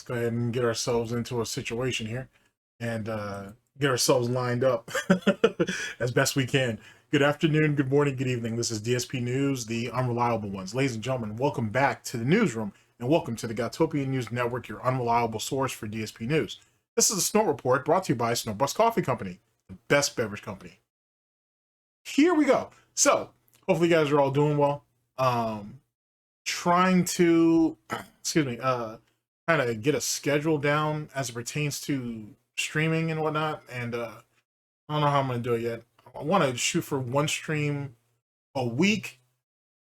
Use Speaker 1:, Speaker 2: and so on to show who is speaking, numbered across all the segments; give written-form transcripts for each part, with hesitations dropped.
Speaker 1: go ahead and get ourselves into a situation here and get ourselves lined up as best we can. Good afternoon, good morning, good evening. This is DSP News, the unreliable ones. Ladies and gentlemen, welcome back to the newsroom and welcome to the Goutopian News Network, your unreliable source for DSP News. This is a Snort Report brought to you by SnortBucks Coffee Company, the best beverage company. Here we go. So, hopefully you guys are all doing well. Trying to, kind of get a schedule down as it pertains to streaming and whatnot, and I don't know how I'm going to do it yet. I want to shoot for 1 stream a week,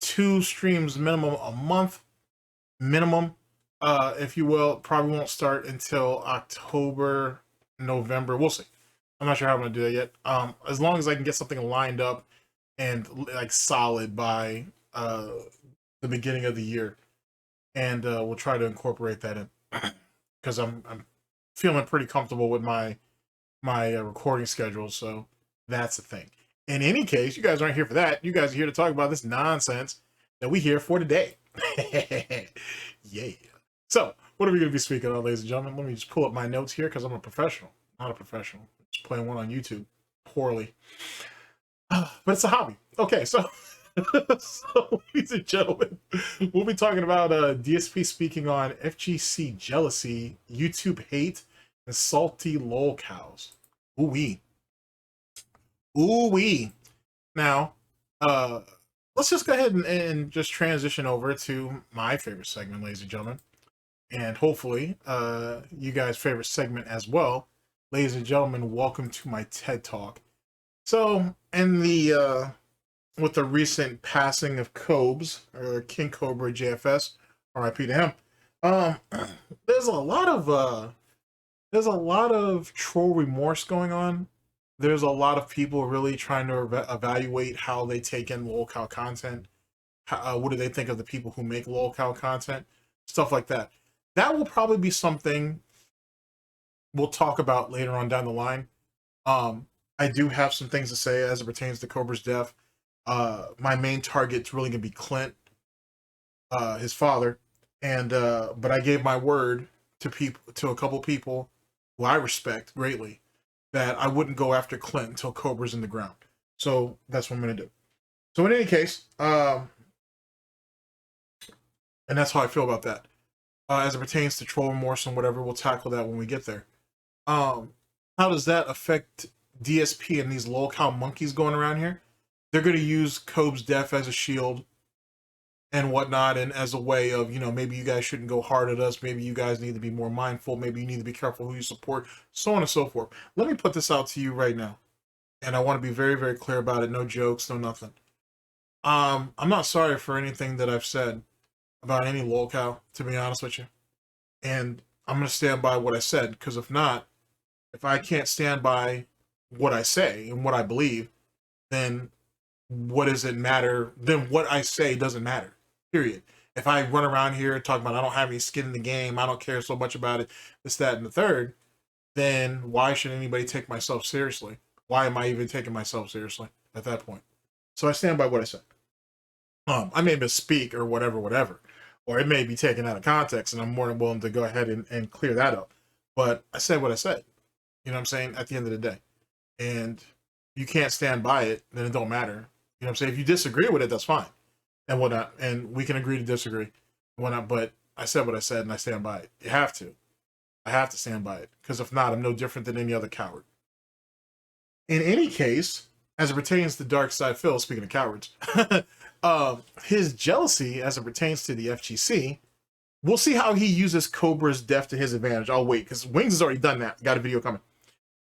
Speaker 1: 2 streams minimum a month, minimum, if you will. Probably won't start until October, November. We'll see. I'm not sure how I'm going to do that yet. As long as I can get something lined up and like solid by the beginning of the year. And we'll try to incorporate that in because I'm feeling pretty comfortable with my recording schedule. So that's the thing. In any case, you guys aren't here for that. You guys are here to talk about this nonsense that we here for today. Yeah. So what are we going to be speaking on, ladies and gentlemen? Let me just pull up my notes here because I'm a professional, not a professional. Just playing one on YouTube poorly, but it's a hobby. Okay, so. So, ladies and gentlemen, we'll be talking about DSP speaking on FGC jealousy, YouTube hate, and salty lol cows. Ooh-wee. Ooh-wee. Now, let's just go ahead and just transition over to my favorite segment, ladies and gentlemen. And hopefully, you guys' favorite segment as well. Ladies and gentlemen, welcome to my TED Talk. So, in the... with the recent passing of Cobes, or King Cobra JFS, RIP to him, there's a lot of troll remorse going on. There's a lot of people really trying to evaluate how they take in lolcow content. What do they think of the people who make lolcow content? Stuff like that. That will probably be something we'll talk about later on down the line. I do have some things to say as it pertains to Cobra's death. My main target's really gonna be Clint, his father, and but I gave my word to a couple people who I respect greatly that I wouldn't go after Clint until Cobra's in the ground. So that's what I'm gonna do. So in any case, and that's how I feel about that. As it pertains to troll remorse and whatever, we'll tackle that when we get there. How does that affect DSP and these lolcow monkeys going around here? They're going to use Cobe's death as a shield and whatnot, and as a way of, you know, maybe you guys shouldn't go hard at us. Maybe you guys need to be more mindful. Maybe you need to be careful who you support, so on and so forth. Let me put this out to you right now, and I want to be very, very clear about it. No jokes, no nothing. I'm not sorry for anything that I've said about any lolcow, to be honest with you. And I'm going to stand by what I said, because if not, if I can't stand by what I say and what I believe, then what does it matter? Then what I say doesn't matter, period. If I run around here and talk about I don't have any skin in the game, I don't care so much about it, this, that, and the third, then why should anybody take myself seriously? Why am I even taking myself seriously at that point? So I stand by what I said. I may misspeak or whatever, or it may be taken out of context, and I'm more than willing to go ahead and clear that up. But I said what I said. You know what I'm saying? At the end of the day. And you can't stand by it, then it don't matter. You know what I'm saying? If you disagree with it, that's fine. And whatnot. And we can agree to disagree. And whatnot. But I said what I said and I stand by it. You have to. I have to stand by it. Because if not, I'm no different than any other coward. In any case, as it pertains to Darksydephil, speaking of cowards, his jealousy as it pertains to the FGC, we'll see how he uses Cobra's death to his advantage. I'll wait, because Wings has already done that. Got a video coming.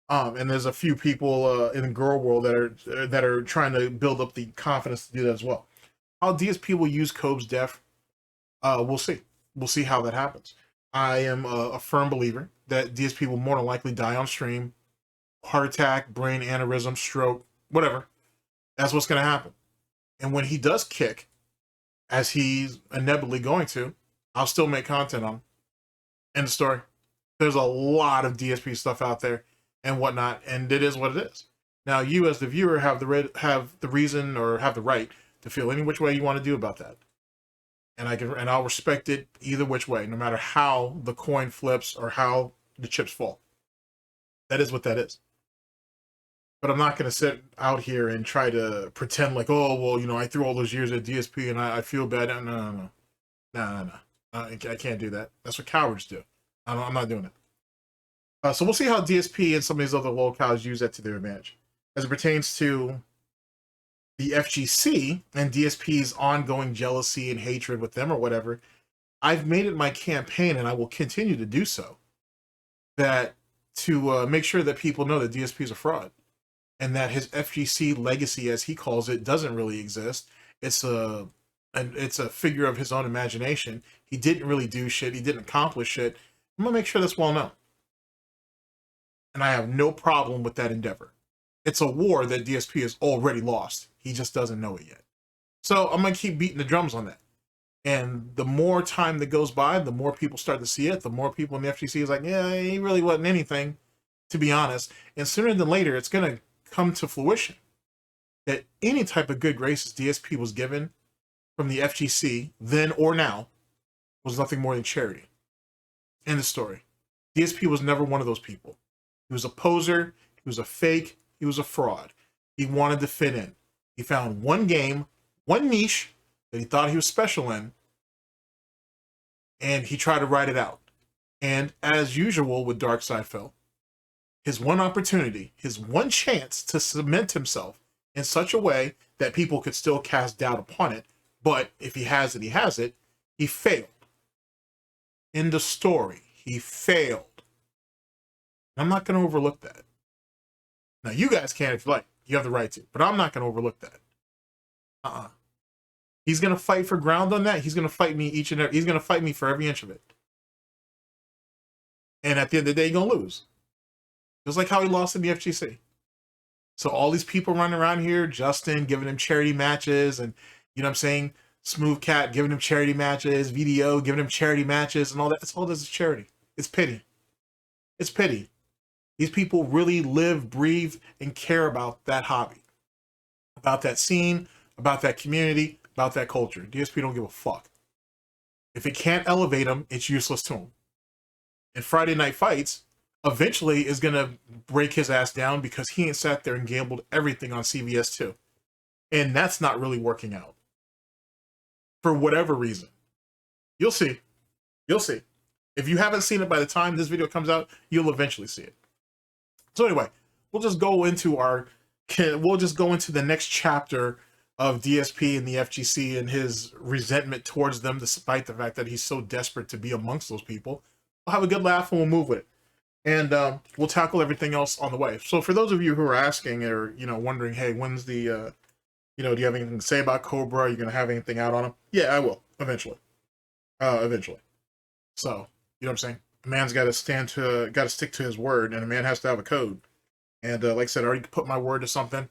Speaker 1: And there's a few people in the girl world that are trying to build up the confidence to do that as well. How DSP will use Cobe's death, we'll see. We'll see how that happens. I am a firm believer that DSP will more than likely die on stream. Heart attack, brain aneurysm, stroke, whatever. That's what's going to happen. And when he does kick, as he's inevitably going to, I'll still make content on him. End of story. There's a lot of DSP stuff out there and whatnot, and it is what it is. Now, you as the viewer have the reason or have the right to feel any which way you want to do about that. and I'll respect it either which way, no matter how the coin flips or how the chips fall. That is what that is. But I'm not going to sit out here and try to pretend like, oh, well, you know, I threw all those years at DSP and I feel bad. No. I can't do that. That's what cowards do. I'm not doing it. So we'll see how DSP and some of these other locals use that to their advantage. As it pertains to the FGC and DSP's ongoing jealousy and hatred with them or whatever, I've made it my campaign, and I will continue to do so, that to make sure that people know that DSP is a fraud. And that his FGC legacy, as he calls it, doesn't really exist. It's a figure of his own imagination. He didn't really do shit. He didn't accomplish shit. I'm gonna make sure that's well known. And I have no problem with that endeavor. It's a war that DSP has already lost. He just doesn't know it yet. So I'm gonna keep beating the drums on that. And the more time that goes by, the more people start to see it. The more people in the FGC is like, yeah, he really wasn't anything, to be honest. And sooner than later, it's gonna come to fruition that any type of good graces DSP was given from the FGC, then or now, was nothing more than charity. End of story. DSP was never one of those people. He was a poser, he was a fake, he was a fraud. He wanted to fit in. He found one game, one niche that he thought he was special in, and he tried to ride it out. And as usual with Darksydephil, his one opportunity, his one chance to cement himself in such a way that people could still cast doubt upon it, but if he has it, he has it, he failed. End of story. He failed. I'm not going to overlook that. Now, you guys can if you like. You have the right to, but I'm not going to overlook that. He's going to fight for ground on that. He's going to fight me he's going to fight me for every inch of it. And at the end of the day, he's going to lose. Just like how he lost in the FGC. So all these people running around here, Justin giving him charity matches, and you know what I'm saying, Smooth Cat giving him charity matches, VDO giving him charity matches, and all that. It's all this is charity. It's pity. It's pity. These people really live, breathe, and care about that hobby, about that scene, about that community, about that culture. DSP don't give a fuck. If it can't elevate them, it's useless to them. And Friday Night Fights eventually is going to break his ass down because he ain't sat there and gambled everything on CVS too. And that's not really working out. For whatever reason. You'll see. You'll see. If you haven't seen it by the time this video comes out, you'll eventually see it. So anyway, we'll just go into the next chapter of DSP and the FGC and his resentment towards them, despite the fact that he's so desperate to be amongst those people. We'll have a good laugh and we'll move with it. And we'll tackle everything else on the way. So for those of you who are asking or, you know, wondering, hey, when's the, you know, do you have anything to say about Cobra? Are you going to have anything out on him? Yeah, I will, eventually. Eventually. So, you know what I'm saying? A man's got to stick to his word, and a man has to have a code. And like I said, I already put my word to something,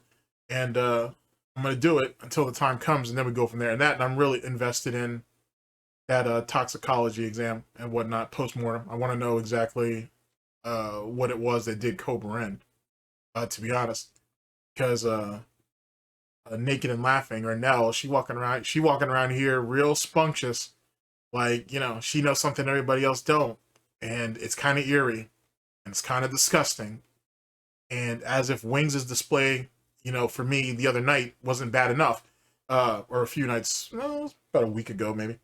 Speaker 1: and I'm going to do it until the time comes, and then we go from there. And I'm really invested in that toxicology exam and whatnot, post-mortem. I want to know exactly what it was that did Cobra in, to be honest, because Naked and Laughing, or Nell, she walking around here real spuncious, like, you know, she knows something everybody else don't, and it's kind of eerie, and it's kind of disgusting, and as if Wings' display, you know, for me the other night wasn't bad enough, or a few nights, well, about a week ago, maybe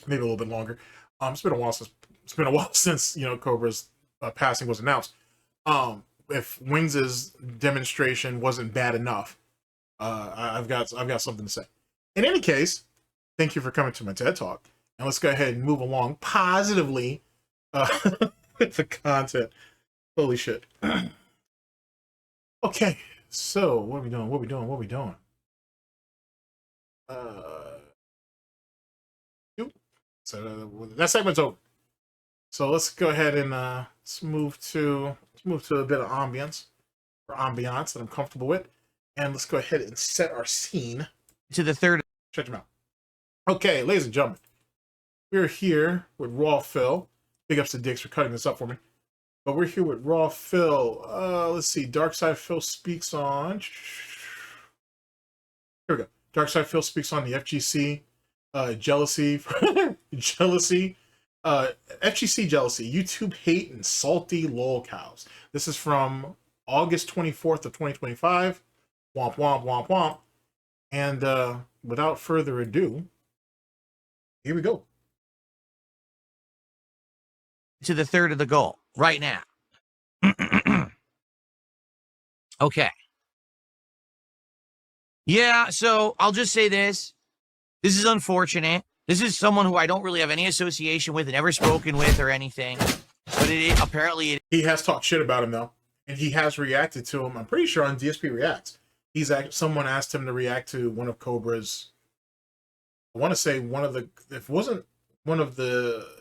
Speaker 1: a little bit longer. It's been a while since you know Cobra's passing was announced. If Wings' demonstration wasn't bad enough, I've got something to say. In any case, thank you for coming to my TED Talk, and let's go ahead and move along positively with the content. Holy shit. Okay, so what are we doing? So that segment's over. So let's go ahead and let's move to a bit of ambience that I'm comfortable with, and let's go ahead and set our scene
Speaker 2: to the third.
Speaker 1: Check them out. Okay, ladies and gentlemen, we're here with Raw Phil. Big ups to Dix for cutting this up for me. But we're here with Raw Phil. Let's see. Darksydephil speaks on. Here we go. Darksydephil speaks on the FGC jealousy, jealousy, FGC jealousy, YouTube hate and salty lol cows. This is from August 24th of 2025. Womp womp womp womp. And without further ado, here we go.
Speaker 2: To the third of the goal right now. Okay. Yeah, so I'll just say this. This is unfortunate. This is someone who I don't really have any association with, never spoken with or anything. But apparently
Speaker 1: he has talked shit about him though, and he has reacted to him. I'm pretty sure on DSP Reacts, someone asked him to react to one of Cobra's. I want to say if it wasn't one of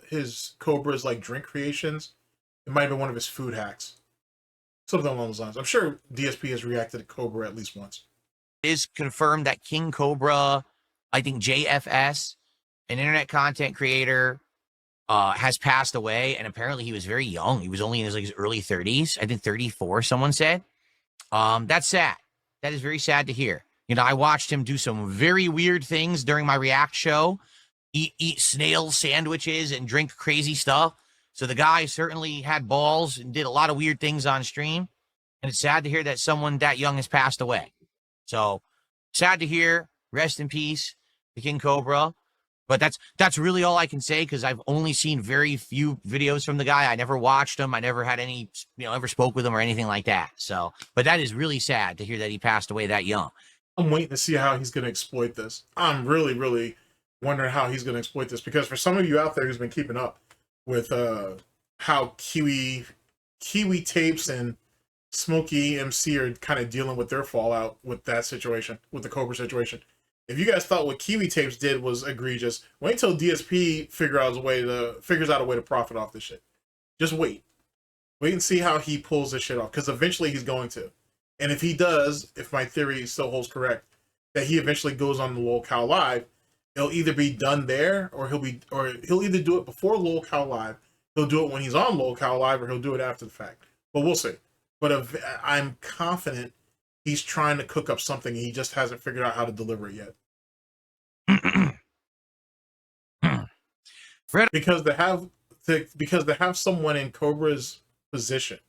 Speaker 1: his Cobra's like drink creations, it might have been one of his food hacks. Something along those lines. I'm sure DSP has reacted to Cobra at least once.
Speaker 2: It is confirmed that King Cobra, I think JFS, an internet content creator, has passed away, and apparently he was very young. He was only in his early 30s. I think 34, someone said. That's sad. That is very sad to hear. You know, I watched him do some very weird things during my React show. Eat snail sandwiches and drink crazy stuff. So the guy certainly had balls and did a lot of weird things on stream. And it's sad to hear that someone that young has passed away. So sad to hear. Rest in peace, the King Cobra. But that's really all I can say, because I've only seen very few videos from the guy. I never watched him. I never had any, ever spoke with him or anything like that. So, but that is really sad to hear that he passed away that young.
Speaker 1: I'm waiting to see how he's going to exploit this. I'm really, really wondering how he's going to exploit this, because for some of you out there who's been keeping up with how Kiwi Tapes and Smokey MC are kind of dealing with their fallout with that situation, with the Cobra situation. If you guys thought what Kiwi Tapes did was egregious, wait until DSP figures out a way to profit off this shit. Just wait. Wait and see how he pulls this shit off, because eventually he's going to. And if he does, if my theory still holds correct, that he eventually goes on the LolCow Live, it'll either be done there, or he'll either do it before LolCow Live, he'll do it when he's on LolCow Live, or he'll do it after the fact. But we'll see. But I'm confident he's trying to cook up something, and he just hasn't figured out how to deliver it yet. Because to have someone in Cobra's position,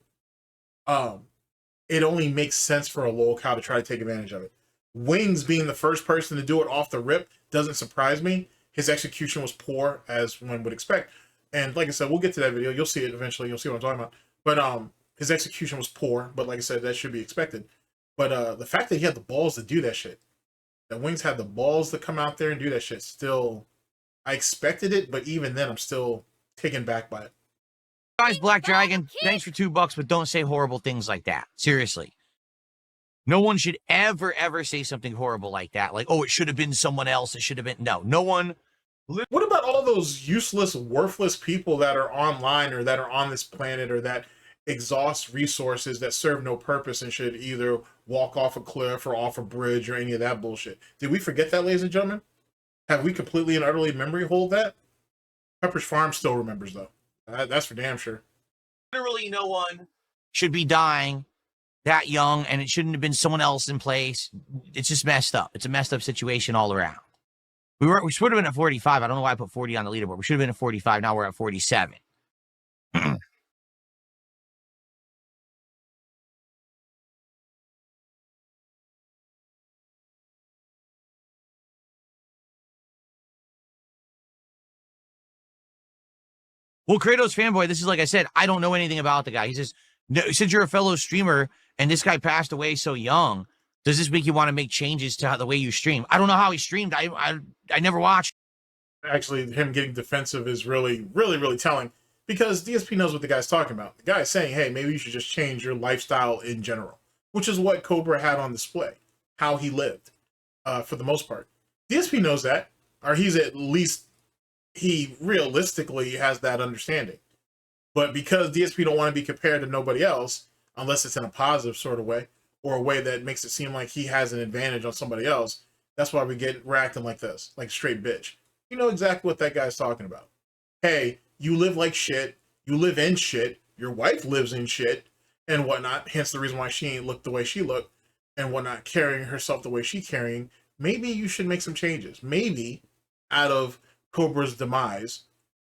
Speaker 1: it only makes sense for a LolCow to try to take advantage of it. Wings being the first person to do it off the rip doesn't surprise me. His execution was poor, as one would expect. And like I said, we'll get to that video. You'll see it eventually. You'll see what I'm talking about. But his execution was poor, but like I said, that should be expected. But the fact that he had the balls to do that shit, that Wings had the balls to come out there and do that shit, still, I expected it, but even then, I'm still taken back by it.
Speaker 2: Guys, Black Dragon, thanks for $2, but don't say horrible things like that. Seriously. No one should ever say something horrible like that. Like, oh, it should have been someone else. It should have been. No one.
Speaker 1: What about all those useless, worthless people that are online, or that are on this planet, or that exhaust resources that serve no purpose and should either walk off a cliff or off a bridge or any of that bullshit? Did we forget that, ladies and gentlemen? Have we completely and utterly memory hold that? Pepper's Farm still remembers, though. That's for damn sure.
Speaker 2: Literally no one should be dying that young, and it shouldn't have been someone else in place. It's just messed up. It's a messed up situation all around. We should have been at 45. I don't know why I put 40 on the leaderboard. We should have been at 45. Now we're at 47. Well, Kratos fanboy, this is like I said, I don't know anything about the guy. He says, no, since you're a fellow streamer and this guy passed away so young, does this make you want to make changes to the way you stream? I don't know how he streamed. I never watched.
Speaker 1: Actually, him getting defensive is really, really, really telling, because DSP knows what the guy's talking about. The guy's saying, hey, maybe you should just change your lifestyle in general, which is what Cobra had on display, how he lived, for the most part. DSP knows that, or he's at least, he realistically has that understanding. But because DSP don't want to be compared to nobody else, unless it's in a positive sort of way, or a way that makes it seem like he has an advantage on somebody else, that's why we're acting like this, like straight bitch. You know exactly what that guy's talking about. Hey, you live like shit, you live in shit, your wife lives in shit, and whatnot, hence the reason why she ain't looked the way she looked, and whatnot, carrying herself the way she carrying. Maybe you should make some changes. Maybe out of Cobra's demise,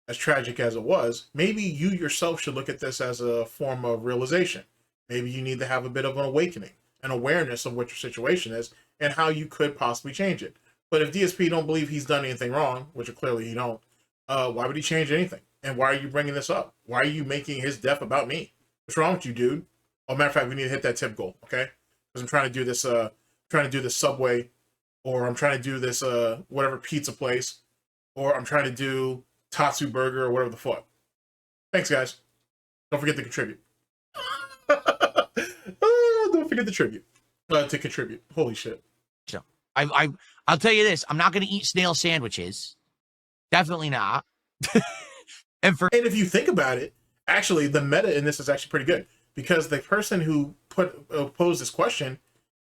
Speaker 1: as tragic as it was, maybe you yourself should look at this as a form of realization. Maybe you need to have a bit of an awakening, an awareness of what your situation is and how you could possibly change it. But if DSP don't believe he's done anything wrong, which clearly he don't, why would he change anything? And why are you bringing this up? Why are you making his death about me? What's wrong with you, dude? Oh, matter of fact, we need to hit that tip goal, okay? Because I'm trying to do this, Subway, or I'm trying to do this, whatever pizza place, or I'm trying to do Tatsu Burger or whatever the fuck. Thanks, guys. Don't forget to contribute. Don't forget to contribute. Holy shit.
Speaker 2: So I'll tell you this. I'm not going to eat snail sandwiches. Definitely not.
Speaker 1: And if you think about it, actually, the meta in this is actually pretty good, because the person who posed this question,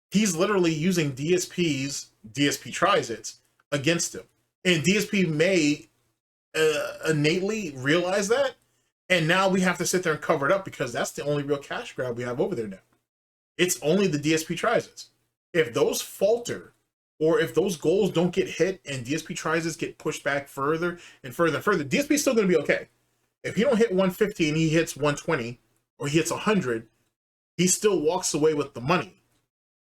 Speaker 1: he's literally using DSP tries it against him. And DSP may innately realize that, and now we have to sit there and cover it up because that's the only real cash grab we have over there now. It's only the DSP tries it. If those falter, or if those goals don't get hit and DSP tries it get pushed back further and further and further, DSP is still going to be okay. If he don't hit 150 and he hits 120 or he hits 100, he still walks away with the money.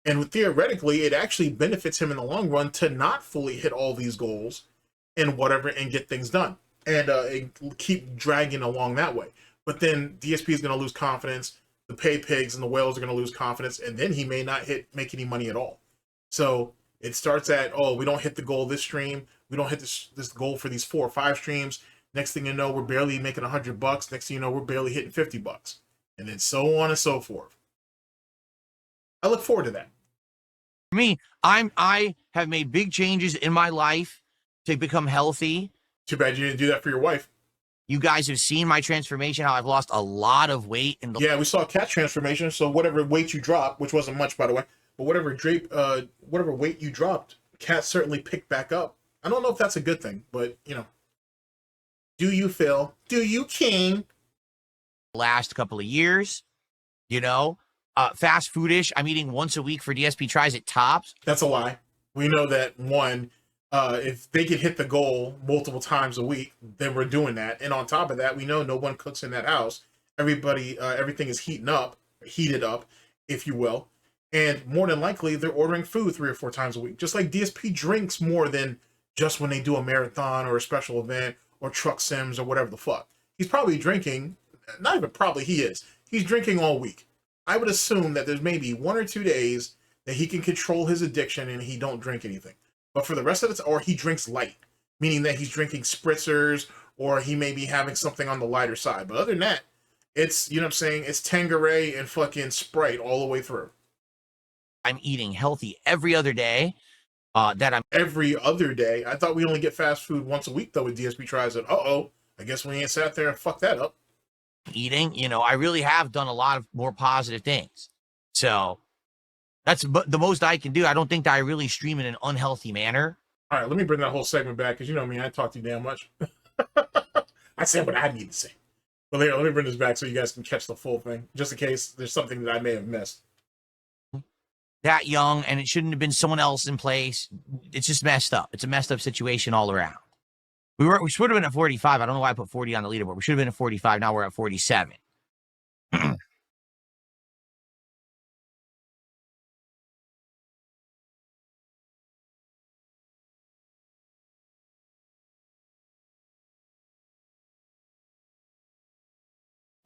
Speaker 1: And theoretically, it actually benefits him in the long run to not fully hit all these goals and whatever and get things done and keep dragging along that way. But then DSP is going to lose confidence. The pay pigs and the whales are going to lose confidence, and then he may not make any money at all. So it starts at, oh, we don't hit the goal this stream. We don't hit this goal for these 4 or 5 streams. Next thing you know, we're barely making $100. Next thing you know, we're barely hitting $50, and then so on and so forth. I look forward to that.
Speaker 2: For me, I have made big changes in my life to become healthy.
Speaker 1: Too bad you didn't do that for your wife.
Speaker 2: You guys have seen my transformation, how I've lost a lot of weight.
Speaker 1: Yeah, we saw Cat's transformation. So whatever weight you dropped, which wasn't much, by the way, but whatever weight you dropped, Cat certainly picked back up. I don't know if that's a good thing, but, you know. Do you, Phil? Do you, King?
Speaker 2: Last couple of years, you know, fast foodish. I'm eating once a week for DSP tries at tops.
Speaker 1: That's a lie. We know that, one, if they can hit the goal multiple times a week, then we're doing that. And on top of that, we know no one cooks in that house. Everything is heated up, if you will. And more than likely, they're ordering food 3 or 4 times a week. Just like DSP drinks more than just when they do a marathon or a special event or truck sims or whatever the fuck. He's probably drinking, not even probably, he is. He's drinking all week. I would assume that there's maybe 1 or 2 days that he can control his addiction and he don't drink anything. But for the rest of it, or he drinks light, meaning that he's drinking spritzers or he may be having something on the lighter side. But other than that, it's, you know what I'm saying, it's Tanqueray and fucking Sprite all the way through.
Speaker 2: I'm eating healthy every other day.
Speaker 1: Every other day? I thought we only get fast food once a week, though, with DSP tries it. I guess we ain't sat there and fucked that up.
Speaker 2: Eating, you know, I really have done a lot of more positive things. So that's the most I can do. I don't think that I really stream in an unhealthy manner.
Speaker 1: All right, let me bring that whole segment back, because you know me, I talk too damn much. I said what I need to say. But here, let me bring this back so you guys can catch the full thing, just in case there's something that I may have missed.
Speaker 2: That young, and it shouldn't have been someone else in place. It's just messed up. It's a messed up situation all around. We should have been at 45. I don't know why I put 40 on the leaderboard. We should have been at 45. Now we're at 47.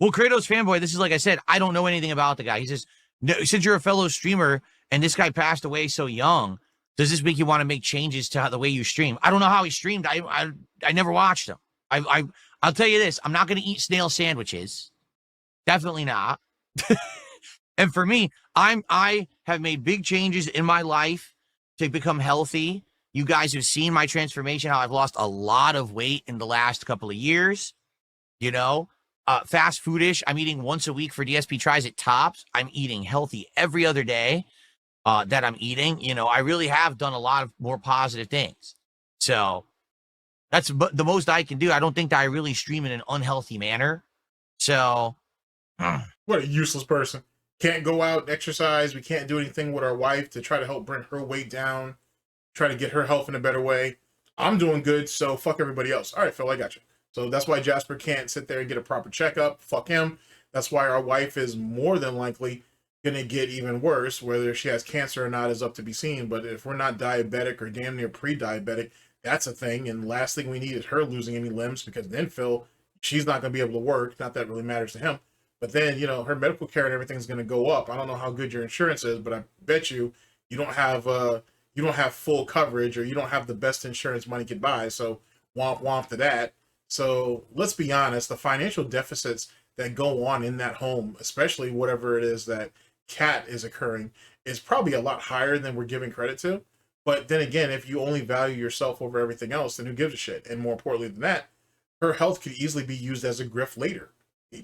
Speaker 2: Well, Kratos fanboy, this is like I said, I don't know anything about the guy. He says, no, since you're a fellow streamer and this guy passed away so young, does this make you want to make changes to the way you stream? I don't know how he streamed. I never watched him. I'll tell you this. I'm not going to eat snail sandwiches. Definitely not. And for me, I have made big changes in my life to become healthy. You guys have seen my transformation, how I've lost a lot of weight in the last couple of years, you know. Fast foodish. I'm eating once a week for DSP tries at tops. I'm eating healthy every other day that I'm eating. You know, I really have done a lot of more positive things. So that's the most I can do. I don't think that I really stream in an unhealthy manner. So
Speaker 1: what a useless person. Can't go out and exercise. We can't do anything with our wife to try to help bring her weight down, try to get her health in a better way. I'm doing good, so fuck everybody else. All right, Phil, I got you. So that's why Jasper can't sit there and get a proper checkup. Fuck him. That's why our wife is more than likely gonna get even worse. Whether she has cancer or not is up to be seen. But if we're not diabetic or damn near pre-diabetic, that's a thing. And last thing we need is her losing any limbs, because then Phil, she's not gonna be able to work. Not that it really matters to him. But then, her medical care and everything's gonna go up. I don't know how good your insurance is, but I bet you don't have full coverage, or you don't have the best insurance money could buy. So womp womp to that. So let's be honest, the financial deficits that go on in that home, especially whatever it is that cat is occurring, is probably a lot higher than we're giving credit to. But then again, if you only value yourself over everything else, then who gives a shit? And more importantly than that, her health could easily be used as a grift later.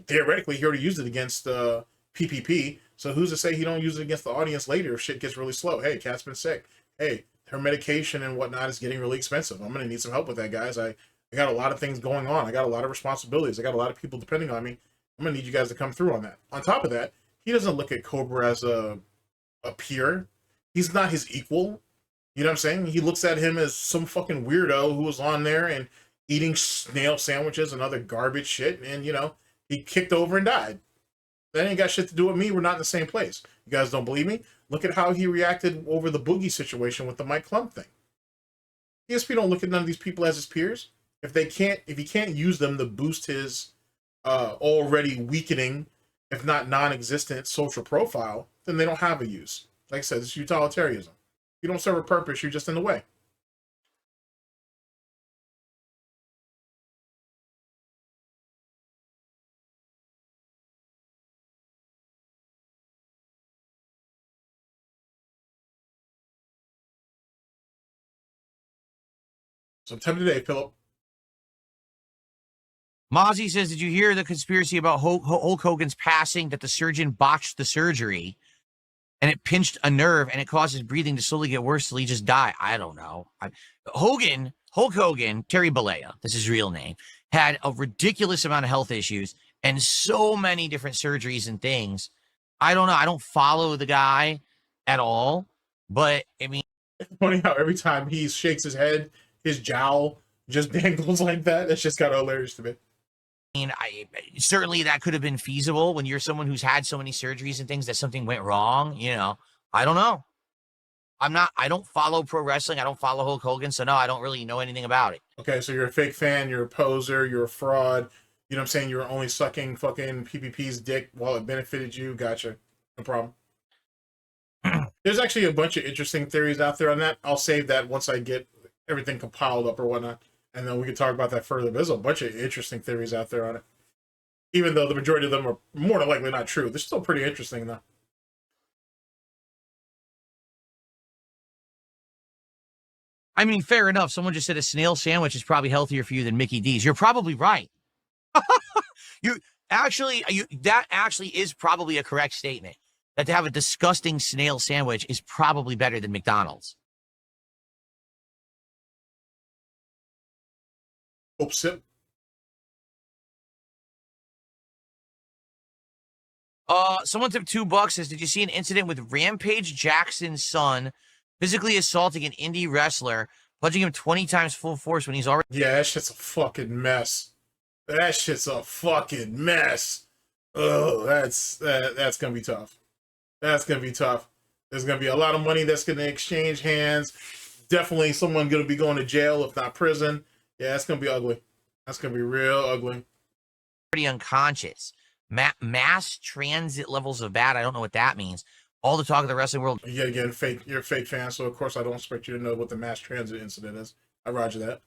Speaker 1: Theoretically, he already used it against PPP. So who's to say he don't use it against the audience later if shit gets really slow? Hey, cat's been sick. Hey, her medication and whatnot is getting really expensive. I'm going to need some help with that, guys. I got a lot of things going on. I got a lot of responsibilities. I got a lot of people depending on me. I'm going to need you guys to come through on that. On top of that, he doesn't look at Cobra as a peer. He's not his equal. You know what I'm saying? He looks at him as some fucking weirdo who was on there and eating snail sandwiches and other garbage shit. And, he kicked over and died. That ain't got shit to do with me. We're not in the same place. You guys don't believe me? Look at how he reacted over the Boogie situation with the Mike Clump thing. DSP don't look at none of these people as his peers. If he can't use them to boost his already weakening, if not non-existent social profile, then they don't have a use. Like I said, it's utilitarianism. You don't serve a purpose, you're just in the way. Sometime today, Philip.
Speaker 2: Mozzie says, did you hear the conspiracy about Hulk Hogan's passing, that the surgeon botched the surgery and it pinched a nerve and it caused his breathing to slowly get worse till he just died? I don't know. Hulk Hogan, Terry Bollea, this is his real name, had a ridiculous amount of health issues and so many different surgeries and things. I don't know. I don't follow the guy at all, but I mean,
Speaker 1: it's funny how every time he shakes his head, his jowl just dangles like that. It's just kind of hilarious to me.
Speaker 2: Certainly that could have been feasible when you're someone who's had so many surgeries and things that something went wrong. I don't know. I don't follow pro wrestling. I don't follow Hulk Hogan. So no, I don't really know anything about it.
Speaker 1: Okay, so you're a fake fan. You're a poser. You're a fraud. You know what I'm saying? You were only sucking fucking PPP's dick while it benefited you. Gotcha. No problem. There's actually a bunch of interesting theories out there on that. I'll save that once I get everything compiled up or whatnot, and then we can talk about that further. There's a bunch of interesting theories out there on it. Even though the majority of them are more than likely not true, they're still pretty interesting, though.
Speaker 2: I mean, fair enough. Someone just said a snail sandwich is probably healthier for you than Mickey D's. You're probably right. That actually is probably a correct statement. That to have a disgusting snail sandwich is probably better than McDonald's.
Speaker 1: Oops.
Speaker 2: Someone tipped $2. Says, did you see an incident with Rampage Jackson's son physically assaulting an indie wrestler, punching him 20 times full force when he's already...
Speaker 1: Yeah, that shit's a fucking mess. That shit's a fucking mess. Oh, that's gonna be tough. That's gonna be tough. There's gonna be a lot of money that's gonna exchange hands. Definitely someone gonna be going to jail, if not prison. Yeah, it's gonna be ugly. That's gonna be real ugly.
Speaker 2: Pretty unconscious. Mass transit levels of bad. I don't know what that means. All the talk of the wrestling world.
Speaker 1: Yet again, you're a fake fan, so of course I don't expect you to know what the mass transit incident is. I roger that.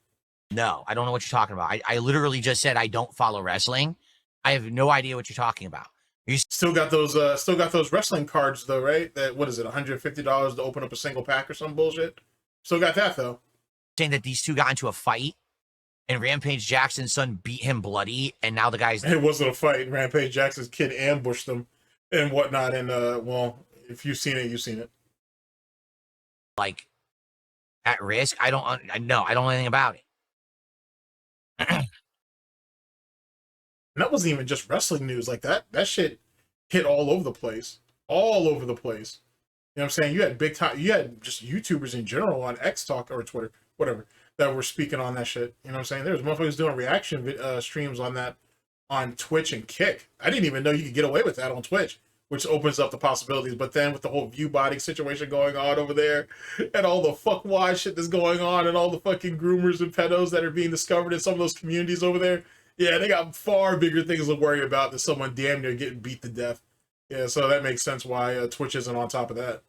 Speaker 2: No, I don't know what you're talking about. I literally just said I don't follow wrestling. I have no idea what you're talking about. You
Speaker 1: still got those wrestling cards though, right? That, what is it, $150 to open up a single pack or some bullshit? Still got that though.
Speaker 2: Saying that these two got into a fight and Rampage Jackson's son beat him bloody, and now the guy's...
Speaker 1: It wasn't a fight. Rampage Jackson's kid ambushed them and whatnot, and well, if you've seen it, you've seen it.
Speaker 2: Like, at risk? I don't know anything about it.
Speaker 1: And that wasn't even just wrestling news. Like, that shit hit all over the place. All over the place. You know what I'm saying? You had you had just YouTubers in general on X Talk or Twitter, whatever, that were speaking on that shit. You know what I'm saying? There's motherfuckers doing reaction streams on that on Twitch and Kick. I didn't even know you could get away with that on Twitch, which opens up the possibilities. But then with the whole Viewbotting situation going on over there, and all the fuckwad shit that's going on, and all the fucking groomers and pedos that are being discovered in some of those communities over there, yeah, they got far bigger things to worry about than someone damn near getting beat to death. Yeah, so that makes sense why Twitch isn't on top of that.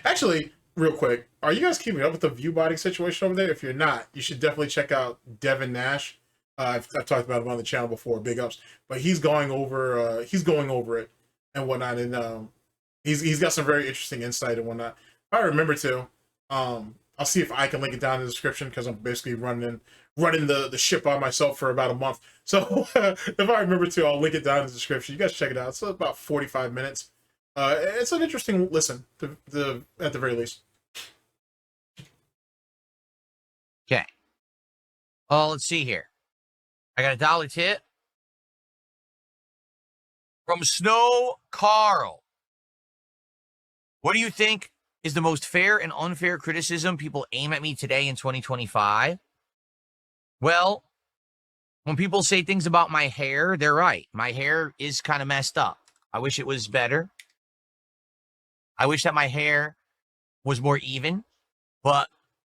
Speaker 1: Actually, real quick, are you guys keeping up with the Viewbotting situation over there? If you're not, you should definitely check out Devin Nash. I've talked about him on the channel before, big ups. But he's going over it and whatnot, and he's got some very interesting insight and whatnot. If I remember to, I'll see if I can link it down in the description because I'm basically running the ship on myself for about a month. So if I remember to, I'll link it down in the description. You guys check it out. It's about 45 minutes. It's an interesting listen, at the very least.
Speaker 2: Okay. Oh, let's see here. I got a dollar tip from Snow Carl. What do you think is the most fair and unfair criticism people aim at me today in 2025? Well, when people say things about my hair, they're right. My hair is kind of messed up. I wish it was better. I wish that my hair was more even, but,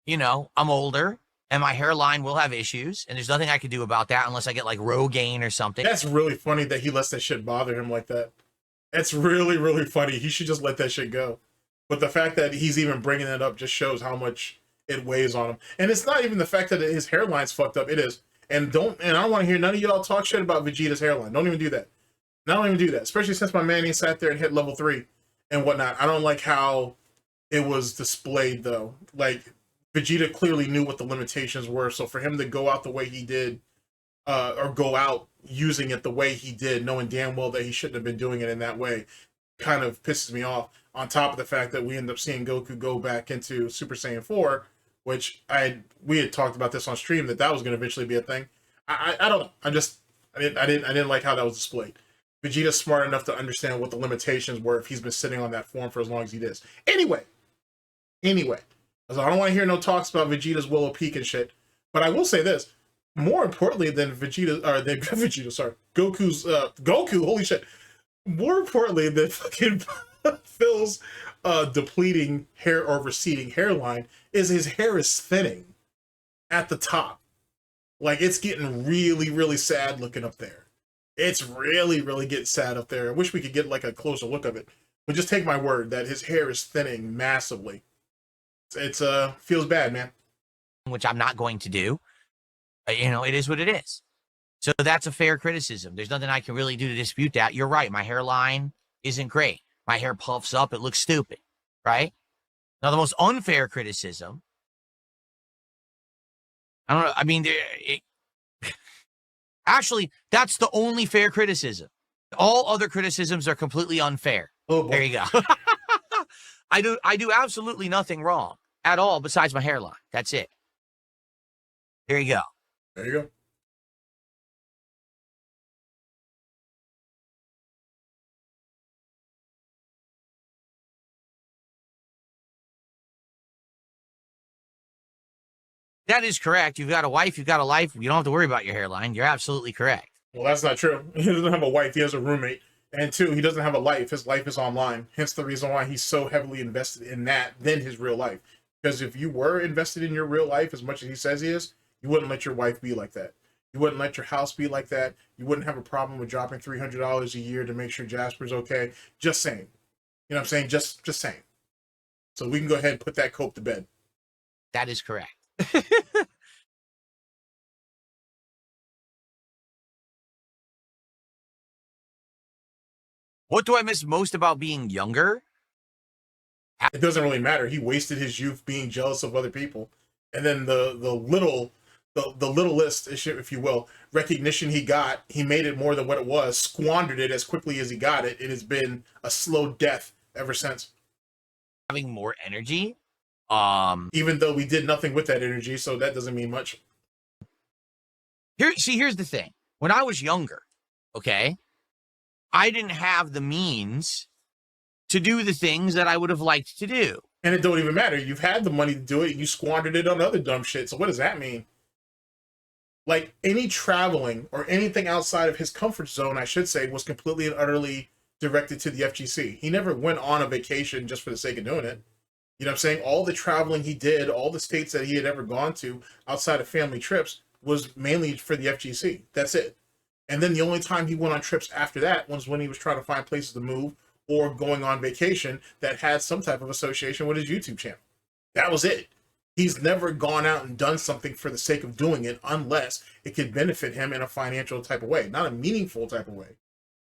Speaker 2: you know, I'm older and my hairline will have issues, and there's nothing I can do about that unless I get like Rogaine or something.
Speaker 1: That's really funny that he lets that shit bother him like that. That's really, really funny. He should just let that shit go. But the fact that he's even bringing it up just shows how much it weighs on him. And it's not even the fact that his hairline's fucked up. It is. And I don't want to hear none of y'all talk shit about Vegeta's hairline. Don't even do that. Don't even do that. Especially since my man, he sat there and hit level 3 and whatnot. I don't like how it was displayed, though. Like, Vegeta clearly knew what the limitations were. So for him to go out the way he did, or go out using it the way he did, knowing damn well that he shouldn't have been doing it in that way, kind of pisses me off. On top of the fact that we end up seeing Goku go back into Super Saiyan 4, which we had talked about this on stream, that was going to eventually be a thing. I don't know. I didn't like how that was displayed. Vegeta's smart enough to understand what the limitations were if he's been sitting on that form for as long as he did. Anyway, I don't want to hear no talks about Vegeta's Willow Peak and shit. But I will say this: more importantly than Goku's Goku. Holy shit! More importantly than fucking Phil's depleting hair or receding hairline is his hair is thinning at the top. Like, it's getting really, really sad looking up there. It's really, really getting sad up there. I wish we could get like a closer look of it. But just take my word that his hair is thinning massively. It's feels bad, man.
Speaker 2: Which I'm not going to do. You know, it is what it is. So that's a fair criticism. There's nothing I can really do to dispute that. You're right. My hairline isn't great. My hair puffs up. It looks stupid, right? Now, the most unfair criticism, I don't know. I mean, actually, that's the only fair criticism. All other criticisms are completely unfair.
Speaker 1: Oh, boy.
Speaker 2: There you go. I do absolutely nothing wrong at all besides my hairline. That's it. There you go.
Speaker 1: There you go.
Speaker 2: That is correct. You've got a wife, you've got a life. You don't have to worry about your hairline. You're absolutely correct.
Speaker 1: Well, that's not true. He doesn't have a wife. He has a roommate. And 2, he doesn't have a life. His life is online. Hence the reason why he's so heavily invested in that than his real life. Because if you were invested in your real life as much as he says he is, you wouldn't let your wife be like that. You wouldn't let your house be like that. You wouldn't have a problem with dropping $300 a year to make sure Jasper's okay. Just saying. You know what I'm saying? Just saying. So we can go ahead and put that cope to bed.
Speaker 2: That is correct. What do I miss most about being younger?
Speaker 1: It doesn't really matter. He wasted his youth being jealous of other people. And then the littlest, if you will, recognition he got, he made it more than what it was, squandered it as quickly as he got it. It has been a slow death ever since.
Speaker 2: Having more energy.
Speaker 1: Even though we did nothing with that energy, so that doesn't mean much.
Speaker 2: Here's the thing. When I was younger, okay, I didn't have the means to do the things that I would have liked to do.
Speaker 1: And it don't even matter. You've had the money to do it. You squandered it on other dumb shit. So what does that mean? Like, any traveling or anything outside of his comfort zone, I should say, was completely and utterly directed to the FGC. He never went on a vacation just for the sake of doing it. You know what I'm saying? All the traveling he did, all the states that he had ever gone to outside of family trips was mainly for the FGC. That's it. And then the only time he went on trips after that was when he was trying to find places to move or going on vacation that had some type of association with his YouTube channel. That was it. He's never gone out and done something for the sake of doing it unless it could benefit him in a financial type of way, not a meaningful type of way,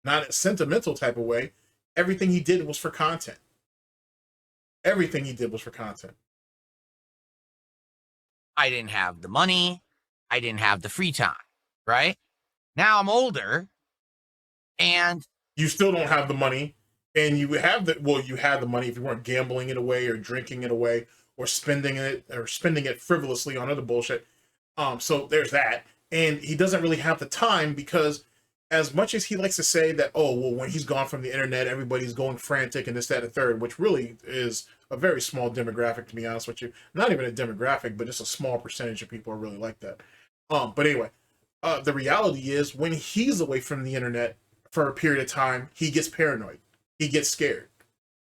Speaker 1: not a sentimental type of way. Everything he did was for content. Everything he did was for content.
Speaker 2: I didn't have the money. I didn't have the free time, right? Now I'm older, and
Speaker 1: you still don't have the money, and you have the, well, you had the money if you weren't gambling it away or drinking it away or spending it frivolously on other bullshit. So there's that. And he doesn't really have the time because as much as he likes to say that, oh, well, when he's gone from the internet, everybody's going frantic and this, that, and the third, which really is a very small demographic, to be honest with you. Not even a demographic, but just a small percentage of people are really like that. But anyway, the reality is when he's away from the internet for a period of time, he gets paranoid. He gets scared.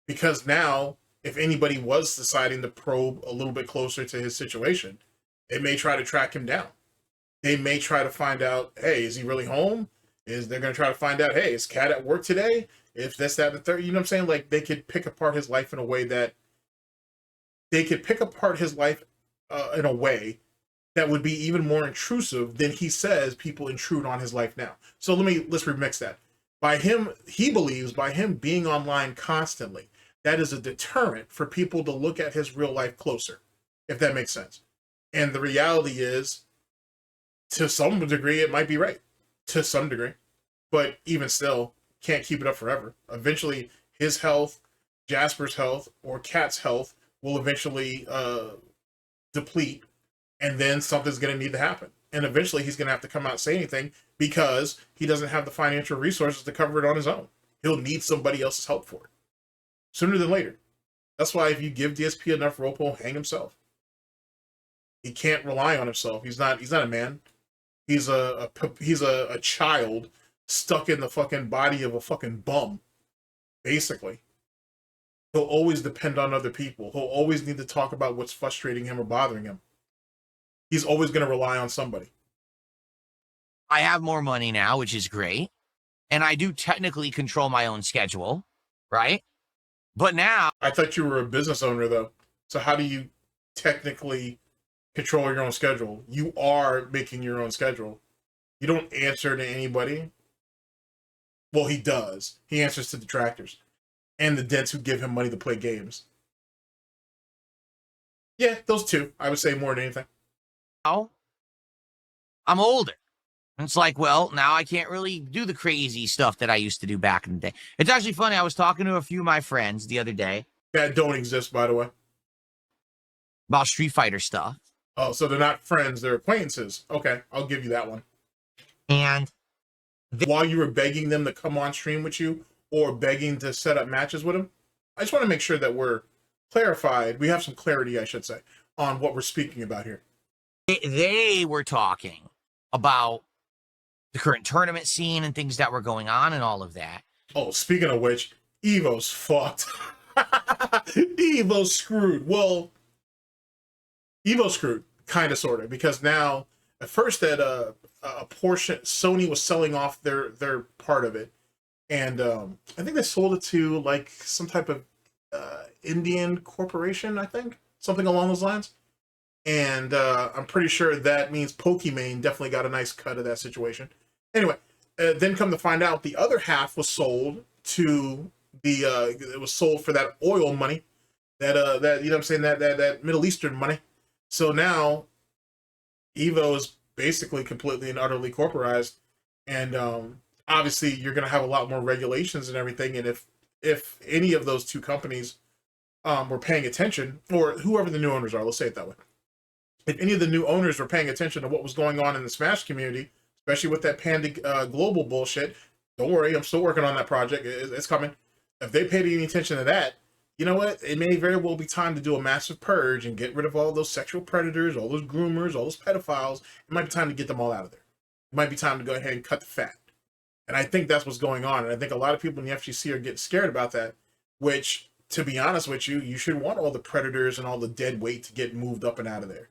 Speaker 1: Because now, if anybody was deciding to probe a little bit closer to his situation, they may try to track him down. They may try to find out, hey, is he really home? They're going to try to find out, hey, is Cat at work today? If this, that, and the third, you know what I'm saying? Like, they could pick apart his life in a way that would be even more intrusive than he says people intrude on his life now. So let's remix that. He believes by him being online constantly, that is a deterrent for people to look at his real life closer, if that makes sense. And the reality is, to some degree, it might be right. To some degree. But even still, can't keep it up forever. Eventually, his health, Jasper's health, or Cat's health will eventually deplete, and then something's going to need to happen. And eventually, he's going to have to come out and say anything because he doesn't have the financial resources to cover it on his own. He'll need somebody else's help for it. Sooner than later. That's why if you give DSP enough rope, he'll hang himself. He can't rely on himself. He's not a man. He's a child stuck in the fucking body of a fucking bum, basically. He'll always depend on other people. He'll always need to talk about what's frustrating him or bothering him. He's always going to rely on somebody.
Speaker 2: I have more money now, which is great. And I do technically control my own schedule, right? But now...
Speaker 1: I thought you were a business owner, though. So how do you technically control your own schedule? You are making your own schedule. You don't answer to anybody. Well, he does. He answers to detractors and the dents who give him money to play games. Yeah, those two. I would say more than anything.
Speaker 2: Now, I'm older. And it's like, well, now I can't really do the crazy stuff that I used to do back in the day. It's actually funny. I was talking to a few of my friends the other day.
Speaker 1: That don't exist, by the way.
Speaker 2: About Street Fighter stuff.
Speaker 1: Oh, so they're not friends, they're acquaintances. Okay, I'll give you that one.
Speaker 2: And
Speaker 1: while you were begging them to come on stream with you or begging to set up matches with them, I just want to make sure that we're clarified. We have some clarity, I should say, on what we're speaking about here.
Speaker 2: They were talking about the current tournament scene and things that were going on and all of that.
Speaker 1: Oh, speaking of which, Evo's fucked. Evo's screwed. Well, Evo's screwed, kind of, sort of, because now, at first, that a portion, Sony was selling off their part of it, and I think they sold it to like some type of Indian corporation, I think, something along those lines. And I'm pretty sure that means Pokimane definitely got a nice cut of that situation. Anyway, then come to find out, the other half was sold to it was sold for that oil money, that you know what I'm saying, that Middle Eastern money. So now Evo is basically completely and utterly corporatized, and obviously you're going to have a lot more regulations and everything. And if any of those two companies were paying attention, or whoever the new owners are, let's say it that way, if any of the new owners were paying attention to what was going on in the Smash community, especially with that Panda Global bullshit, don't worry, I'm still working on that project. It's coming. If they paid any attention to that, you know what? It may very well be time to do a massive purge and get rid of all those sexual predators, all those groomers, all those pedophiles. It might be time to get them all out of there. It might be time to go ahead and cut the fat. And I think that's what's going on. And I think a lot of people in the FGC are getting scared about that, which, to be honest with you, you should want all the predators and all the dead weight to get moved up and out of there.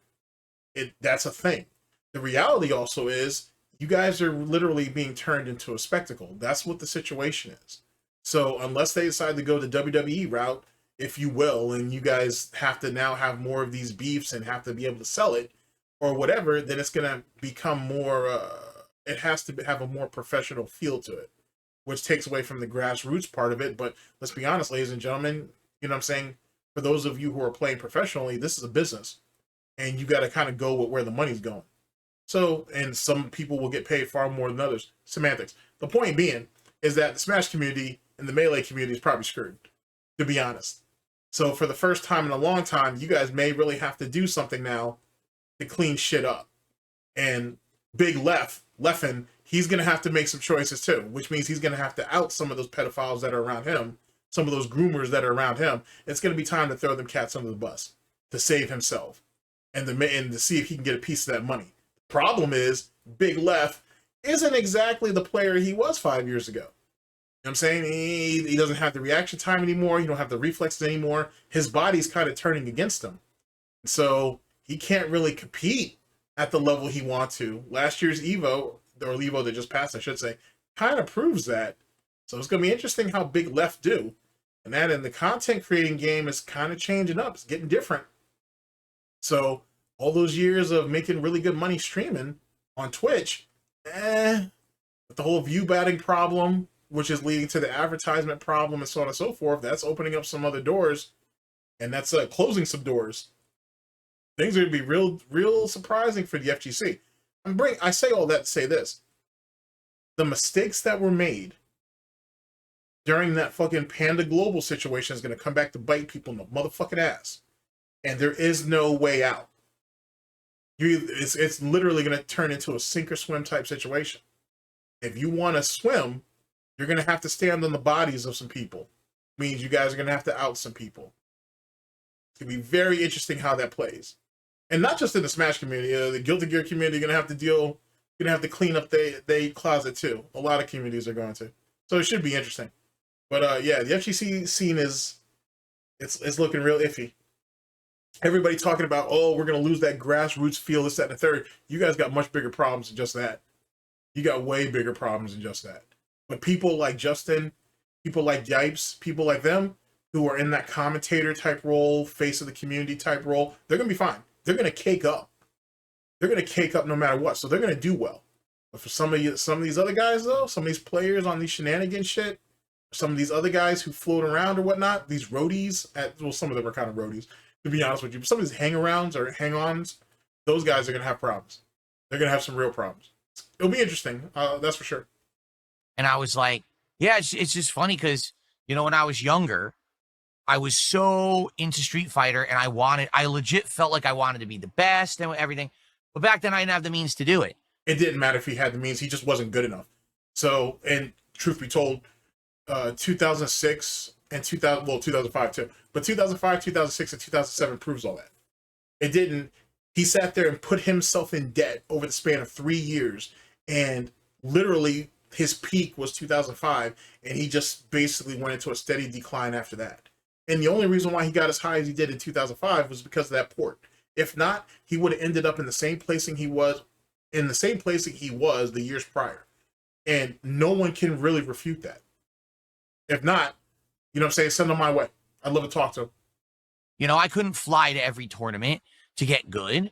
Speaker 1: That's a thing. The reality also is you guys are literally being turned into a spectacle. That's what the situation is. So unless they decide to go the WWE route, if you will, and you guys have to now have more of these beefs and have to be able to sell it or whatever, then it's going to become more, it has to have a more professional feel to it, which takes away from the grassroots part of it. But let's be honest, ladies and gentlemen, you know what I'm saying? For those of you who are playing professionally, this is a business and you got to kind of go with where the money's going. So, and some people will get paid far more than others. Semantics. The point being is that the Smash community and the Melee community is probably screwed, to be honest. So for the first time in a long time, you guys may really have to do something now to clean shit up. And Big Leffen, he's going to have to make some choices too, which means he's going to have to out some of those pedophiles that are around him, some of those groomers that are around him. It's going to be time to throw them cats under the bus to save himself and to see if he can get a piece of that money. Problem is, Big Left isn't exactly the player he was 5 years ago. You know what I'm saying? He doesn't have the reaction time anymore. He don't have the reflexes anymore. His body's kind of turning against him. So he can't really compete at the level he wants to. Last year's Evo, or Evo that just passed, I should say, kind of proves that. So it's going to be interesting how Big Left do. And that in the content creating game is kind of changing up. It's getting different. So all those years of making really good money streaming on Twitch, with the whole Viewbotting problem, which is leading to the advertisement problem and so on and so forth, that's opening up some other doors, and that's closing some doors. Things are going to be real surprising for the FGC. I say all that to say this. The mistakes that were made during that fucking Panda Global situation is going to come back to bite people in the motherfucking ass. And there is no way out. It's literally going to turn into a sink or swim type situation. If you want to swim, you're going to have to stand on the bodies of some people. Means you guys are going to have to out some people. It's going to be very interesting how that plays. And not just in the Smash community, the Guilty Gear community are going to have to clean up their closet too. A lot of communities are going to. So it should be interesting. But yeah, the FGC scene it's looking real iffy. Everybody talking about, oh, we're going to lose that grassroots feel, this, that, and the third. You guys got much bigger problems than just that. You got way bigger problems than just that. But people like Justin, people like Yipes, people like them, who are in that commentator type role, face of the community type role, they're going to be fine. They're going to cake up. They're going to cake up no matter what. So they're going to do well. But for some of these other guys, though, some of these players on these shenanigans shit, some of these other guys who float around or whatnot, these roadies, well, some of them are kind of roadies, to be honest with you. But some of these hang-arounds or hang-ons, those guys are going to have problems. They're going to have some real problems. It'll be interesting, that's for sure.
Speaker 2: And I was like, yeah, it's just funny because, you know, when I was younger, I was so into Street Fighter and I legit felt like I wanted to be the best and everything. But back then I didn't have the means to do it.
Speaker 1: It didn't matter if he had the means. He just wasn't good enough. So, and truth be told, 2006 and 2005 too. But 2005, 2006, and 2007 proves all that. It didn't. He sat there and put himself in debt over the span of 3 years. And literally his peak was 2005. And he just basically went into a steady decline after that. And the only reason why he got as high as he did in 2005 was because of that port. If not, he would have ended up in the same placing he was the years prior. And no one can really refute that. If not, you know what I'm saying, send them my way. I'd love to talk to him.
Speaker 2: You know, I couldn't fly to every tournament to get good.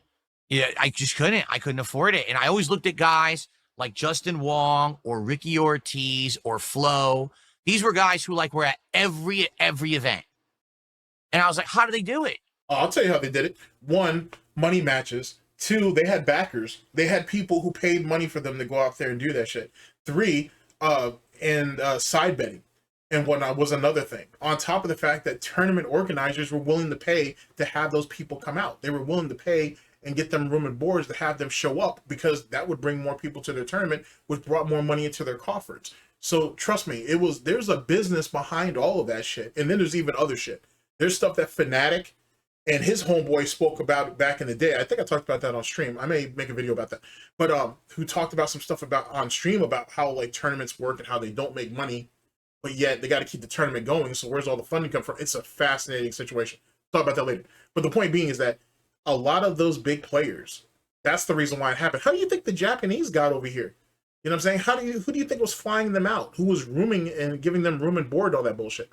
Speaker 2: Yeah, I just couldn't. I couldn't afford it. And I always looked at guys like Justin Wong or Ricky Ortiz or Flo. These were guys who were at every event. And I was like, how do they do it?
Speaker 1: I'll tell you how they did it. 1, money matches. 2, they had backers. They had people who paid money for them to go out there and do that shit. 3, side betting and whatnot was another thing. On top of the fact that tournament organizers were willing to pay to have those people come out. They were willing to pay and get them room and boards to have them show up because that would bring more people to their tournament, which brought more money into their coffers. So trust me, there's a business behind all of that shit. And then there's even other shit. There's stuff that Fnatic and his homeboy spoke about back in the day. I think I talked about that on stream. I may make a video about that. But who talked about some stuff about on stream about how like tournaments work and how they don't make money, but yet they got to keep the tournament going. So where's all the funding come from? It's a fascinating situation. Talk about that later. But the point being is that a lot of those big players, that's the reason why it happened. How do you think the Japanese got over here? You know what I'm saying? Who do you think was flying them out? Who was rooming and giving them room and board, all that bullshit?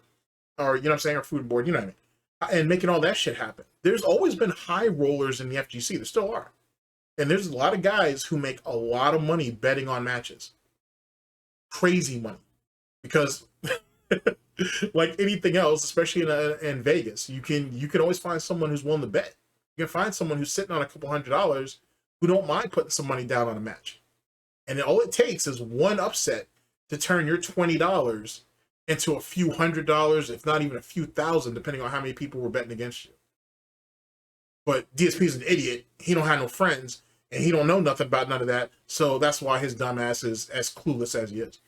Speaker 1: Or, you know what I'm saying? Or food and board, you know what I mean? And making all that shit happen. There's always been high rollers in the FGC. There still are. And there's a lot of guys who make a lot of money betting on matches. Crazy money. Because like anything else, especially in Vegas, you can always find someone who's willing to bet. You can find someone who's sitting on a couple $100s who don't mind putting some money down on a match. And all it takes is one upset to turn your $20 into a few $100s, if not even a few thousand, depending on how many people were betting against you. But DSP is an idiot. He don't have no friends, and he don't know nothing about none of that. So that's why his dumb ass is as clueless as he is.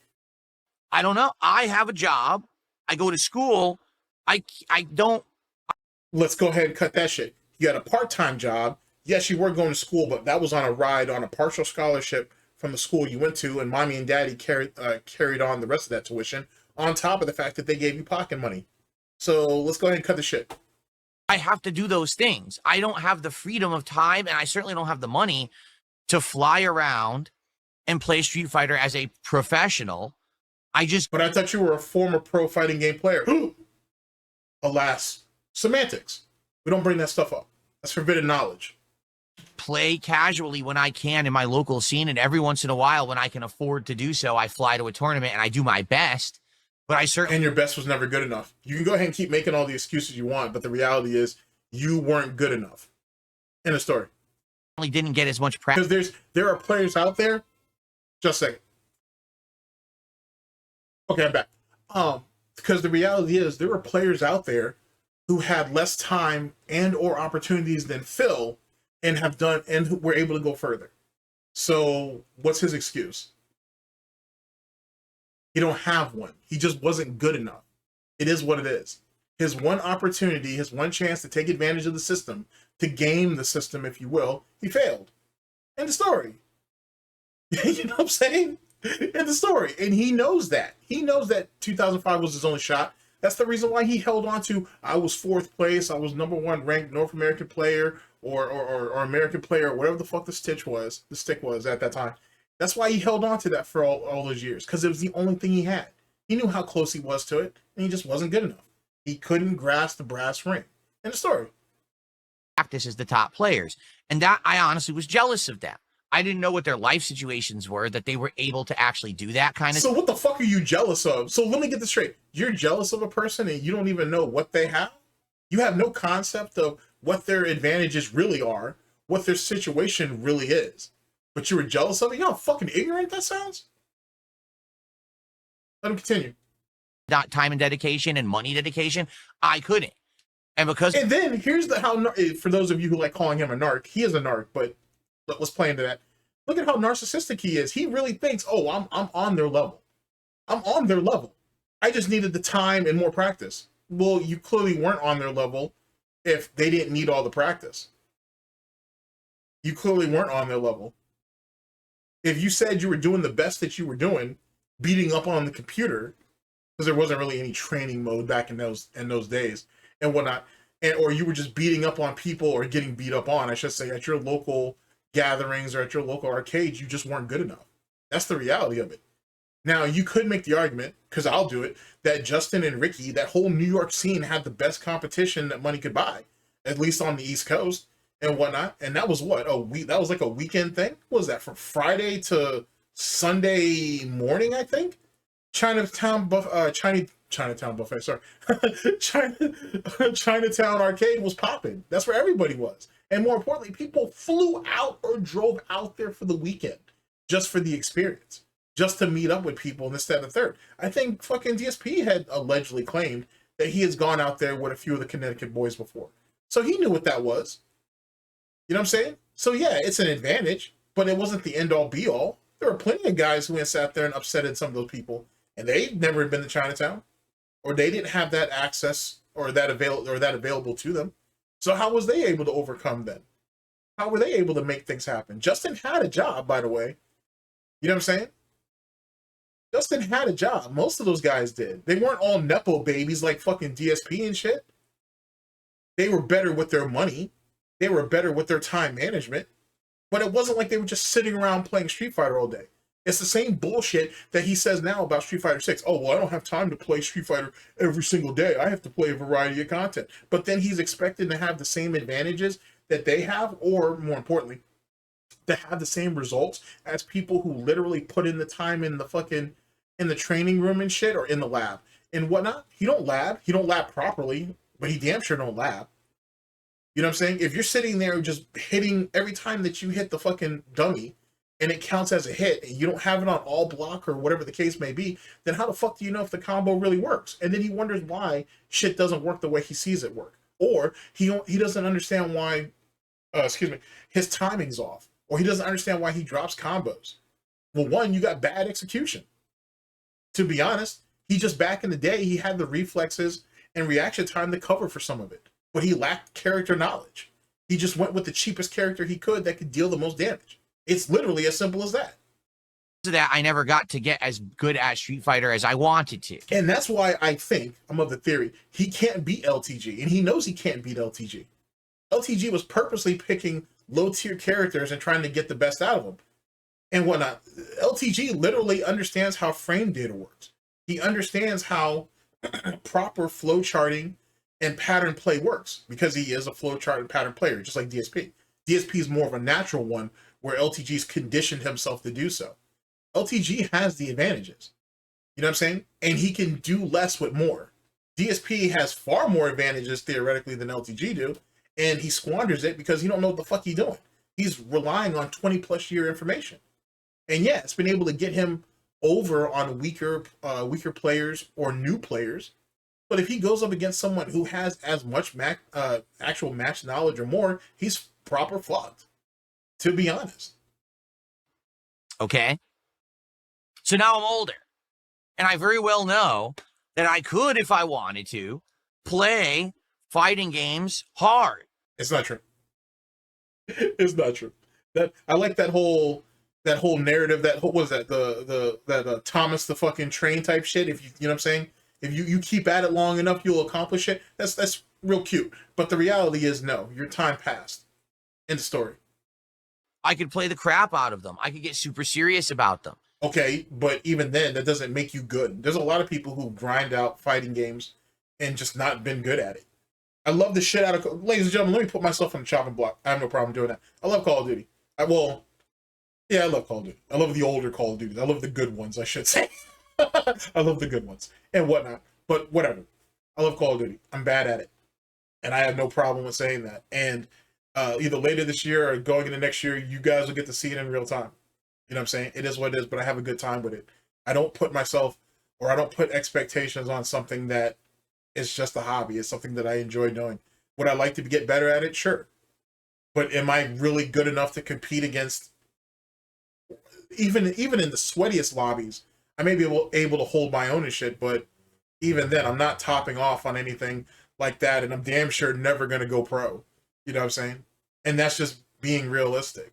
Speaker 2: I don't know. I have a job. I go to school. I don't.
Speaker 1: Let's go ahead and cut that shit. You had a part-time job. Yes, you were going to school, but that was on a ride on a partial scholarship from the school you went to, and mommy and daddy carried on the rest of that tuition, on top of the fact that they gave you pocket money. So let's go ahead and cut the shit.
Speaker 2: I have to do those things. I don't have the freedom of time, and I certainly don't have the money to fly around and play Street Fighter as a professional. But I thought you were a former pro fighting game player.
Speaker 1: Alas, semantics. We don't bring that stuff up. That's forbidden knowledge.
Speaker 2: Play casually when I can in my local scene, and every once in a while when I can afford to do so, I fly to a tournament and I do my best. But I certainly...
Speaker 1: And your best was never good enough. You can go ahead and keep making all the excuses you want, but the reality is you weren't good enough. End of story.
Speaker 2: Didn't get as much practice.
Speaker 1: Because there are players out there... Just a second. Okay, I'm back. Because the reality is there are players out there who had less time and or opportunities than Phil and have done and who were able to go further. So what's his excuse? He don't have one. He just wasn't good enough. It is what it is. His one opportunity, his one chance to take advantage of the system, to game the system, if you will, he failed. End of story. You know what I'm saying? End of story. And he knows that. He knows that 2005 was his only shot. That's the reason why he held on to, I was 4th place, I was #1 ranked North American player or American player, or whatever the fuck the stick was at that time. That's why he held on to that for all those years, because it was the only thing he had. He knew how close he was to it, and he just wasn't good enough. He couldn't grasp the brass ring. End of story.
Speaker 2: Practice as the top players. And that, I honestly was jealous of them. I didn't know what their life situations were, that they were able to actually do that kind of...
Speaker 1: So what the fuck are you jealous of? So let me get this straight. You're jealous of a person and you don't even know what they have? You have no concept of what their advantages really are, what their situation really is. But you were jealous of it? You know how fucking ignorant that sounds? Let him continue.
Speaker 2: Not time and dedication and money dedication, I couldn't. And
Speaker 1: then here's for those of you who like calling him a narc, he is a narc, but let's play into that. Look at how narcissistic he is. He really thinks, oh, I'm on their level. I'm on their level. I just needed the time and more practice. Well, you clearly weren't on their level if they didn't need all the practice. You clearly weren't on their level. If you said you were doing the best that you were doing, beating up on the computer, because there wasn't really any training mode back in those days and whatnot, or you were just beating up on people or getting beat up on, I should say, at your local gatherings or at your local arcades, you just weren't good enough. That's the reality of it. Now, you could make the argument, because I'll do it, that Justin and Ricky, that whole New York scene had the best competition that money could buy, at least on the East Coast and whatnot. And that was what, that was like a weekend thing? What was that, from Friday to Sunday morning, I think? Chinatown Buffet, sorry. Chinatown Arcade was popping. That's where everybody was. And more importantly, people flew out or drove out there for the weekend just for the experience, just to meet up with people and this, that, and the third. I think fucking DSP had allegedly claimed that he has gone out there with a few of the Connecticut boys before. So he knew what that was. You know what I'm saying? So yeah, it's an advantage, but it wasn't the end all be all. There were plenty of guys who had sat there and upsetted some of those people, and they'd never been to Chinatown, or they didn't have that access or that available to them. So how was they able to overcome then? How were they able to make things happen? Justin had a job, by the way. You know what I'm saying? Justin had a job. Most of those guys did. They weren't all Nepo babies like fucking DSP and shit. They were better with their money. They were better with their time management. But it wasn't like they were just sitting around playing Street Fighter all day. It's the same bullshit that he says now about Street Fighter 6. Oh, well, I don't have time to play Street Fighter every single day. I have to play a variety of content. But then he's expected to have the same advantages that they have, or more importantly, to have the same results as people who literally put in the time in the training room and shit, or in the lab and whatnot. He don't lab properly, but he damn sure don't lab. You know what I'm saying? If you're sitting there just hitting every time that you hit the fucking dummy and it counts as a hit and you don't have it on all block or whatever the case may be, then how the fuck do you know if the combo really works? And then he wonders why shit doesn't work the way he sees it work. Or he doesn't understand why, his timing's off. Or he doesn't understand why he drops combos. Well, one, you got bad execution. To be honest, he just, back in the day, he had the reflexes and reaction time to cover for some of it. But he lacked character knowledge. He just went with the cheapest character he could that could deal the most damage. It's literally as simple as that.
Speaker 2: So that I never got to get as good at Street Fighter as I wanted to.
Speaker 1: And that's why I think, I'm of the theory, he can't beat LTG. And he knows he can't beat LTG. LTG was purposely picking low-tier characters and trying to get the best out of them and whatnot. LTG literally understands how frame data works. He understands how proper flow charting and pattern play works, because he is a flow chart and pattern player, just like DSP. DSP is more of a natural one, where LTG's conditioned himself to do so. LTG has the advantages. You know what I'm saying? And he can do less with more. DSP has far more advantages theoretically than LTG do, and he squanders it because he don't know what the fuck he's doing. He's relying on 20+ year information. And yeah, it's been able to get him over on weaker players or new players. But if he goes up against someone who has as much actual match knowledge or more, he's proper flogged, to be honest.
Speaker 2: Okay. So now I'm older. And I very well know that I could, if I wanted to, play fighting games hard.
Speaker 1: It's not true. It's not true. That I like that whole narrative. What was that? That Thomas the fucking train type shit. If you know what I'm saying. If you keep at it long enough, you'll accomplish it. That's real cute. But the reality is, no, your time passed. End of story.
Speaker 2: I could play the crap out of them. I could get super serious about them.
Speaker 1: Okay, but even then, that doesn't make you good. There's a lot of people who grind out fighting games and just not been good at it. I love the shit out of... Ladies and gentlemen, let me put myself on the chopping block. I have no problem doing that. I love Call of Duty. I love Call of Duty. I love the older Call of Duty. I love the good ones, I should say. I love the good ones and whatnot. But whatever. I love Call of Duty. I'm bad at it. And I have no problem with saying that. And either later this year or going into next year, you guys will get to see it in real time. You know what I'm saying? It is what it is, but I have a good time with it. I don't put expectations on something that is just a hobby. It's something that I enjoy doing. Would I like to get better at it? Sure. But am I really good enough to compete against, even in the sweatiest lobbies? I may be able to hold my own and shit, but even then, I'm not topping off on anything like that, and I'm damn sure never going to go pro. You know what I'm saying? And that's just being realistic.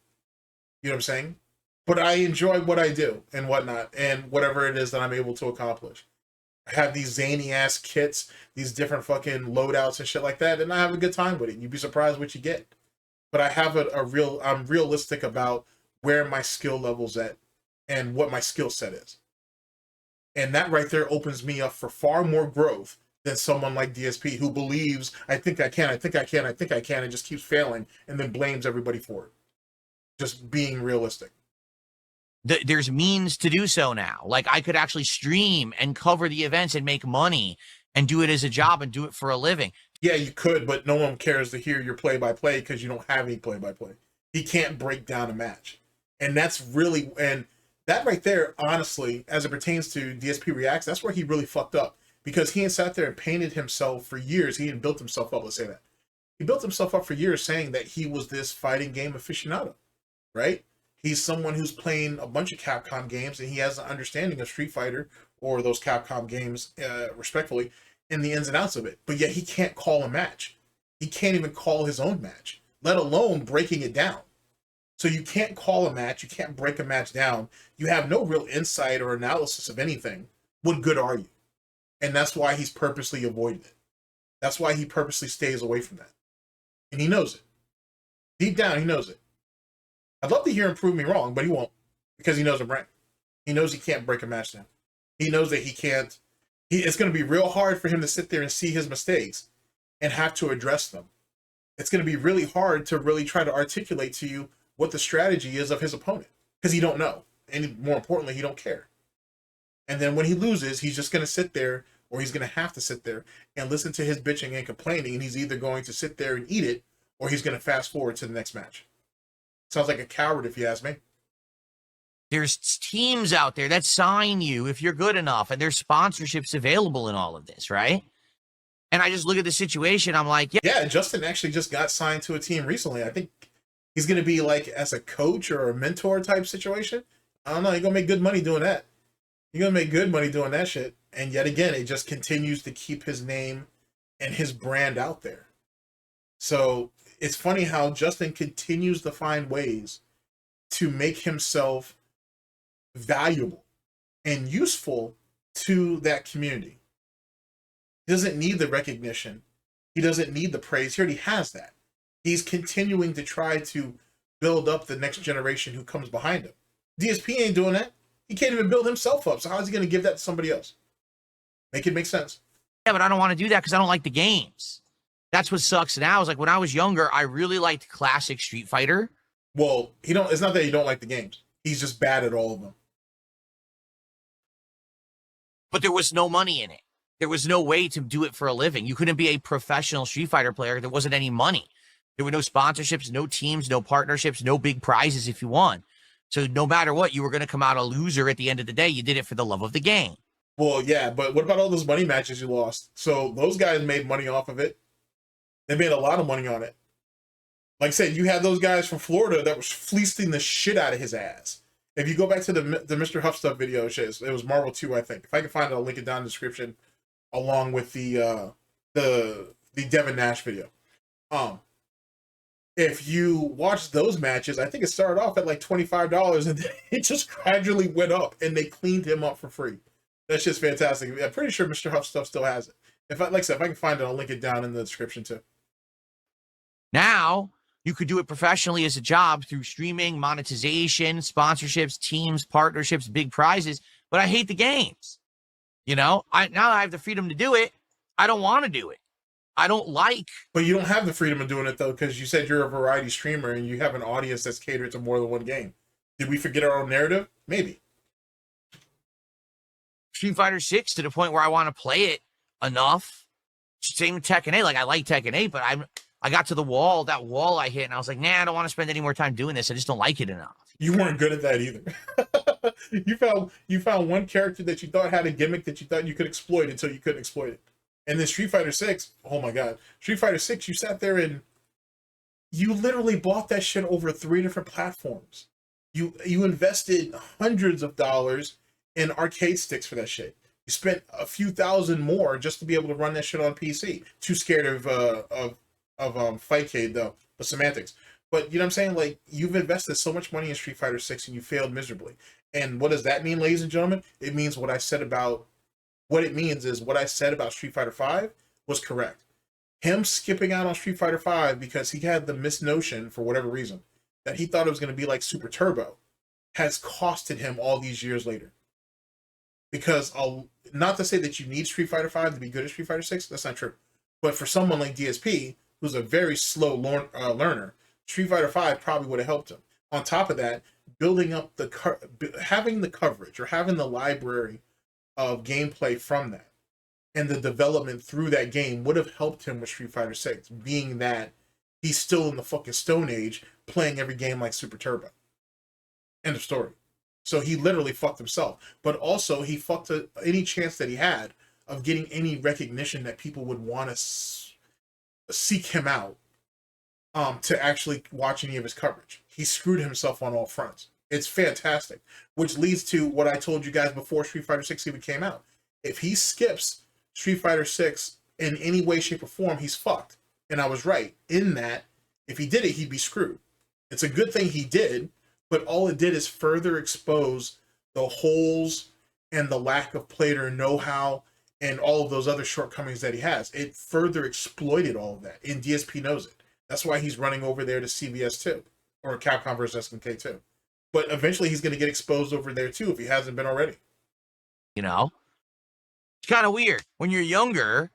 Speaker 1: You know what I'm saying? But I enjoy what I do and whatnot, and whatever it is that I'm able to accomplish. I have these zany-ass kits, these different fucking loadouts and shit like that, and I have a good time with it. You'd be surprised what you get. But I have I'm realistic about where my skill level's at and what my skill set is. And that right there opens me up for far more growth than someone like DSP, who believes, I think I can, and just keeps failing and then blames everybody for it. Just being realistic.
Speaker 2: There's means to do so now. Like, I could actually stream and cover the events and make money and do it as a job and do it for a living.
Speaker 1: Yeah, you could, but no one cares to hear your play-by-play because you don't have any play-by-play. He can't break down a match. And that's really, and that right there, honestly, as it pertains to DSP Reacts, that's where he really fucked up. Because he had sat there and painted himself for years. He had built himself up, let's say that. He built himself up for years saying that he was this fighting game aficionado, right? He's someone who's playing a bunch of Capcom games, and he has an understanding of Street Fighter or those Capcom games, respectfully. and the ins and outs of it, but yet he can't call a match. He can't even call his own match, let alone breaking it down. So you can't call a match, you can't break a match down. You have no real insight or analysis of anything. What good are you? And that's why he's purposely avoided it. That's why he purposely stays away from that. And he knows it. Deep down, he knows it. I'd love to hear him prove me wrong, but he won't, because he knows I'm right. He knows he can't break a match down. He knows that he can't. It's going to be real hard for him to sit there and see his mistakes and have to address them. It's going to be really hard to really try to articulate to you what the strategy is of his opponent, because he don't know. And more importantly, he don't care. And then when he loses, he's just going to sit there, or he's going to have to sit there and listen to his bitching and complaining, and he's either going to sit there and eat it, or he's going to fast forward to the next match. Sounds like a coward, if you ask me.
Speaker 2: There's teams out there that sign you if you're good enough, and there's sponsorships available in all of this, right? And I just look at the situation, I'm like,
Speaker 1: yeah, Justin actually just got signed to a team recently. I think he's going to be like as a coach or a mentor type situation. I don't know. He's going to make good money doing that. You're going to make good money doing that shit. And yet again, it just continues to keep his name and his brand out there. So it's funny how Justin continues to find ways to make himself valuable and useful to that community. He doesn't need the recognition. He doesn't need the praise. He already has that. He's continuing to try to build up the next generation who comes behind him. DSP ain't doing that. He can't even build himself up. So how's he going to give that to somebody else? Make it make sense.
Speaker 2: Yeah, but I don't want to do that because I don't like the games. That's what sucks now. Is like when I was younger, I really liked classic Street Fighter.
Speaker 1: Well, it's not that you don't like the games. He's just bad at all of them.
Speaker 2: But there was no money in it. There was no way to do it for a living. You couldn't be a professional Street Fighter player. There wasn't any money. There were no sponsorships, no teams, no partnerships, no big prizes if you won. So no matter what, you were going to come out a loser at the end of the day. You did it for the love of the game.
Speaker 1: Well, yeah, but what about all those money matches you lost? So those guys made money off of it. They made a lot of money on it. Like I said, you had those guys from Florida that was fleecing the shit out of his ass. If you go back to the Mr. Huff Stuff video, it was Marvel 2, I think. If I can find it, I'll link it down in the description, along with the Devin Nash video. If you watch those matches, I think it started off at like $25, and then it just gradually went up, and they cleaned him up for free. That's just fantastic. I'm pretty sure Mr. Huff Stuff still has it. Like I said, if I can find it, I'll link it down in the description too.
Speaker 2: Now you could do it professionally as a job through streaming, monetization, sponsorships, teams, partnerships, big prizes. But I hate the games. You know, now I have the freedom to do it. I don't want to do it. I don't like.
Speaker 1: But you don't have the freedom of doing it though, because you said you're a variety streamer and you have an audience that's catered to more than one game. Did we forget our own narrative? Maybe.
Speaker 2: Street Fighter 6 to the point where I want to play it enough. Same with Tekken 8. Like, I like Tekken 8, but I got to the wall, that wall I hit, and I was like, nah, I don't want to spend any more time doing this. I just don't like it enough.
Speaker 1: You weren't good at that either. you found one character that you thought had a gimmick that you thought you could exploit until you couldn't exploit it. And then Street Fighter 6, oh my god. Street Fighter 6, you sat there and you literally bought that shit over 3 different platforms. You invested hundreds of dollars in arcade sticks for that shit. You spent a few thousand more just to be able to run that shit on PC. Too scared of Fightcade though, but semantics. But you know what I'm saying? Like, you've invested so much money in Street Fighter 6 and you failed miserably. And what does that mean, ladies and gentlemen? It means what I said about Street Fighter 5 was correct. Him skipping out on Street Fighter 5 because he had the misnotion, for whatever reason, that he thought it was going to be like Super Turbo, has costed him all these years later. Because not to say that you need Street Fighter 5 to be good at Street Fighter 6, that's not true. But for someone like DSP, who's a very slow learner, Street Fighter 5 probably would have helped him. On top of that, building up having the coverage or having the library of gameplay from that and the development through that game would have helped him with Street Fighter 6, being that he's still in the fucking Stone Age playing every game like Super Turbo. End of story. So he literally fucked himself. But also, he fucked any chance that he had of getting any recognition that people would want to seek him out to actually watch any of his coverage. He screwed himself on all fronts. It's fantastic. Which leads to what I told you guys before Street Fighter 6 even came out. If he skips Street Fighter 6 in any way, shape, or form, he's fucked. And I was right in that if he did it, he'd be screwed. It's a good thing he did, but all it did is further expose the holes and the lack of player know-how and all of those other shortcomings that he has. It further exploited all of that, and DSP knows it. That's why he's running over there to CVS 2, or Capcom versus SNK 2. But eventually he's going to get exposed over there too if he hasn't been already.
Speaker 2: You know? It's kind of weird. When you're younger,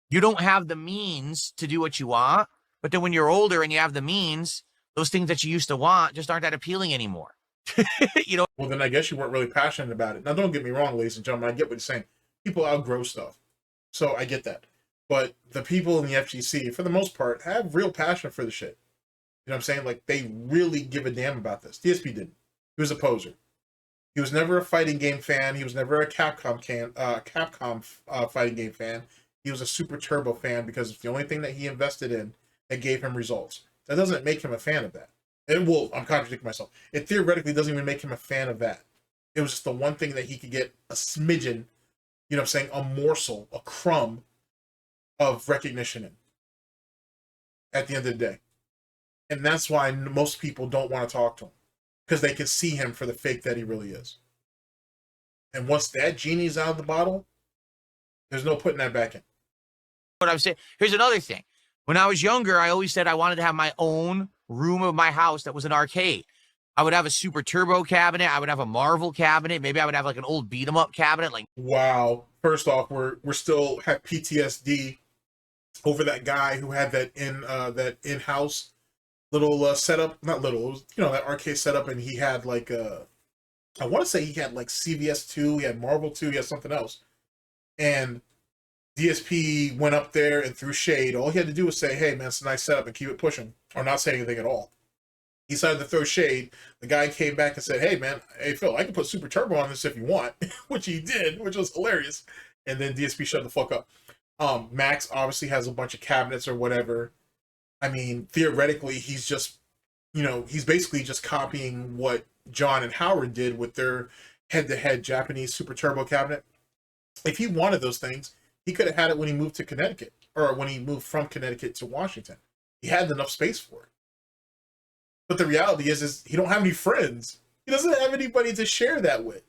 Speaker 2: you don't have the means to do what you want, but then when you're older and you have the means, those things that you used to want just aren't that appealing anymore. You know?
Speaker 1: Well, then I guess you weren't really passionate about it. Now, don't get me wrong, ladies and gentlemen. I get what you're saying. People outgrow stuff. So I get that. But the people in the FGC, for the most part, have real passion for the shit. You know what I'm saying? Like, they really give a damn about this. DSP didn't. He was a poser. He was never a fighting game fan. He was never a Capcom fighting game fan. He was a Super Turbo fan because it's the only thing that he invested in that gave him results. That doesn't make him a fan of that. Well, I'm contradicting myself. It theoretically doesn't even make him a fan of that. It was just the one thing that he could get a smidgen, you know what I'm saying, a morsel, a crumb of recognition in at the end of the day. And that's why most people don't want to talk to him, because they can see him for the fake that he really is. And once that genie's out of the bottle, there's no putting that back in.
Speaker 2: What I'm saying, here's another thing. When I was younger, I always said I wanted to have my own room of my house that was an arcade. I would have a Super Turbo cabinet. I would have a Marvel cabinet. Maybe I would have like an old beat 'em up cabinet. Like,
Speaker 1: wow. First off, we're still have PTSD over that guy who had that in-house little setup. Not little, it was, you know, that arcade setup, and he had like I want to say he had like CVS 2, he had Marvel 2, he had something else. And DSP went up there and threw shade. All he had to do was say, hey, man, it's a nice setup, and keep it pushing, or not say anything at all. He decided to throw shade. The guy came back and said, hey, man, hey, Phil, I can put Super Turbo on this if you want, which he did, which was hilarious. And then DSP shut the fuck up. Max obviously has a bunch of cabinets or whatever. I mean, theoretically, he's just, you know, he's basically just copying what John and Howard did with their head-to-head Japanese Super Turbo cabinet. If he wanted those things, he could have had it when he moved to Connecticut, or when he moved from Connecticut to Washington. He had enough space for it. But the reality is he don't have any friends. He doesn't have anybody to share that with.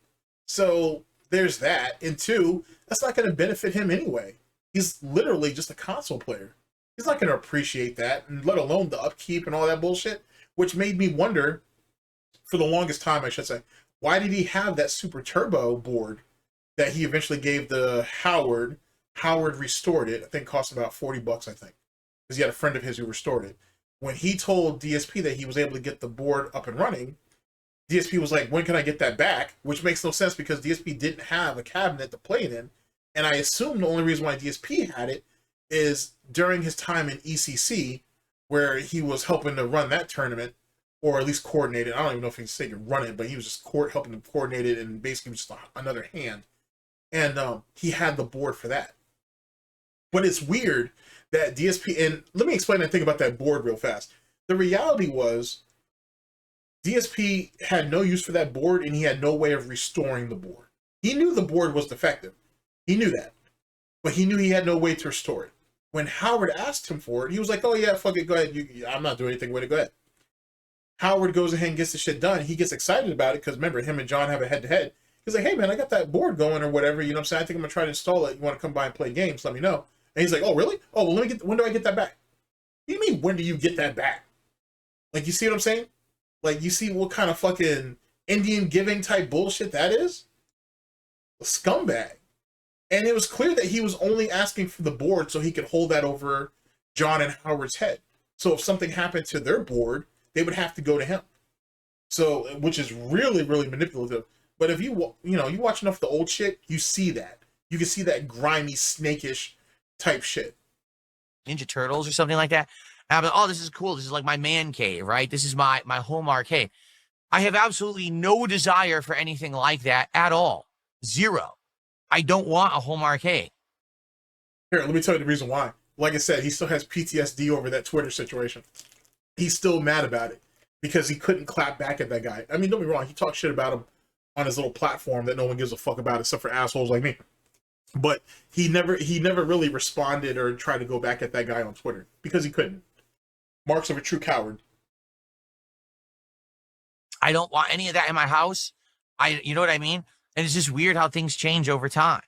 Speaker 1: So there's that. And two, that's not going to benefit him anyway. He's literally just a console player. He's not going to appreciate that, and let alone the upkeep and all that bullshit, which made me wonder, for the longest time, I should say, why did he have that Super Turbo board that he eventually gave to Howard? Howard restored it. I think it cost about $40, I think, because he had a friend of his who restored it. When he told DSP that he was able to get the board up and running, DSP was like, when can I get that back? Which makes no sense, because DSP didn't have a cabinet to play it in. And I assume the only reason why DSP had it is during his time in ECC, where he was helping to run that tournament, or at least coordinate it. I don't even know if he could run it, but he was just helping to coordinate it, and basically just another hand. And he had the board for that. But it's weird that DSP, and let me explain that thing about that board real fast. The reality was DSP had no use for that board, and he had no way of restoring the board. He knew the board was defective. He knew that. But he knew he had no way to restore it. When Howard asked him for it, he was like, oh yeah, fuck it, go ahead. I'm not doing anything with it, go ahead. Howard goes ahead and gets the shit done. He gets excited about it, because remember, him and John have a head-to-head. He's like, hey man, I got that board going or whatever, you know what I'm saying? I think I'm gonna try to install it. You want to come by and play games, let me know. And he's like, oh really? Oh, well, when do I get that back? What do you mean, when do you get that back? Like, you see what I'm saying? Like, you see what kind of fucking Indian giving type bullshit that is? A scumbag. And it was clear that he was only asking for the board so he could hold that over John and Howard's head. So if something happened to their board, they would have to go to him. So, which is really, really manipulative. But if you watch enough of the old shit, you see that. You can see that grimy, snakish type shit.
Speaker 2: Ninja Turtles or something like that. And I'm like, oh, this is cool. This is like my man cave, right? This is my home arcade. I have absolutely no desire for anything like that at all. Zero. I don't want a home arcade.
Speaker 1: Here, let me tell you the reason why. Like I said, he still has PTSD over that Twitter situation. He's still mad about it because he couldn't clap back at that guy. I mean, don't be wrong. He talked shit about him on his little platform that no one gives a fuck about except for assholes like me. But he never really responded or tried to go back at that guy on Twitter because he couldn't. Marks of a true coward.
Speaker 2: I don't want any of that in my house. You know what I mean? And it's just weird how things change over time.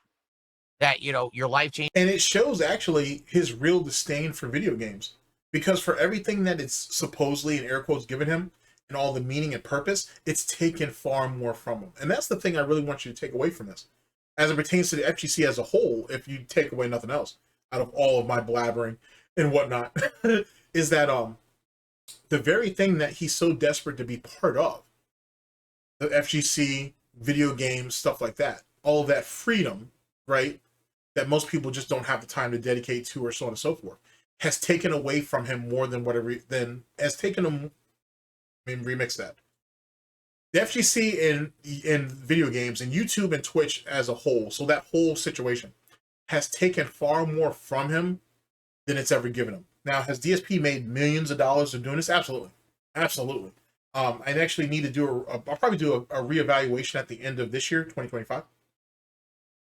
Speaker 2: That, you know, your life changes.
Speaker 1: And it shows actually his real disdain for video games. Because for everything that it's supposedly in air quotes given him and all the meaning and purpose, it's taken far more from him. And that's the thing I really want you to take away from this. As it pertains to the FGC as a whole, if you take away nothing else out of all of my blabbering and whatnot, is that the very thing that he's so desperate to be part of, the FGC, video games, stuff like that, all of that freedom, right, that most people just don't have the time to dedicate to, or so on and so forth, has taken away from him more than whatever, has taken him, I mean, remix that. The FGC in video games and YouTube and Twitch as a whole, so that whole situation has taken far more from him than it's ever given him. Now, has DSP made millions of dollars of doing this? Absolutely. Absolutely. I actually need to do I'll probably do a reevaluation at the end of this year, 2025.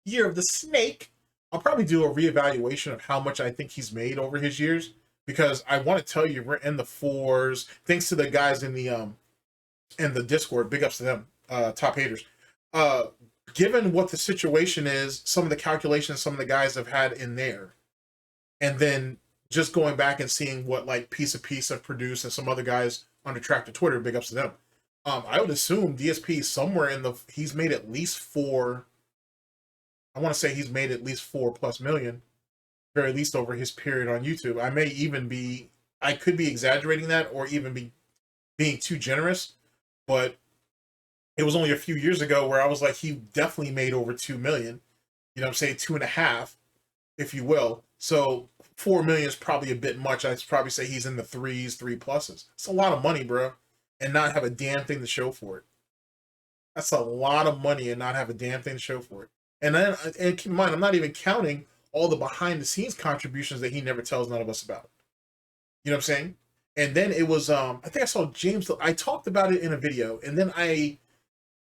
Speaker 1: Year of the snake. I'll probably do a reevaluation of how much I think he's made over his years, because I want to tell you we're in the fours. Thanks to the guys in the Discord, big ups to them, top haters. Given what the situation is, some of the calculations some of the guys have had in there, and then just going back and seeing what like Piece of Piece have produced and some other guys on the track to Twitter, big ups to them. I would assume DSP somewhere he's made at least four. I want to say he's made at least 4+ million, very least over his period on YouTube. I could be exaggerating that, or even be being too generous, but it was only a few years ago where I was like, he definitely made over 2 million. You know what I'm saying? 2.5, if you will. So 4 million is probably a bit much. I'd probably say he's in the 3+. It's a lot of money, bro, and not have a damn thing to show for it. That's a lot of money and not have a damn thing to show for it. And keep in mind, I'm not even counting all the behind the scenes contributions that he never tells none of us about. You know what I'm saying? And then it was I think I saw James. I talked about it in a video, and then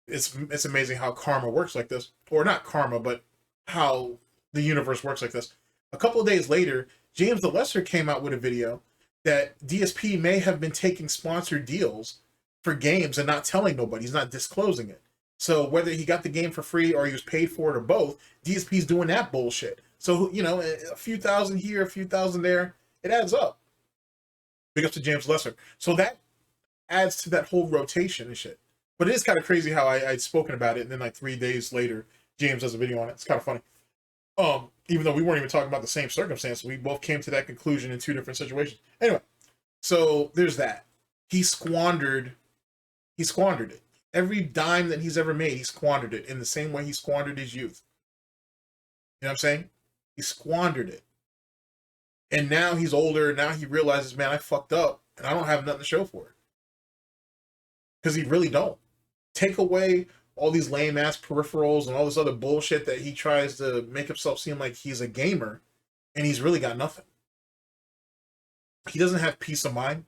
Speaker 1: it's amazing how karma works like this, or not karma, but how the universe works like this. A couple of days later, James the Lesser came out with a video that DSP may have been taking sponsored deals for games and not telling nobody. He's not disclosing it. So whether he got the game for free or he was paid for it or both, DSP's doing that bullshit. So, you know, a few thousand here, a few thousand there, it adds up. Big up to James Lesser. So that adds to that whole rotation and shit. But it is kind of crazy how I'd spoken about it, and then like 3 days later, James does a video on it. It's kind of funny. Even though we weren't even talking about the same circumstance, we both came to that conclusion in two different situations. Anyway, so there's that. He squandered it. Every dime that he's ever made, he squandered it in the same way he squandered his youth. You know what I'm saying? He squandered it. And now he's older. Now he realizes, man, I fucked up and I don't have nothing to show for it. Because he really don't. Take away all these lame ass peripherals and all this other bullshit that he tries to make himself seem like he's a gamer, and he's really got nothing. He doesn't have peace of mind.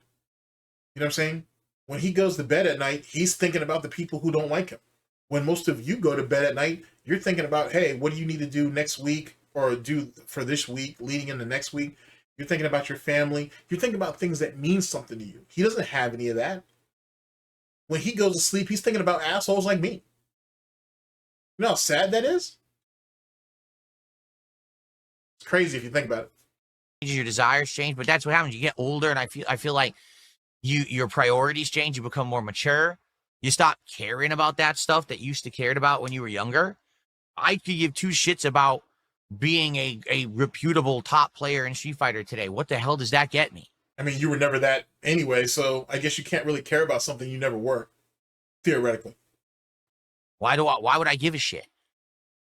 Speaker 1: You know what I'm saying? When he goes to bed at night, he's thinking about the people who don't like him. When most of you go to bed at night, you're thinking about, hey, what do you need to do next week, or do for this week leading into next week? You're thinking about your family. You're thinking about things that mean something to you. He doesn't have any of that. When he goes to sleep, he's thinking about assholes like me. You know how sad that is? It's crazy if you think about it.
Speaker 2: Your desires change, but that's what happens. You get older, and I feel like your priorities change. You become more mature. You stop caring about that stuff that you used to cared about when you were younger. I could give two shits about being a reputable top player in Street Fighter today. What the hell does that get me?
Speaker 1: I mean, you were never that anyway, so I guess you can't really care about something you never were, theoretically.
Speaker 2: Why would I give a shit?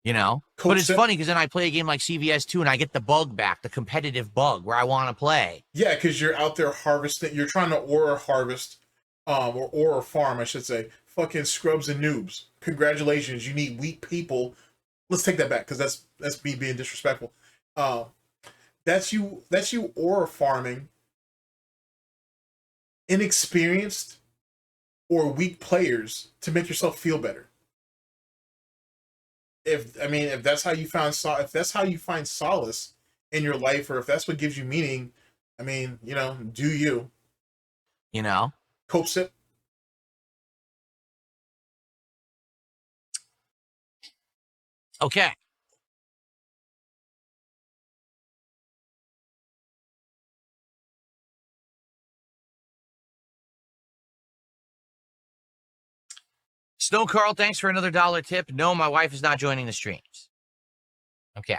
Speaker 2: You know?
Speaker 1: Coach
Speaker 2: but it's funny because then I play a game like CVS2 and I get the bug back, the competitive bug where I want to play.
Speaker 1: Yeah, because you're out there harvesting. You're trying to aura harvest, or aura farm, I should say. Fucking scrubs and noobs. Congratulations, you need weak people. Let's take that back, because that's me being disrespectful. That's you aura farming inexperienced or weak players to make yourself feel better. if that's how you found if that's how you find solace in your life, or if that's what gives you meaning, I mean, do you? Cope sip.
Speaker 2: Okay. Snow Carl, thanks for another $1 tip. No, my wife is not joining the streams. Okay.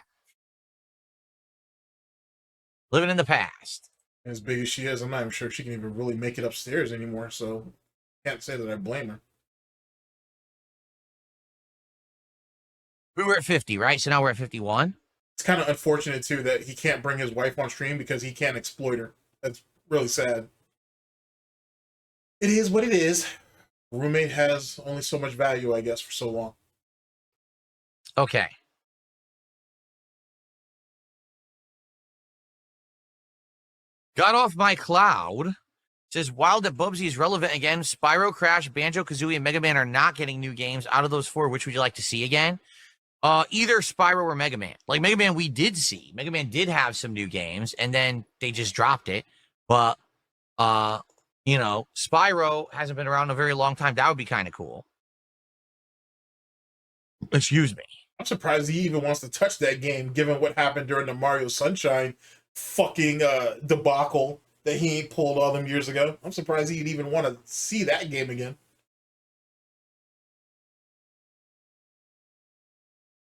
Speaker 2: Living in the past.
Speaker 1: As big as she is, I'm not even sure she can even really make it upstairs anymore, so can't say that I blame her.
Speaker 2: We were at 50, right? So now we're at 51.
Speaker 1: It's kind of unfortunate, too, that he can't bring his wife on stream because he can't exploit her. That's really sad. It is what it is. Roommate has only so much value, I guess, for so long.
Speaker 2: Okay. Got off my cloud. Says, while that Bubsy is relevant again, Spyro, Crash, Banjo-Kazooie, and Mega Man are not getting new games. Out of those four, which would you like to see again? Either Spyro or Mega Man. Like, Mega Man we did see. Mega Man did have some new games, and then they just dropped it. But, Spyro hasn't been around a very long time. That would be kind of cool. Excuse me.
Speaker 1: I'm surprised he even wants to touch that game, given what happened during the Mario Sunshine fucking debacle that he pulled all them years ago. I'm surprised he'd even want to see that game again.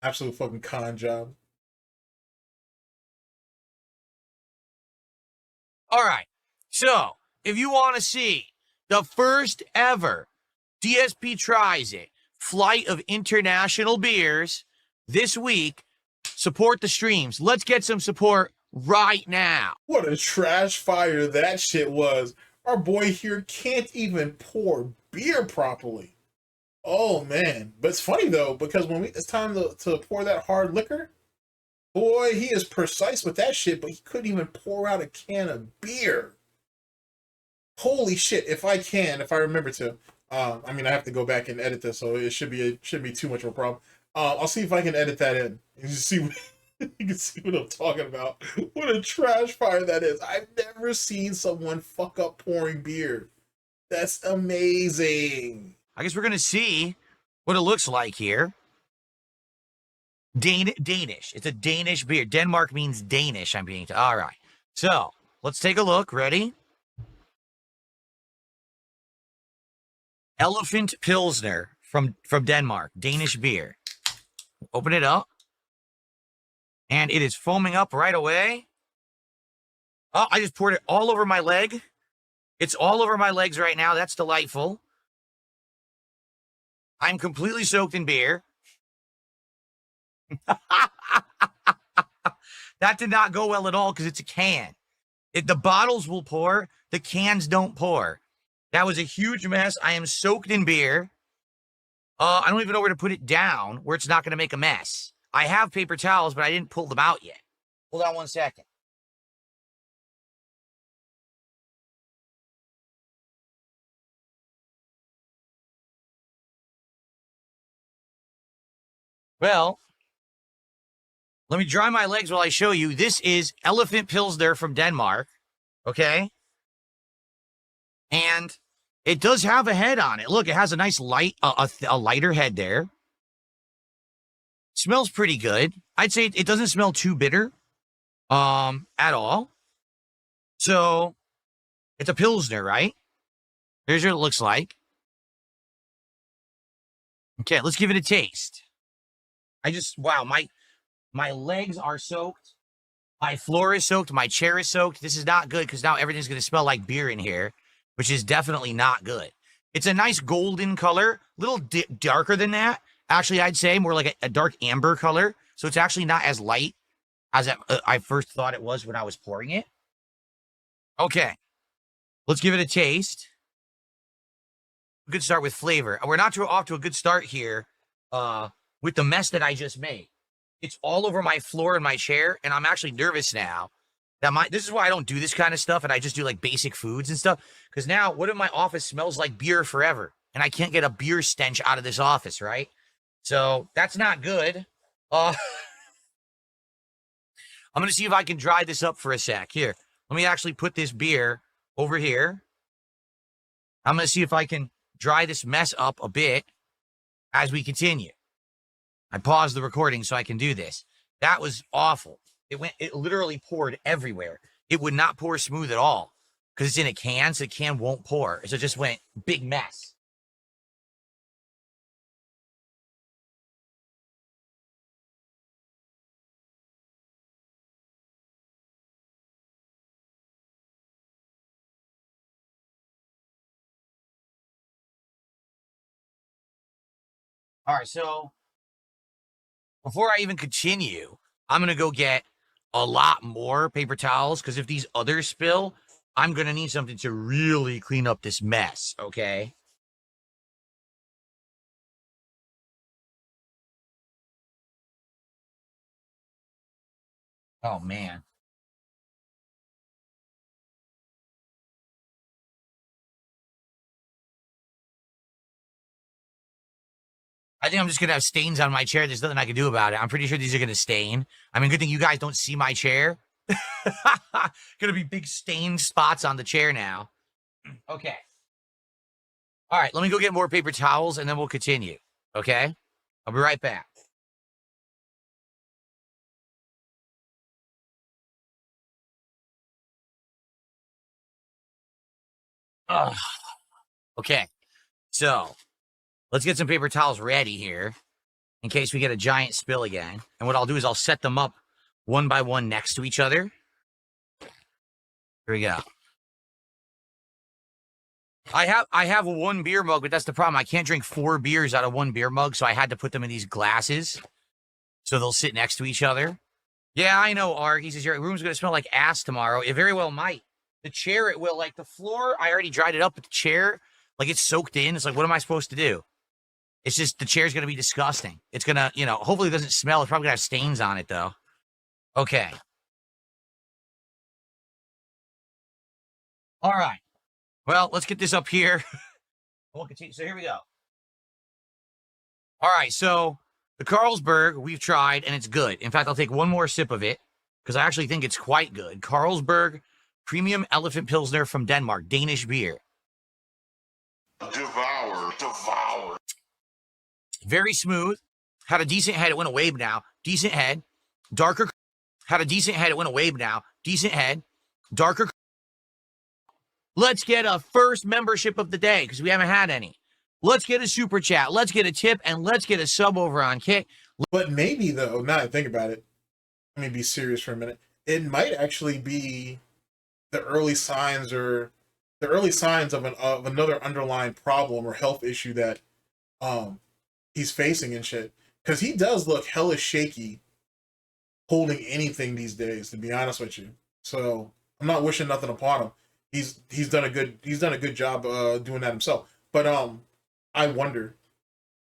Speaker 1: Absolute fucking con job.
Speaker 2: All right. So, if you want to see the first ever DSP Tries It flight of international beers this week, support the streams. Let's get some support right now.
Speaker 1: What a trash fire that shit was. Our boy here can't even pour beer properly. Oh, man. But it's funny, though, because when it's time to pour that hard liquor, boy, he is precise with that shit, but he couldn't even pour out a can of beer. Holy shit. If I remember to. I mean, I have to go back and edit this, so it shouldn't be too much of a problem. I'll see if I can edit that in. You can see what I'm talking about. What a trash fire that is. I've never seen someone fuck up pouring beer. That's amazing.
Speaker 2: I guess we're going to see what it looks like here. Danish. It's a Danish beer. Denmark means Danish, I'm being told. All right. So, let's take a look. Ready? Elephant Pilsner from Denmark. Danish beer. Open it up. And it is foaming up right away. Oh, I just poured it all over my leg. It's all over my legs right now. That's delightful. I'm completely soaked in beer. That did not go well at all because it's a can. The bottles will pour. The cans don't pour. That was a huge mess. I am soaked in beer. I don't even know where to put it down where it's not going to make a mess. I have paper towels, but I didn't pull them out yet. Hold on one second. Well, let me dry my legs while I show you. This is Elephant Pilsner from Denmark, okay? And it does have a head on it. Look, it has a nice light, a lighter head there. Smells pretty good. I'd say it doesn't smell too bitter, at all. So, it's a Pilsner, right? Here's what it looks like. Okay, let's give it a taste. Wow, my legs are soaked. My floor is soaked. My chair is soaked. This is not good because now everything's going to smell like beer in here, which is definitely not good. It's a nice golden color, a little darker than that. Actually, I'd say more like a dark amber color. So it's actually not as light as I first thought it was when I was pouring it. Okay, let's give it a taste. Good start with flavor. We're not off to a good start here with the mess that I just made. It's all over my floor and my chair, and I'm actually nervous now. This is why I don't do this kind of stuff, and I just do like basic foods and stuff. Because now, what if my office smells like beer forever, and I can't get a beer stench out of this office, right? So that's not good. I'm going to see if I can dry this up for a sec. Here, let me actually put this beer over here. I'm going to see if I can dry this mess up a bit as we continue. I paused the recording so I can do this. That was awful. It literally poured everywhere. It would not pour smooth at all because it's in a can, so the can won't pour. So it just went big mess. All right, so before I even continue, I'm going to go get a lot more paper towels because if these others spill, I'm going to need something to really clean up this mess, okay? Oh, man. I think I'm just going to have stains on my chair. There's nothing I can do about it. I'm pretty sure these are going to stain. I mean, good thing you guys don't see my chair. Going to be big stain spots on the chair now. Okay. All right, let me go get more paper towels, and then we'll continue, okay? I'll be right back. Ugh. Okay, so let's get some paper towels ready here in case we get a giant spill again. And what I'll do is I'll set them up one by one next to each other. Here we go. I have one beer mug, but that's the problem. I can't drink 4 beers out of one beer mug, so I had to put them in these glasses so they'll sit next to each other. Yeah, I know, Arg. He says your room's going to smell like ass tomorrow. It very well might. The chair, it will. Like, the floor, I already dried it up, but the chair, like, it's soaked in. It's like, what am I supposed to do? It's just, the chair's going to be disgusting. It's going to, you know, hopefully it doesn't smell. It's probably going to have stains on it, though. Okay. All right. Well, let's get this up here. We'll continue. So here we go. All right, so the Carlsberg we've tried, and it's good. In fact, I'll take one more sip of it because I actually think it's quite good. Carlsberg Premium Elephant Pilsner from Denmark, Danish beer. Devour. Very smooth. Had a decent head. It went away now. Decent head. Darker. Had a decent head. It went away now. Decent head. Darker. Let's get a first membership of the day because we haven't had any. Let's get a super chat. Let's get a tip, and let's get a sub over on Kick.
Speaker 1: But maybe, though, now that I think about it, let me be serious for a minute. It might actually be the early signs of another underlying problem or health issue that he's facing and shit. Because he does look hella shaky holding anything these days, to be honest with you. So I'm not wishing nothing upon him. He's done a good job doing that himself. But I wonder.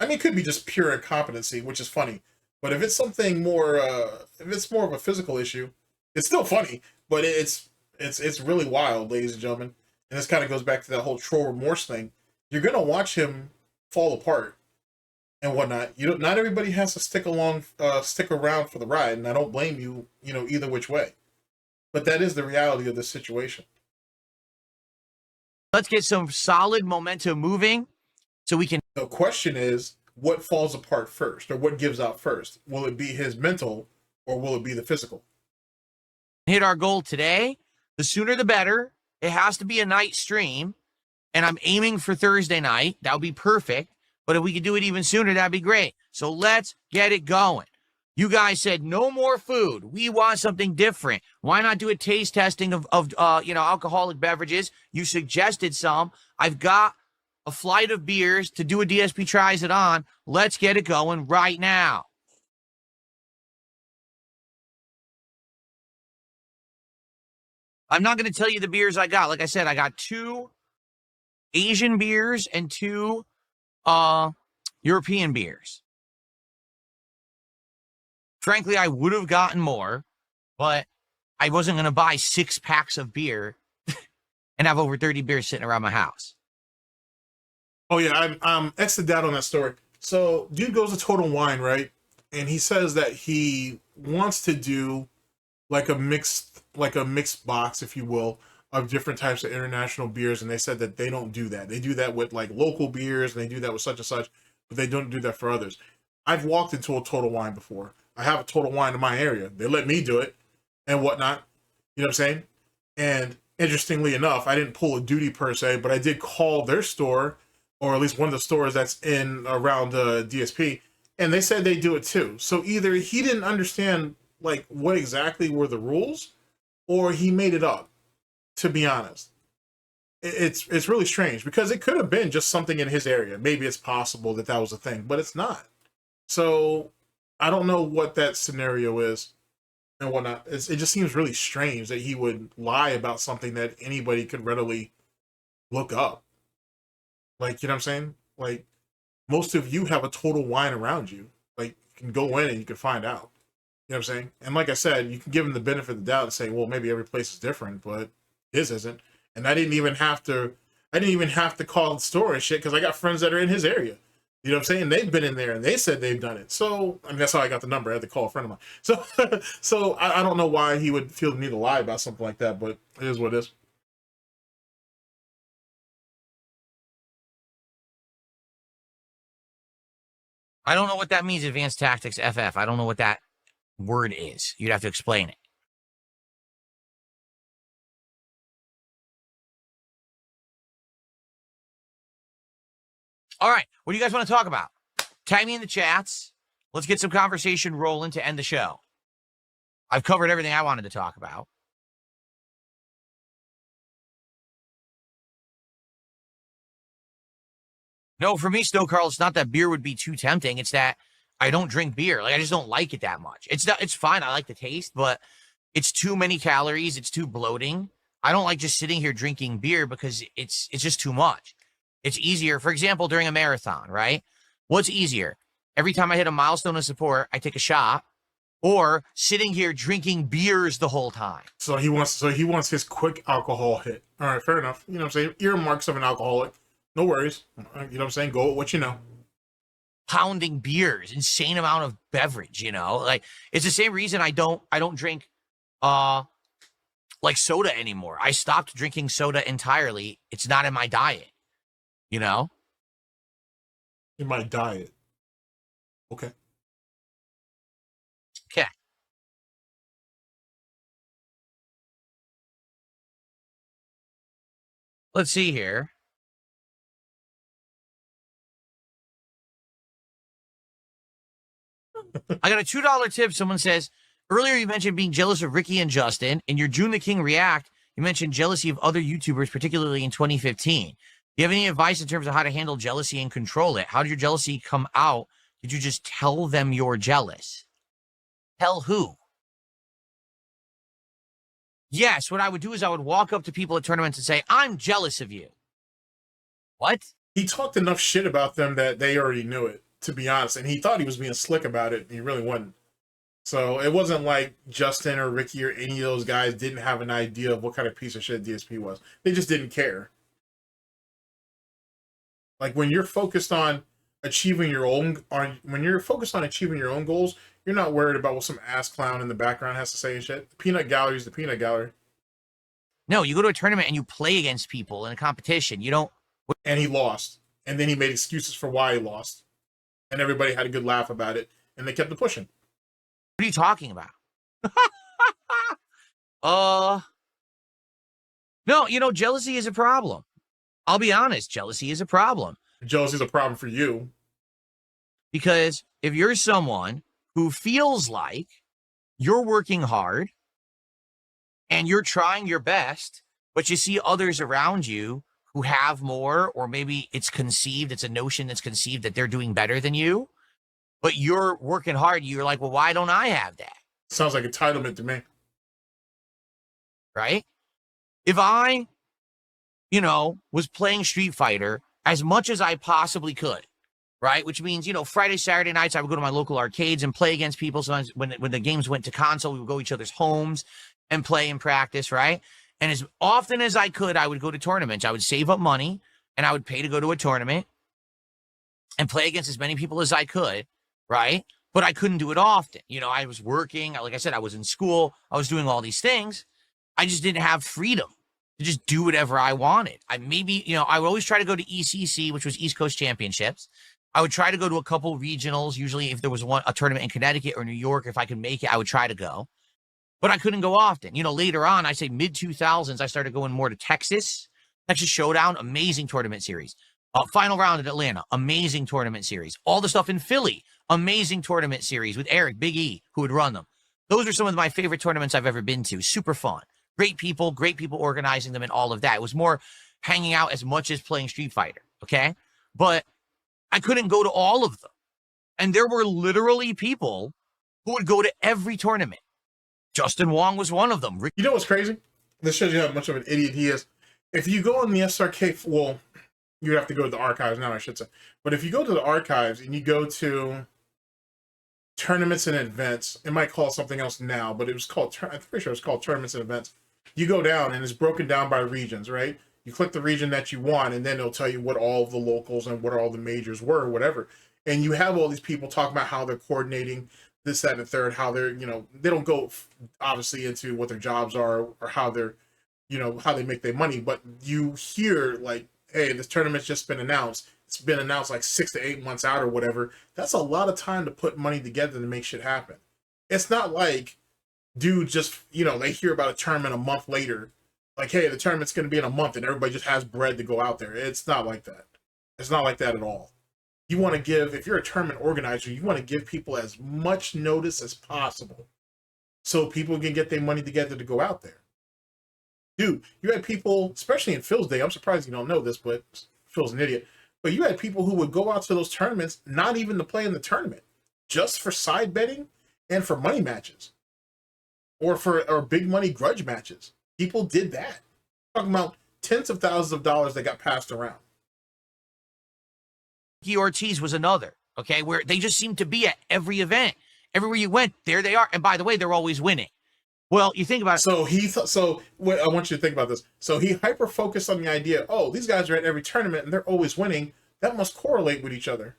Speaker 1: I mean, it could be just pure incompetency, which is funny. But if it's something more, if it's more of a physical issue, it's still funny. But it's really wild, ladies and gentlemen. And this kind of goes back to that whole troll remorse thing. You're gonna watch him fall apart and whatnot. Not everybody has to stick around for the ride, and I don't blame you, either which way. But that is the reality of this situation.
Speaker 2: Let's get some solid momentum moving so we can.
Speaker 1: The question is, what falls apart first, or what gives out first? Will it be his mental, or will it be the physical?
Speaker 2: Hit our goal today. The sooner the better. It has to be a night stream, and I'm aiming for Thursday night. That would be perfect. But if we could do it even sooner, that'd be great. So let's get it going. You guys said no more food. We want something different. Why not do a taste testing of alcoholic beverages? You suggested some. I've got a flight of beers to do a DSP tries it on. Let's get it going right now. I'm not going to tell you the beers I got. Like I said, I got 2 Asian beers and 2 European beers. Frankly, I would have gotten more, but I wasn't going to buy 6 packs of beer and have over 30 beers sitting around my house.
Speaker 1: Oh, yeah, I'm X'd out on that story. So, dude goes to Total Wine, right? and he says that he wants to do like a mixed box, if you will, of different types of international beers, and they said that they don't do that. They do that with like local beers, and they do that with such and such, but they don't do that for others. I've walked into a Total Wine before. I have a Total Wine in my area. They let me do it and whatnot. You know what I'm saying? And interestingly enough, I didn't pull a duty per se, but I did call their store, or at least one of the stores that's in around DSP, and they said they do it too. So either he didn't understand like what exactly were the rules, or he made it up. To be honest, it's really strange, because it could have been just something in his area. Maybe it's possible that that was a thing, but it's not. So I don't know what that scenario is and whatnot. It just seems really strange that he would lie about something that anybody could readily look up. Like, you know what I'm saying? Like, most of you have a Total Wine around you. Like, you can go in and you can find out. You know what I'm saying? And like I said, you can give him the benefit of the doubt and say, well, maybe every place is different, but his isn't. And I didn't even have to call the store and shit, because I got friends that are in his area. You know what I'm saying? They've been in there and they said they've done it. So, I mean, that's how I got the number. I had to call a friend of mine. So, so I don't know why he would feel the need to lie about something like that, but it is what it is.
Speaker 2: I don't know what that means, Advanced Tactics FF. I don't know what that word is. You'd have to explain it. All right, what do you guys want to talk about? Tag me in the chats. Let's get some conversation rolling to end the show. I've covered everything I wanted to talk about. No, for me, Snow Carl, it's not that beer would be too tempting. It's that I don't drink beer. Like, I just don't like it that much. It's fine. I like the taste, but it's too many calories. It's too bloating. I don't like just sitting here drinking beer because it's just too much. It's easier, for example, during a marathon, right? What's easier? Every time I hit a milestone of support, I take a shot, or sitting here drinking beers the whole time.
Speaker 1: So he wants his quick alcohol hit. All right, fair enough. You know what I'm saying? Earmarks of an alcoholic. No worries. You know what I'm saying? Go with what you know.
Speaker 2: Pounding beers, insane amount of beverage, you know? Like, it's the same reason I don't drink like soda anymore. I stopped drinking soda entirely. It's not in my diet. You know?
Speaker 1: In my diet. Okay.
Speaker 2: Okay. Let's see here. I got a $2 tip. Someone says, earlier you mentioned being jealous of Ricky and Justin. In your June the King React, you mentioned jealousy of other YouTubers, particularly in 2015. Do you have any advice in terms of how to handle jealousy and control it? How did your jealousy come out? Did you just tell them you're jealous? Tell who? Yes, what I would do is I would walk up to people at tournaments and say, I'm jealous of you. What?
Speaker 1: He talked enough shit about them that they already knew it, to be honest. And he thought he was being slick about it, and he really wasn't. So it wasn't like Justin or Ricky or any of those guys didn't have an idea of what kind of piece of shit DSP was. They just didn't care. Like, when you're focused on achieving your own, goals, you're not worried about what some ass clown in the background has to say and shit. The peanut gallery is the peanut gallery.
Speaker 2: No, you go to a tournament and you play against people in a competition. You don't.
Speaker 1: And he lost. And then he made excuses for why he lost. And everybody had a good laugh about it. And they kept it pushing.
Speaker 2: What are you talking about? No, you know, jealousy is a problem. I'll be honest, jealousy is a problem.
Speaker 1: Jealousy is a problem for you.
Speaker 2: Because if you're someone who feels like you're working hard and you're trying your best, but you see others around you who have more, or maybe it's a notion that's conceived that they're doing better than you, but you're working hard, you're like, well, why don't I have that?
Speaker 1: Sounds like entitlement to me.
Speaker 2: Right? If I, was playing Street Fighter as much as I possibly could, right? Which means, Friday, Saturday nights, I would go to my local arcades and play against people. Sometimes when the games went to console, we would go to each other's homes and play and practice, right? And as often as I could, I would go to tournaments. I would save up money and I would pay to go to a tournament and play against as many people as I could, right? but I couldn't do it often. You know, I was working. Like I said, I was in school. I was doing all these things. I just didn't have freedom to just do whatever I wanted. I would always try to go to ECC, which was East Coast Championships. I would try to go to a couple regionals. Usually if there was a tournament in Connecticut or New York, if I could make it, I would try to go. But I couldn't go often. You know, later on, I say mid-2000s, I started going more to Texas. Texas Showdown, amazing tournament series. Final round at Atlanta, amazing tournament series. All the stuff in Philly, amazing tournament series with Eric, Big E, who would run them. Those are some of my favorite tournaments I've ever been to. Super fun. Great people organizing them and all of that. It was more hanging out as much as playing Street Fighter, okay? But I couldn't go to all of them. And there were literally people who would go to every tournament. Justin Wong was one of them.
Speaker 1: You know what's crazy? This shows you how much of an idiot he is. If you go on the SRK, well, you'd have to go to the archives now, I should say. But if you go to the archives and you go to tournaments and events, it might call something else now, but it was called, I'm pretty sure it's called tournaments and events. You go down and it's broken down by regions, right? You click the region that you want, and then it'll tell you what all of the locals and what all the majors were, or whatever. And you have all these people talking about how they're coordinating this, that, and the third, how they're, you know, they don't go obviously into what their jobs are or how they're, you know, how they make their money, but you hear like, hey, this tournament's just been announced. It's been announced like 6 to 8 months out or whatever. That's a lot of time to put money together to make shit happen. It's not like, dude, just, you know, they hear about a tournament a month later, like, hey, the tournament's going to be in a month and everybody just has bread to go out there. It's not like that. It's not like that at all. You want to give, if you're a tournament organizer, you want to give people as much notice as possible so people can get their money together to go out there. Dude, you had people, especially in Phil's day, I'm surprised you don't know this, but Phil's an idiot, but you had people who would go out to those tournaments, not even to play in the tournament, just for side betting and for money matches or big money grudge matches. People did that. Talking about tens of thousands of dollars that got passed around.
Speaker 2: Ricky Ortiz was another, okay, where they just seemed to be at every event. Everywhere you went, there they are. And by the way, they're always winning. Well, you think about it.
Speaker 1: So I want you to think about this. So he hyper-focused on the idea, oh, these guys are at every tournament and they're always winning. That must correlate with each other.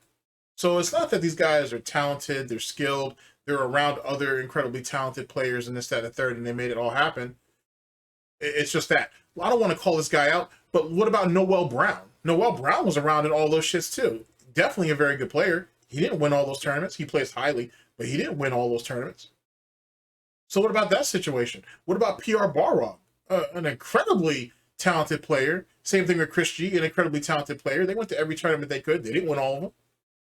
Speaker 1: So it's not that these guys are talented, they're skilled, they're around other incredibly talented players and this, that, and the third, and they made it all happen. It's just that. I don't want to call this guy out, but what about Noel Brown? Noel Brown was around in all those shits too. Definitely a very good player. He didn't win all those tournaments. He placed highly, but he didn't win all those tournaments. So what about that situation? What about PR Barrow? An incredibly talented player. Same thing with Chris G, an incredibly talented player. They went to every tournament they could. They didn't win all of them.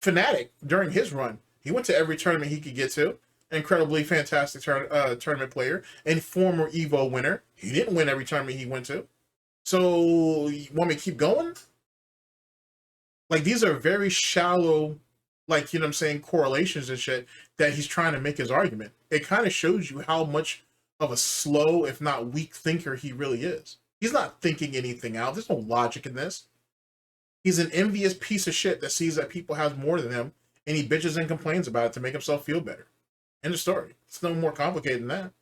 Speaker 1: Fnatic, during his run, he went to every tournament he could get to. Incredibly fantastic tournament player and former EVO winner. He didn't win every tournament he went to. So you want me to keep going? Like, these are very shallow, like, you know what I'm saying, correlations and shit that he's trying to make his argument. It kind of shows you how much of a slow, if not weak thinker he really is. He's not thinking anything out. There's no logic in this. He's an envious piece of shit that sees that people have more than him, and he bitches and complains about it to make himself feel better. End of story. It's no more complicated than that.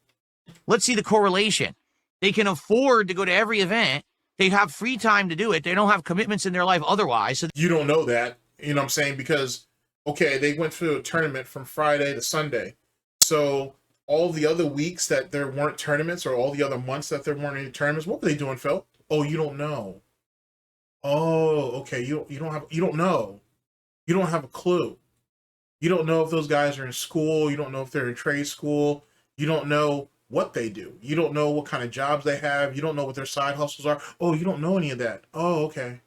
Speaker 2: Let's see the correlation. They can afford to go to every event. They have free time to do it. They don't have commitments in their life otherwise. So
Speaker 1: you don't know that, you know what I'm saying? Because, okay, they went through a tournament from Friday to Sunday. So all the other weeks that there weren't tournaments, or all the other months that there weren't any tournaments, what were they doing, Phil? Oh, you don't know. Oh, okay. You don't know. You don't have a clue. You don't know if those guys are in school. You don't know if they're in trade school. You don't know what they do. You don't know what kind of jobs they have. You don't know what their side hustles are. Oh, you don't know any of that. Oh, okay.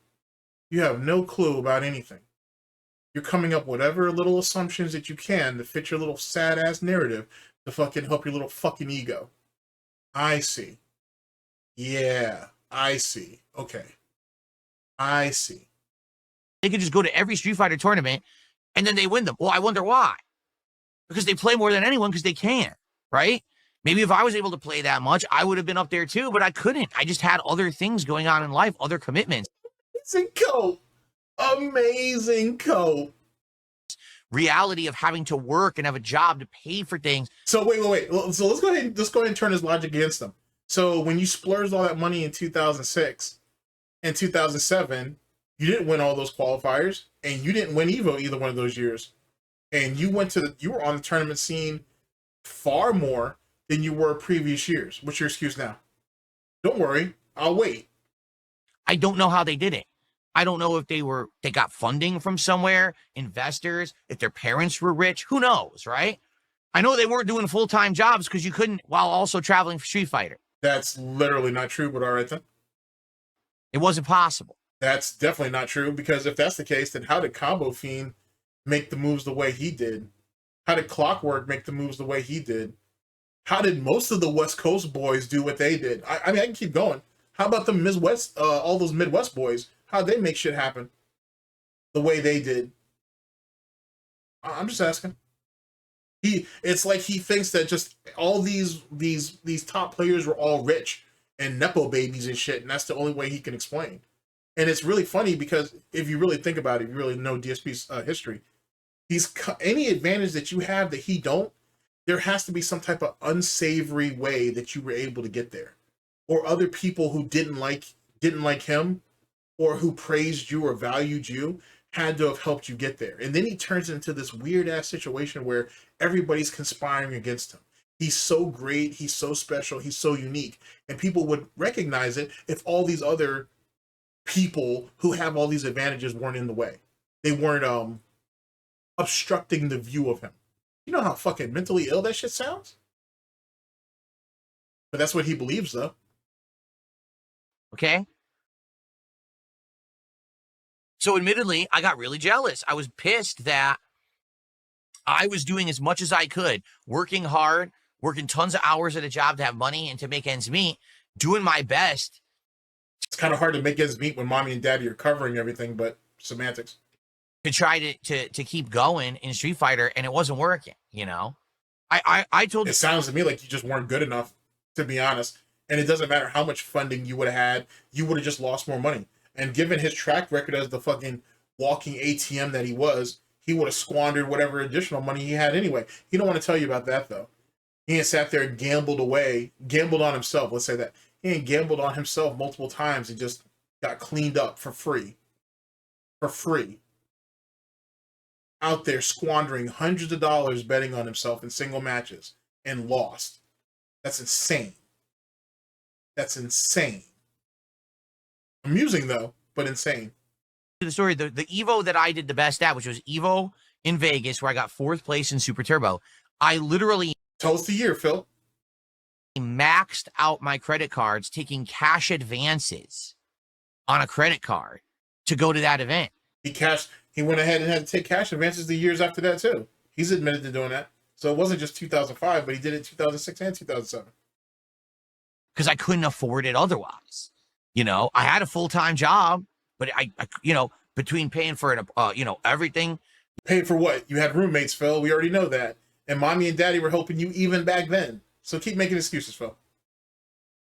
Speaker 1: You have no clue about anything. You're coming up with whatever little assumptions that you can to fit your little sad-ass narrative to fucking help your little fucking ego. I see. Yeah, I see. Okay. I see.
Speaker 2: They could just go to every Street Fighter tournament and then they win them. Well, I wonder why. Because they play more than anyone because they can, right? Maybe if I was able to play that much, I would have been up there too, but I couldn't. I just had other things going on in life, other commitments.
Speaker 1: Amazing coat. Amazing coat.
Speaker 2: Reality of having to work and have a job to pay for things.
Speaker 1: So wait. So let's go ahead and turn his logic against them. So when you splurged all that money in 2006 and 2007, you didn't win all those qualifiers, and you didn't win EVO either one of those years. and you were on the tournament scene far more than you were previous years. What's your excuse now? Don't worry, I'll wait.
Speaker 2: I don't know how they did it. I don't know if they got funding from somewhere, investors, if their parents were rich. Who knows, right? I know they weren't doing full-time jobs because you couldn't while also traveling for Street Fighter.
Speaker 1: That's literally not true, but all right then.
Speaker 2: It wasn't possible.
Speaker 1: That's definitely not true, because if that's the case, then how did Combo Fiend make the moves the way he did? How did Clockwork make the moves the way he did? How did most of the West Coast boys do what they did? I mean, I can keep going. How about the Midwest, all those Midwest boys? How'd they make shit happen the way they did? I'm just asking. It's like he thinks that just all these top players were all rich and Nepo babies and shit, and that's the only way he can explain. And it's really funny because if you really think about it, if you really know DSP's history, any advantage that you have that he don't, there has to be some type of unsavory way that you were able to get there, or other people who didn't like him, or who praised you or valued you, had to have helped you get there. And then he turns into this weird ass situation where everybody's conspiring against him. He's so great, he's so special, he's so unique, and people would recognize it if all these other people who have all these advantages weren't in the way. They weren't obstructing the view of him. You know how fucking mentally ill that shit sounds? But that's what he believes, though.
Speaker 2: Okay? So admittedly, I got really jealous. I was pissed that I was doing as much as I could, working hard, working tons of hours at a job to have money and to make ends meet, doing my best.
Speaker 1: It's kind of hard to make ends meet when mommy and daddy are covering everything, but semantics.
Speaker 2: To try to keep going in Street Fighter, and it wasn't working, you know? I told
Speaker 1: It sounds to me like you just weren't good enough, to be honest. And it doesn't matter how much funding you would have had, you would have just lost more money. And given his track record as the fucking walking ATM that he was, he would have squandered whatever additional money he had anyway. He don't want to tell you about that, though. He ain't sat there and gambled on himself, let's say that. He ain't gambled on himself multiple times and just got cleaned up for free. For free. Out there squandering hundreds of dollars betting on himself in single matches and lost. That's insane. That's insane. Amusing, though, but insane.
Speaker 2: the story, the Evo that I did the best at, which was Evo in Vegas, where I got 4th place in Super Turbo, I literally
Speaker 1: Tell us the year, Phil.
Speaker 2: maxed out my credit cards, taking cash advances on a credit card to go to that event.
Speaker 1: He went ahead and had to take cash advances the years after that, too. He's admitted to doing that. So it wasn't just 2005, but he did it 2006 and 2007.
Speaker 2: Because I couldn't afford it otherwise. You know, I had a full-time job, but I you know, between paying for it, you know, everything.
Speaker 1: Paid for what? You had roommates, Phil. We already know that. And mommy and daddy were helping you even back then. So keep making excuses, Phil.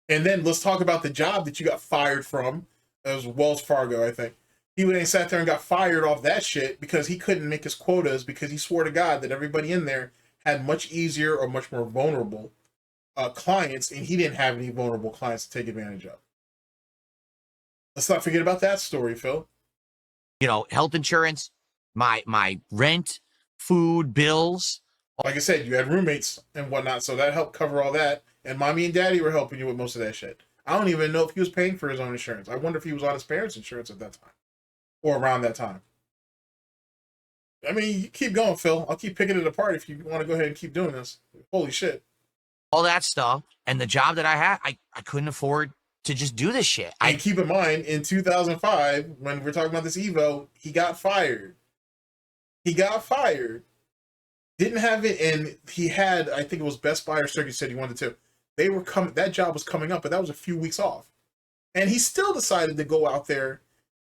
Speaker 1: And then let's talk about the job that you got fired from. That was Wells Fargo, I think. He went and sat there and got fired off that shit because he couldn't make his quotas because he swore to God that everybody in there had much easier or much more vulnerable clients, and he didn't have any vulnerable clients to take advantage of. Let's not forget about that story, Phil.
Speaker 2: You know, health insurance, my rent, food, bills.
Speaker 1: Like I said, you had roommates and whatnot, so that helped cover all that. And mommy and daddy were helping you with most of that shit. I don't even know if he was paying for his own insurance. I wonder if he was on his parents' insurance at that time. Or around that time. I mean, you keep going, Phil. I'll keep picking it apart if you want to go ahead and keep doing this. Holy shit.
Speaker 2: All that stuff. And the job that I had, I couldn't afford to just do this shit.
Speaker 1: And keep in mind, in 2005, when we're talking about this Evo, he got fired. He got fired. Didn't have it, and he had, I think it was Best Buy or Circuit City, one of the two. They were coming, that job was coming up, but that was a few weeks off. And he still decided to go out there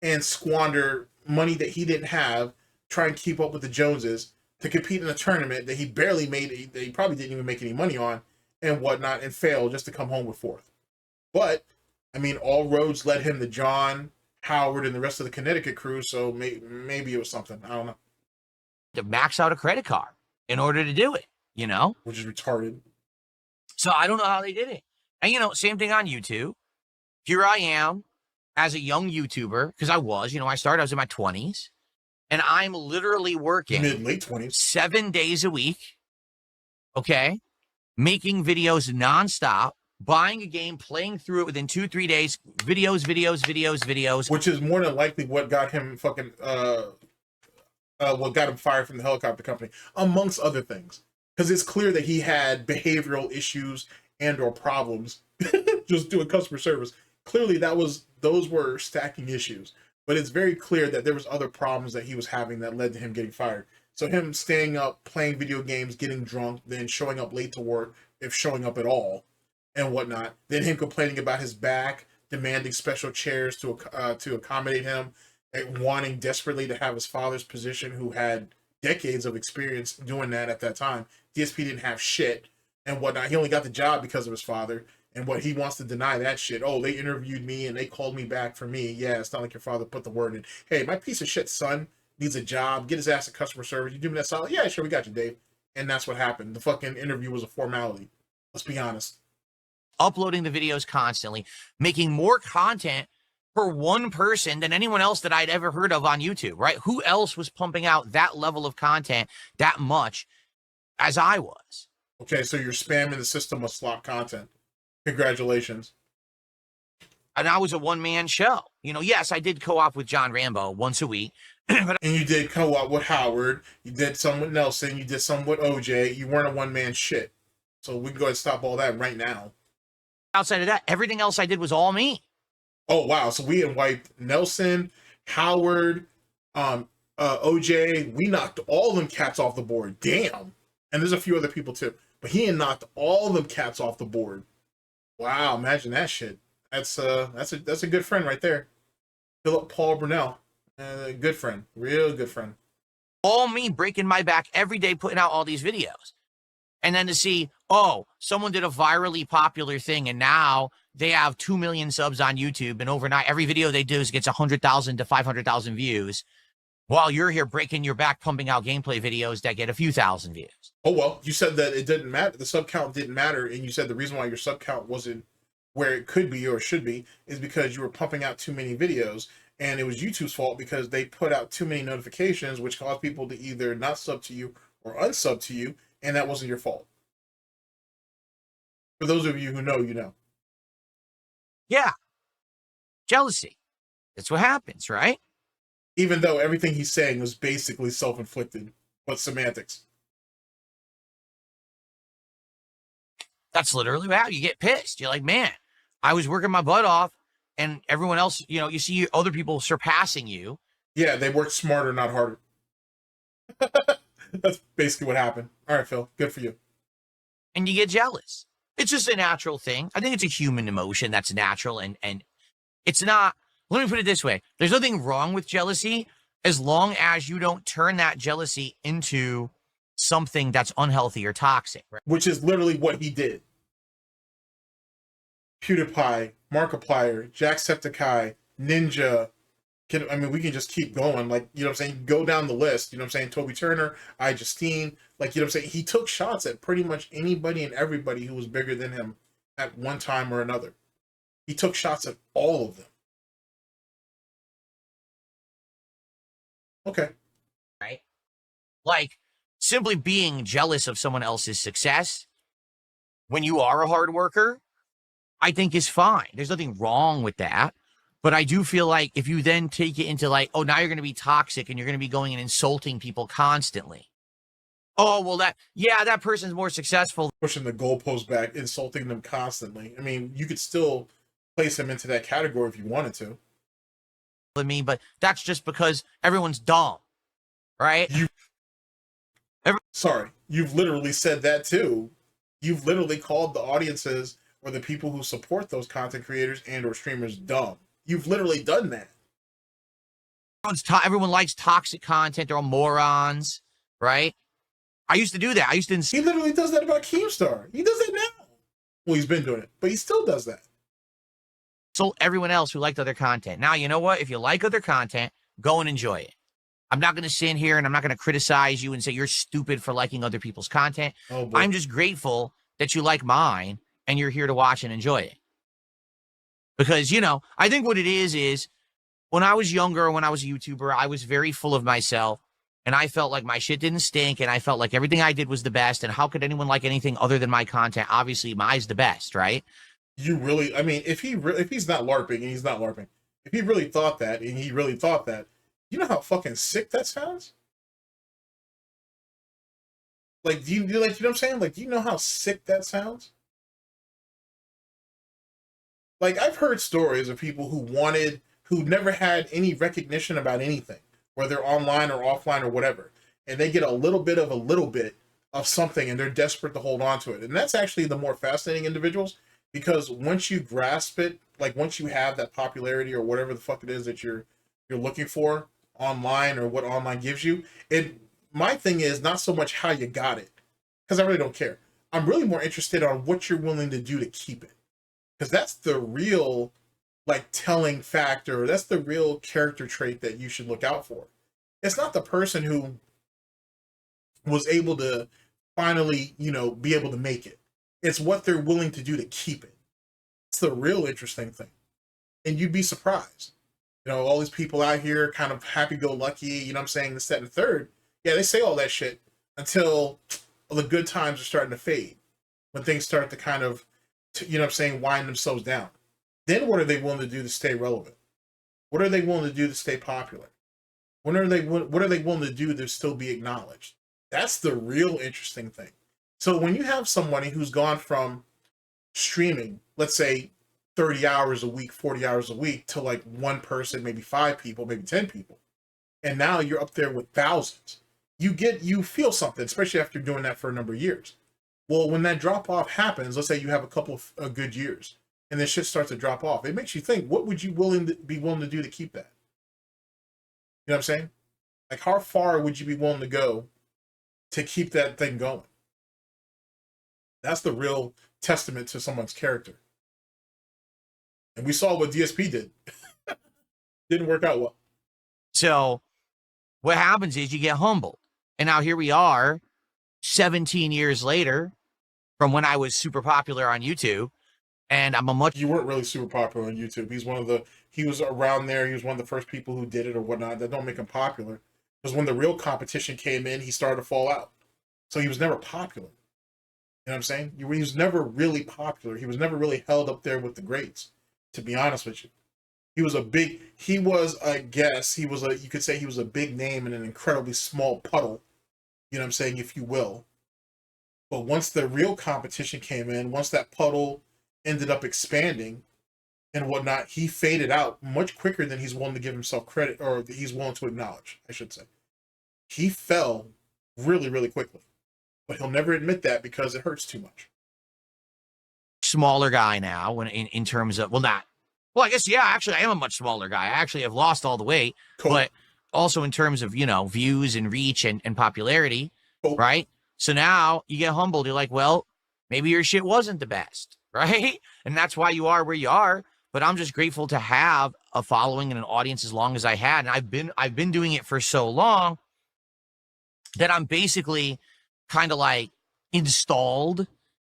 Speaker 1: and squander money that he didn't have, try and keep up with the Joneses to compete in a tournament that he barely made, that he probably didn't even make any money on and whatnot, and fail just to come home with 4th. But, I mean, all roads led him to John, Howard, and the rest of the Connecticut crew, so maybe it was something. I don't know.
Speaker 2: To max out a credit card in order to do it, you know?
Speaker 1: Which is retarded.
Speaker 2: So I don't know how they did it. And, you know, same thing on YouTube. Here I am as a young YouTuber, because I was in my 20s. and I'm literally working
Speaker 1: late 20s,
Speaker 2: 7 days a week, okay, making videos nonstop, buying a game, playing through it within 2-3 days, videos.
Speaker 1: which is more than likely what got him fucking what got him fired from the helicopter company, amongst other things. Because it's clear that he had behavioral issues and or problems just doing customer service. Clearly, those were stacking issues. But it's very clear that there was other problems that he was having that led to him getting fired. So him staying up, playing video games, getting drunk, then showing up late to work, if showing up at all, and whatnot. Then him complaining about his back, demanding special chairs to accommodate him, and wanting desperately to have his father's position, who had decades of experience doing that at that time. DSP didn't have shit and whatnot. He only got the job because of his father. And what he wants to deny that shit. Oh, they interviewed me and they called me back for me. Yeah, it's not like your father put the word in. Hey, my piece of shit son needs a job. Get his ass a customer service. You do me that solid? Yeah, sure, we got you, Dave. And that's what happened. The fucking interview was a formality. Let's be honest.
Speaker 2: Uploading the videos constantly, making more content for one person than anyone else that I'd ever heard of on YouTube, right? Who else was pumping out that level of content that much as I was?
Speaker 1: Okay, so you're spamming the system with slop content. Congratulations.
Speaker 2: And I was a one-man show. You know, yes, I did co-op with John Rambo once a week.
Speaker 1: And you did co-op with Howard. You did some with Nelson. You did some with OJ. You weren't a one-man shit. So we can go ahead and stop all that right now.
Speaker 2: Outside of that, everything else I did was all me.
Speaker 1: Oh, wow. So we had wiped Nelson, Howard, OJ. We knocked all them cats off the board. Damn. And there's a few other people too. But he had knocked all them cats off the board. Wow, imagine that shit. That's a good friend right there. Philip Paul Brunel. Good friend. Real good friend.
Speaker 2: All me breaking my back every day, putting out all these videos. And then to see, oh, someone did a virally popular thing and now they have 2 million subs on YouTube, and overnight every video they do gets 100,000 to 500,000 views, while you're here breaking your back, pumping out gameplay videos that get a few thousand views.
Speaker 1: Oh, well, you said that it didn't matter. The sub count didn't matter. And you said the reason why your sub count wasn't where it could be or should be is because you were pumping out too many videos. And it was YouTube's fault because they put out too many notifications, which caused people to either not sub to you or unsub to you. And that wasn't your fault. For those of you who know, you know.
Speaker 2: Yeah. Jealousy. That's what happens, right?
Speaker 1: Even though everything he's saying was basically self-inflicted, but semantics.
Speaker 2: That's literally how you get pissed. You're like, man, I was working my butt off and everyone else, you know, you see other people surpassing you.
Speaker 1: Yeah, they worked smarter, not harder. That's basically what happened. All right, Phil, good for you.
Speaker 2: And you get jealous. It's just a natural thing. I think it's a human emotion that's natural, and it's not, let me put it this way. There's nothing wrong with jealousy as long as you don't turn that jealousy into something that's unhealthy or toxic. Right?
Speaker 1: Which is literally what he did. PewDiePie, Markiplier, Jacksepticeye, Ninja. I mean, we can just keep going. Like, you know what I'm saying? Go down the list. You know what I'm saying? Toby Turner, iJustine. Like, you know what I'm saying? He took shots at pretty much anybody and everybody who was bigger than him at one time or another. He took shots at all of them. Okay.
Speaker 2: Right? Like, simply being jealous of someone else's success when you are a hard worker, I think is fine. There's nothing wrong with that. But I do feel like if you then take it into like, oh, now you're going to be toxic and you're going to be going and insulting people constantly. Oh, well, that person's more successful.
Speaker 1: Pushing the goalpost back, insulting them constantly. I mean, you could still place him into that category if you wanted to.
Speaker 2: I mean, but that's just because everyone's dumb, right?
Speaker 1: Sorry, you've literally said that too. You've literally called the audiences or the people who support those content creators and or streamers dumb. You've literally done that.
Speaker 2: Everyone likes toxic content. They're all morons, right? I used to do that.
Speaker 1: He literally does that about Keemstar. He does that now. Well, he's been doing it, but he still does that.
Speaker 2: So everyone else who liked other content. Now, you know what? If you like other content, go and enjoy it. I'm not going to sit here and I'm not going to criticize you and say you're stupid for liking other people's content.
Speaker 1: Oh, boy.
Speaker 2: I'm just grateful that you like mine and you're here to watch and enjoy it. Because, you know, I think what it is when I was younger, when I was a YouTuber, I was very full of myself, and I felt like my shit didn't stink, and I felt like everything I did was the best, and how could anyone like anything other than my content? Obviously, mine's the best, right?
Speaker 1: You really, I mean, if he's not LARPing and he's not LARPing, if he really thought that and he really thought that, you know how fucking sick that sounds? Like, do you like, you know what I'm saying? Like, do you know how sick that sounds? Like, I've heard stories of people who never had any recognition about anything, whether online or offline or whatever, and they get a little bit of something and they're desperate to hold on to it. And that's actually the more fascinating individuals, because once you grasp it, like once you have that popularity or whatever the fuck it is that you're looking for online or what online gives you, my thing is not so much how you got it, because I really don't care. I'm really more interested on what you're willing to do to keep it, because that's the real like telling factor. That's the real character trait that you should look out for. It's not the person who was able to finally, be able to make it. It's what they're willing to do to keep it. It's the real interesting thing. And you'd be surprised. All these people out here kind of happy-go-lucky, you know what I'm saying, this, that, and the third. Yeah, they say all that shit until the good times are starting to fade. When things start to kind of, wind themselves down. Then what are they willing to do to stay relevant? What are they willing to do to stay popular? What are they willing to do to still be acknowledged? That's the real interesting thing. So when you have somebody who's gone from streaming, let's say 30 hours a week, 40 hours a week, to like one person, maybe 5 people, maybe 10 people, and now you're up there with thousands, you feel something, especially after doing that for a number of years. Well, when that drop off happens, let's say you have a couple of good years, and then shit starts to drop off, it makes you think, what would you be willing to do to keep that? You know what I'm saying? Like, how far would you be willing to go to keep that thing going? That's the real testament to someone's character. And we saw what DSP did. Didn't work out well.
Speaker 2: So what happens is you get humbled. And now here we are 17 years later from when I was super popular on YouTube. And I'm a much...
Speaker 1: You weren't really super popular on YouTube. He was around there. He was one of the first people who did it or whatnot. That don't make him popular. Because when the real competition came in, he started to fall out. So he was never popular. You know what I'm saying? He was never really popular. He was never really held up there with the greats, to be honest with you. You could say he was a big name in an incredibly small puddle, you know what I'm saying, if you will. But once the real competition came in, once that puddle ended up expanding and whatnot, he faded out much quicker than he's willing to give himself credit, or he's willing to acknowledge, I should say. He fell really, really quickly. But he'll never admit that because it hurts too much.
Speaker 2: Smaller guy now, when in terms of, I guess, yeah, actually, I am a much smaller guy. I actually have lost all the weight, cool. But also in terms of, views and reach and popularity, cool. Right? So now you get humbled. You're like, well, maybe your shit wasn't the best, right? And that's why you are where you are. But I'm just grateful to have a following and an audience as long as I had. And I've been doing it for so long that I'm basically kind of like installed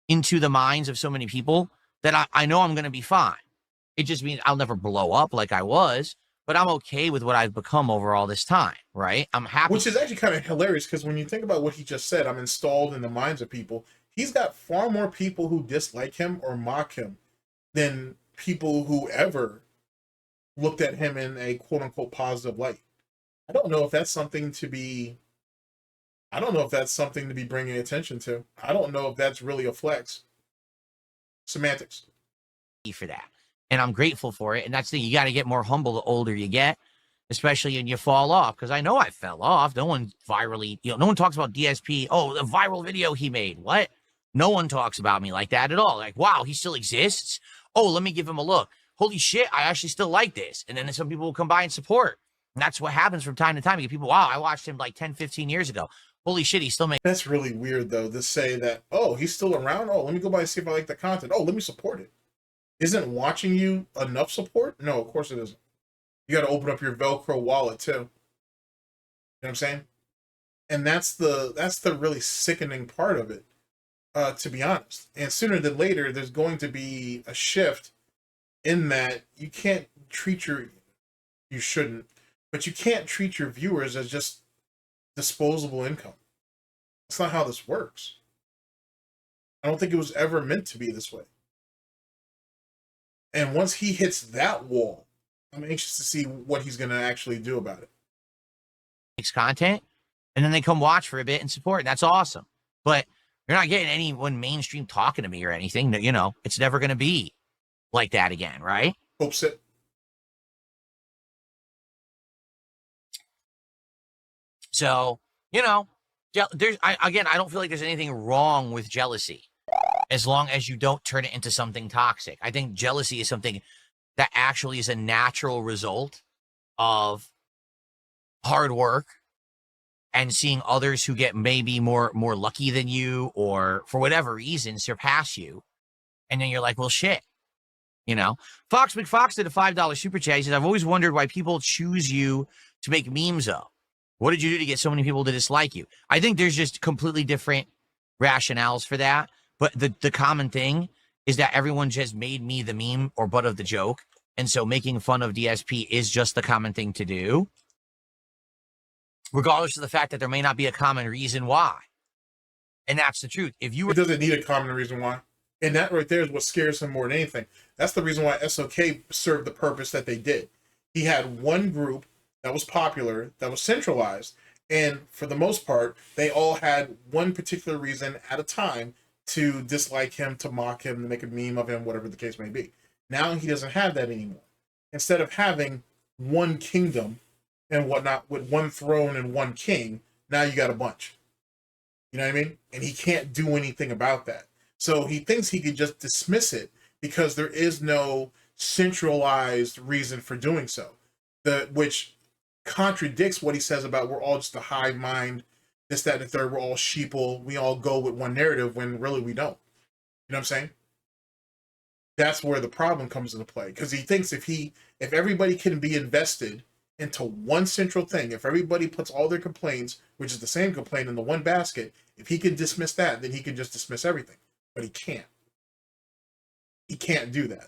Speaker 2: into the minds of so many people that I know I'm going to be fine. It just means I'll never blow up like I was, but I'm okay with what I've become over all this time, right? I'm happy.
Speaker 1: Which is actually kind of hilarious, because when you think about what he just said, I'm installed in the minds of people. He's got far more people who dislike him or mock him than people who ever looked at him in a quote-unquote positive light. I don't know if that's something to be bringing attention to. I don't know if that's really a flex. Semantics.
Speaker 2: For that. And I'm grateful for it. And that's the thing. You got to get more humble the older you get, especially when you fall off. Because I know I fell off. No one virally, no one talks about DSP. Oh, the viral video he made. What? No one talks about me like that at all. Like, wow, he still exists. Oh, let me give him a look. Holy shit, I actually still like this. And then some people will come by and support. And that's what happens from time to time. You get people, wow, I watched him like 10, 15 years ago. Holy shit, he's still making...
Speaker 1: That's really weird, though, to say that, oh, he's still around? Oh, let me go by and see if I like the content. Oh, let me support it. Isn't watching you enough support? No, of course it isn't. You got to open up your Velcro wallet, too. You know what I'm saying? And that's the really sickening part of it, to be honest. And sooner than later, there's going to be a shift in that you can't treat You shouldn't. But you can't treat your viewers as just disposable income. That's not how this works. I don't think it was ever meant to be this way. And once he hits that wall, I'm anxious to see what he's going to actually do about it.
Speaker 2: Makes content, and then they come watch for a bit and support. And that's awesome. But you're not getting anyone mainstream talking to me or anything. You know, it's never going to be like that again, right?
Speaker 1: Hopes it.
Speaker 2: So, you know, I don't feel like there's anything wrong with jealousy as long as you don't turn it into something toxic. I think jealousy is something that actually is a natural result of hard work and seeing others who get maybe more lucky than you or for whatever reason surpass you. And then you're like, well, shit. You know, Fox McFox did a $5 super chat. He says, I've always wondered why people choose you to make memes of. What did you do to get so many people to dislike you? I think there's just completely different rationales for that. But the common thing is that everyone just made me the meme or butt of the joke. And so making fun of DSP is just the common thing to do, regardless of the fact that there may not be a common reason why. And that's the truth. If you were,
Speaker 1: It doesn't need a common reason why. And that right there is what scares him more than anything. That's the reason why SOK served the purpose that they did. He had one group that was popular, that was centralized, and for the most part, they all had one particular reason at a time to dislike him, to mock him, to make a meme of him, whatever the case may be. Now he doesn't have that anymore. Instead of having one kingdom and whatnot with one throne and one king, now you got a bunch. You know what I mean? And he can't do anything about that. So he thinks he could just dismiss it because there is no centralized reason for doing so. Which contradicts what he says about we're all just a hive mind, this, that, and the third, we're all sheeple, we all go with one narrative when really we don't. You know what I'm saying? That's where the problem comes into play. Because he thinks if everybody can be invested into one central thing, if everybody puts all their complaints, which is the same complaint, in the one basket, if he can dismiss that, then he can just dismiss everything. But he can't. He can't do that.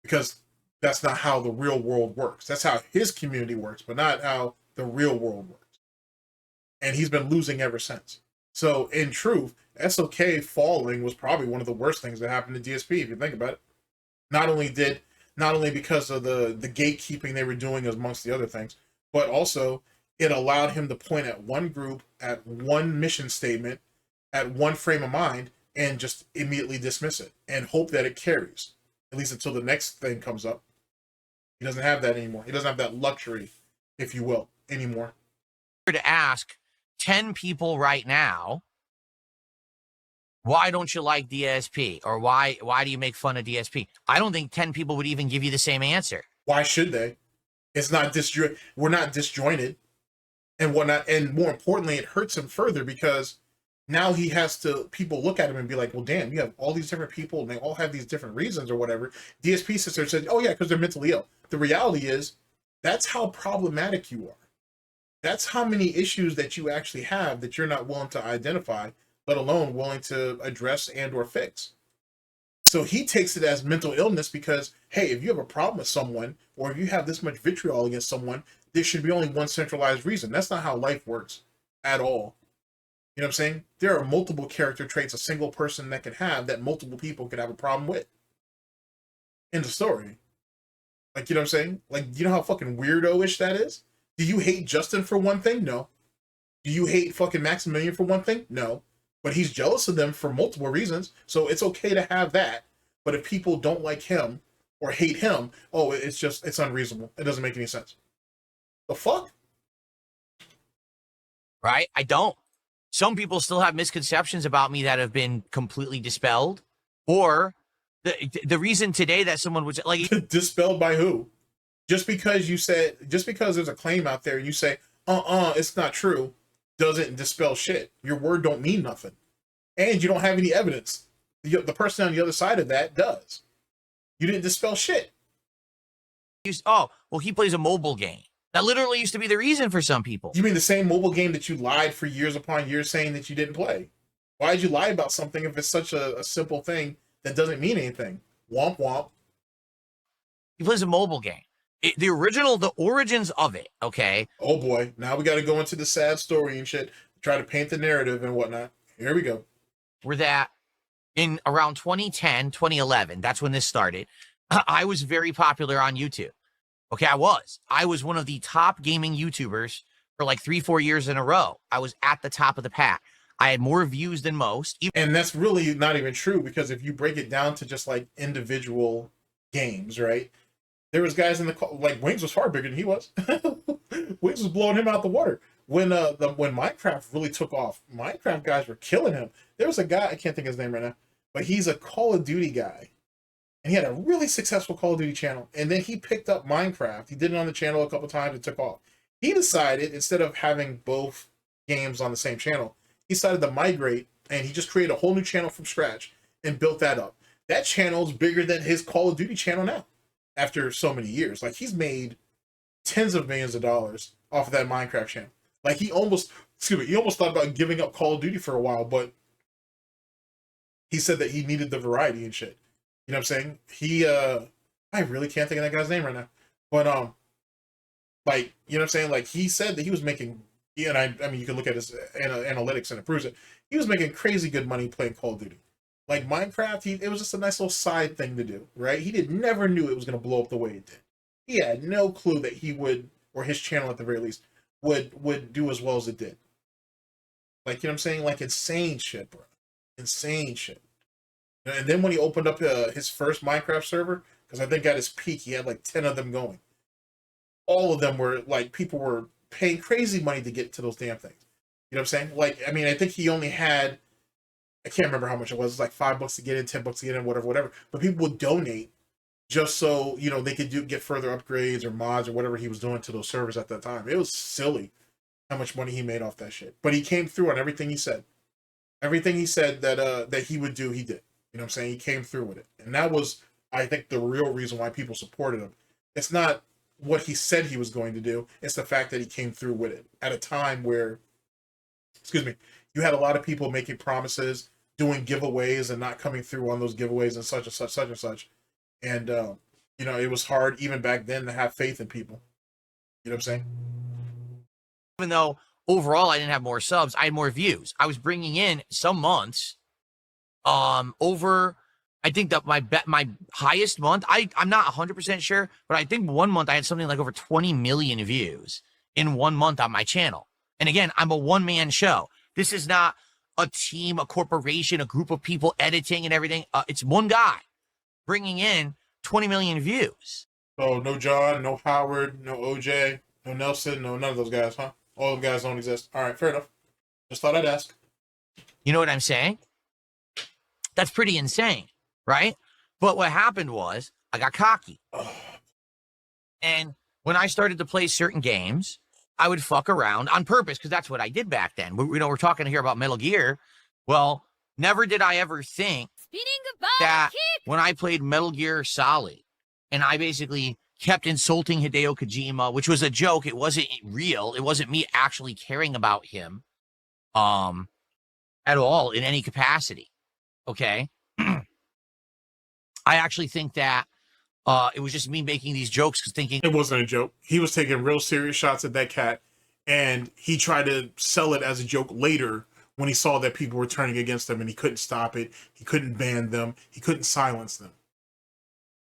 Speaker 1: Because that's not how the real world works. That's how his community works, but not how the real world works. And he's been losing ever since. So in truth, SOK falling was probably one of the worst things that happened to DSP, if you think about it. Not only because of the gatekeeping they were doing amongst the other things, but also it allowed him to point at one group, at one mission statement, at one frame of mind, and just immediately dismiss it and hope that it carries, at least until the next thing comes up. He doesn't have that anymore. He doesn't have that luxury, if you will, anymore.
Speaker 2: to ask 10 people right now, why don't you like DSP? Or why do you make fun of DSP? I don't think 10 people would even give you the same answer.
Speaker 1: Why should they? It's not we're not disjointed and whatnot. And more importantly, it hurts him further because now he has to, people look at him and be like, well, damn, you have all these different people and they all have these different reasons or whatever. DSP sits there and says, oh yeah, because they're mentally ill. The reality is that's how problematic you are. That's how many issues that you actually have that you're not willing to identify, let alone willing to address and or fix. So he takes it as mental illness because, hey, if you have a problem with someone or if you have this much vitriol against someone, there should be only one centralized reason. That's not how life works at all. You know what I'm saying? There are multiple character traits a single person that could have that multiple people could have a problem with. End of story. Like, you know what I'm saying? Like, you know how fucking weirdo-ish that is? Do you hate Justin for one thing? No. Do you hate fucking Maximilian for one thing? No. But he's jealous of them for multiple reasons, so it's okay to have that. But if people don't like him or hate him, oh, it's unreasonable. It doesn't make any sense. The fuck?
Speaker 2: Right? I don't. Some people still have misconceptions about me that have been completely dispelled. Or the reason today that someone was like...
Speaker 1: Dispelled by who? Just because there's a claim out there and you say, it's not true, doesn't dispel shit. Your word don't mean nothing. And you don't have any evidence. The person on the other side of that does. You didn't dispel shit.
Speaker 2: Oh, well, he plays a mobile game. That literally used to be the reason for some people.
Speaker 1: You mean the same mobile game that you lied for years upon years saying that you didn't play? Why did you lie about something if it's such a simple thing that doesn't mean anything? Womp womp.
Speaker 2: He plays a mobile game. The origins of it, okay?
Speaker 1: Oh boy, now we got to go into the sad story and shit, try to paint the narrative and whatnot. Here we go.
Speaker 2: Were that in around 2010, 2011, that's when this started. I was very popular on YouTube. Okay, I was one of the top gaming YouTubers for like 3-4 years in a row. I was at the top of the pack. I had more views than most.
Speaker 1: And that's really not even true, because if you break it down to just like individual games, right? There was guys in the, like, Wings was far bigger than he was. Wings was blowing him out the water. When Minecraft really took off, Minecraft guys were killing him. There was a guy, I can't think of his name right now, but he's a Call of Duty guy. And he had a really successful Call of Duty channel. And then he picked up Minecraft. He did it on the channel a couple times. It took off. He decided, instead of having both games on the same channel, he decided to migrate, and he just created a whole new channel from scratch and built that up. That channel is bigger than his Call of Duty channel now, after so many years. Like, he's made tens of millions of dollars off of that Minecraft channel. Like, he almost thought about giving up Call of Duty for a while, but he said that he needed the variety and shit. You know what I'm saying? I really can't think of that guy's name right now. But, like, you know what I'm saying? Like, he said that he was making, and I mean, you can look at his analytics and it proves it. He was making crazy good money playing Call of Duty. Like, Minecraft, it was just a nice little side thing to do, right? He never knew it was going to blow up the way it did. He had no clue that he would, or his channel at the very least, would do as well as it did. Like, you know what I'm saying? Like, insane shit, bro. Insane shit. And then when he opened up his first Minecraft server, because I think at his peak, he had like 10 of them going. All of them were, like, people were paying crazy money to get to those damn things. You know what I'm saying? Like, I mean, I think he only had, I can't remember how much it was like $5 to get in, $10 to get in, whatever. But people would donate just so, you know, they could get further upgrades or mods or whatever he was doing to those servers at that time. It was silly how much money he made off that shit. But he came through on everything he said. Everything he said that he would do, he did. You know what I'm saying? He came through with it. And that was, I think, the real reason why people supported him. It's not what he said he was going to do. It's the fact that he came through with it at a time where, excuse me, you had a lot of people making promises, doing giveaways and not coming through on those giveaways and such and such, such and such. And, you know, it was hard even back then to have faith in people. You know what I'm saying?
Speaker 2: Even though overall I didn't have more subs, I had more views. I was bringing in some months over, I think that my highest month, I'm not 100% sure, but I think one month I had something like over 20 million views in 1 month on my channel. And again, I'm a one-man show. This is not a team, a corporation, a group of people editing and everything. It's one guy bringing in 20 million views.
Speaker 1: Oh, no John, no Howard, no OJ, no Nelson, no none of those guys, huh? All those guys don't exist. All right, fair enough. Just thought I'd ask.
Speaker 2: You know what I'm saying? That's pretty insane, right? But what happened was I got cocky. And when I started to play certain games, I would fuck around on purpose, because that's what I did back then. We're talking here about Metal Gear. Well, never did I ever think that when I played Metal Gear Solid and I basically kept insulting Hideo Kojima, which was a joke. It wasn't real. It wasn't me actually caring about him at all in any capacity. Okay. I actually think that it was just me making these jokes, thinking
Speaker 1: it wasn't a joke. He was taking real serious shots at that cat, and he tried to sell it as a joke later when he saw that people were turning against him and he couldn't stop it. He couldn't ban them. He couldn't silence them.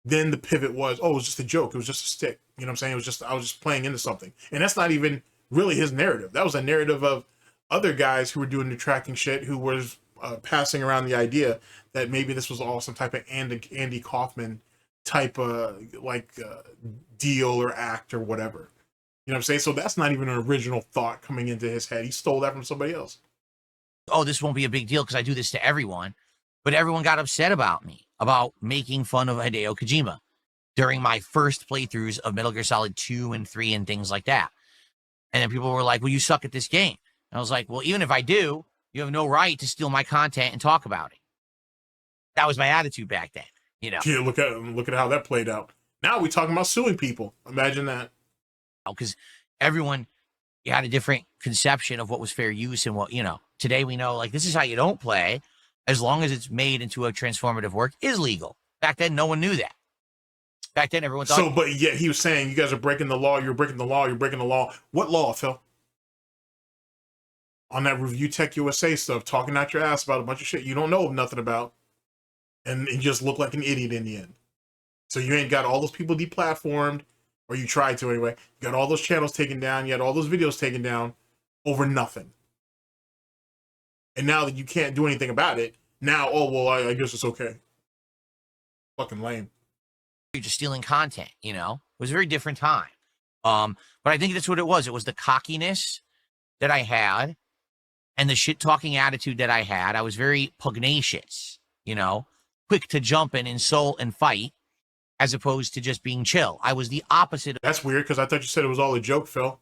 Speaker 1: Then the pivot was, oh, it was just a joke. It was just a stick. You know what I'm saying? I was just playing into something. And that's not even really his narrative. That was a narrative of other guys who were doing detracting shit, who was passing around the idea that maybe this was all some type of Andy Kaufman type deal or act or whatever. You know what I'm saying? So that's not even an original thought coming into his head. He stole that from somebody else.
Speaker 2: Oh, this won't be a big deal because I do this to everyone. But everyone got upset about me, about making fun of Hideo Kojima during my first playthroughs of Metal Gear Solid 2 and 3 and things like that. And then people were like, well, you suck at this game. And I was like, well, even if I do, you have no right to steal my content and talk about it. That was my attitude back then, you know.
Speaker 1: Yeah, look at how that played out. Now we're talking about suing people. Imagine that.
Speaker 2: Because everyone had a different conception of what was fair use and what, you know. Today we know, like, this is how you don't play, as long as it's made into a transformative work, is legal. Back then, no one knew that. Back then, everyone thought.
Speaker 1: So, but yet he was saying, you guys are breaking the law, you're breaking the law, you're breaking the law. What law, Phil? On that Review Tech USA stuff, talking out your ass about a bunch of shit you don't know nothing about. And you just look like an idiot in the end. So you ain't got all those people deplatformed, or you tried to anyway. You got all those channels taken down, you had all those videos taken down over nothing. And now that you can't do anything about it, now, oh, well, I guess it's okay. Fucking lame.
Speaker 2: You're just stealing content, you know? It was a very different time. But I think that's what it was. It was the cockiness that I had and the shit-talking attitude that I had. I was very pugnacious, you know? Quick to jump and insult and fight, as opposed to just being chill. I was the opposite.
Speaker 1: That's weird, because I thought you said it was all a joke, Phil.